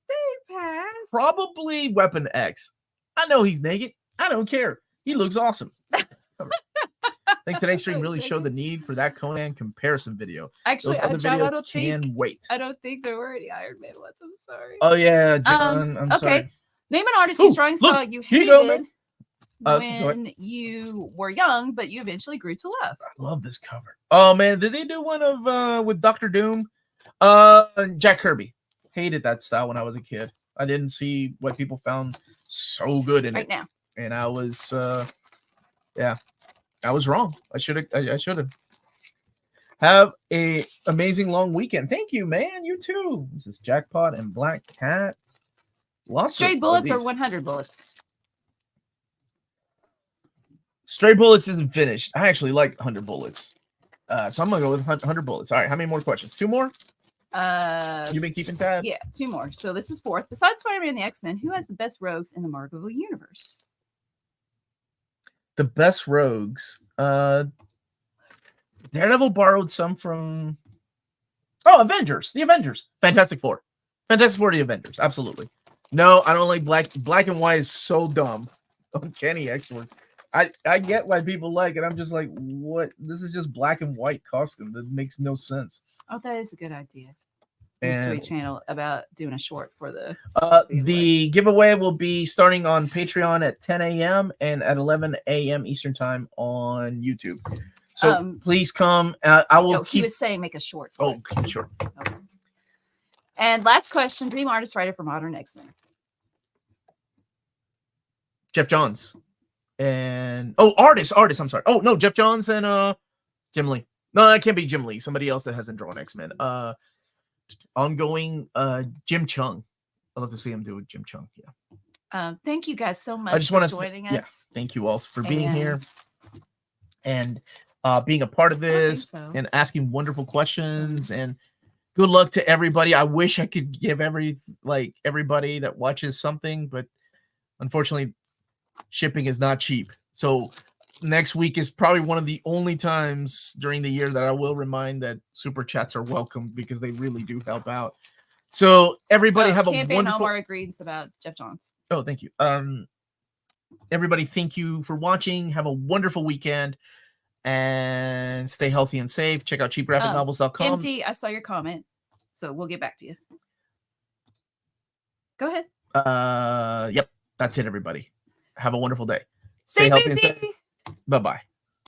Speaker 1: Say pass.
Speaker 2: Probably Weapon X. I know he's naked. I don't care. He looks awesome. I think today's stream really showed the need for that Conan comparison video.
Speaker 1: Actually,
Speaker 2: Those other
Speaker 1: John,
Speaker 2: videos can wait.
Speaker 1: I don't think there were any Iron Man ones. I'm sorry.
Speaker 2: Oh yeah, John. I'm
Speaker 1: okay.
Speaker 2: sorry.
Speaker 1: Name an artist whose drawing style you
Speaker 2: here you go,
Speaker 1: hated
Speaker 2: man.
Speaker 1: when you were young, but you eventually grew to love.
Speaker 2: I love this cover. Oh man, did they do one of with Dr. Doom? Jack Kirby. Hated that style when I was a kid. I didn't see what people found so good in it.
Speaker 1: Now.
Speaker 2: And I was I was wrong. I should have. Have a amazing long weekend. Thank you, man. You too. This is Jackpot and Black Cat. Lots
Speaker 1: Stray
Speaker 2: of
Speaker 1: bullets or
Speaker 2: these.
Speaker 1: 100 bullets?
Speaker 2: Stray Bullets isn't finished. I actually like 100 bullets. So I'm gonna go with 100 bullets. All right, how many more questions? 2 more? You've been keeping tabs?
Speaker 1: Yeah, 2 more. So this is 4th. Besides Spider-Man and the X-Men, who has the best rogues in the Marvel universe?
Speaker 2: The best rogues. Daredevil borrowed some from Avengers. The Avengers. Fantastic Four. Fantastic Four, the Avengers. Absolutely. No, I don't like black and white is so dumb. Uncanny X-Men. I get why people like it. I'm just like, what? This is just black and white costume. That makes no sense.
Speaker 1: Oh, that is a good idea. Mystery channel about doing a short for the
Speaker 2: giveaway will be starting on Patreon at 10 a.m. and at 11 a.m. Eastern time on YouTube. So please come. I will keep.
Speaker 1: He was saying make a short.
Speaker 2: Oh, sure.
Speaker 1: Okay. And last question: dream artist writer for modern X-Men.
Speaker 2: Jeff Johns. And artist. I'm sorry. Oh no, Jeff Johns and Jim Lee. No, that can't be Jim Lee. Somebody else that hasn't drawn X-Men. Ongoing Jim Chung. I'd love to see him do it. Jim Chung. Yeah.
Speaker 1: Thank you guys so much
Speaker 2: I just
Speaker 1: for
Speaker 2: want
Speaker 1: joining
Speaker 2: to
Speaker 1: us.
Speaker 2: Thank you all for being here and being a part of this and asking wonderful questions. And good luck to everybody. I wish I could give everybody that watches something, but unfortunately, shipping is not cheap. So next week is probably one of the only times during the year that I will remind that super chats are welcome because they really do help out. So everybody have a wonderful.
Speaker 1: Omar agrees about Jeff Johns.
Speaker 2: Oh, thank you. Everybody, thank you for watching. Have a wonderful weekend and stay healthy and safe. Check out cheapgraphicnovels.com.
Speaker 1: MD, I saw your comment, so we'll get back to you. Go ahead.
Speaker 2: Yep, that's it, everybody. Have a wonderful day.
Speaker 1: Stay
Speaker 2: healthy
Speaker 1: busy.
Speaker 2: and safe. Bye-bye.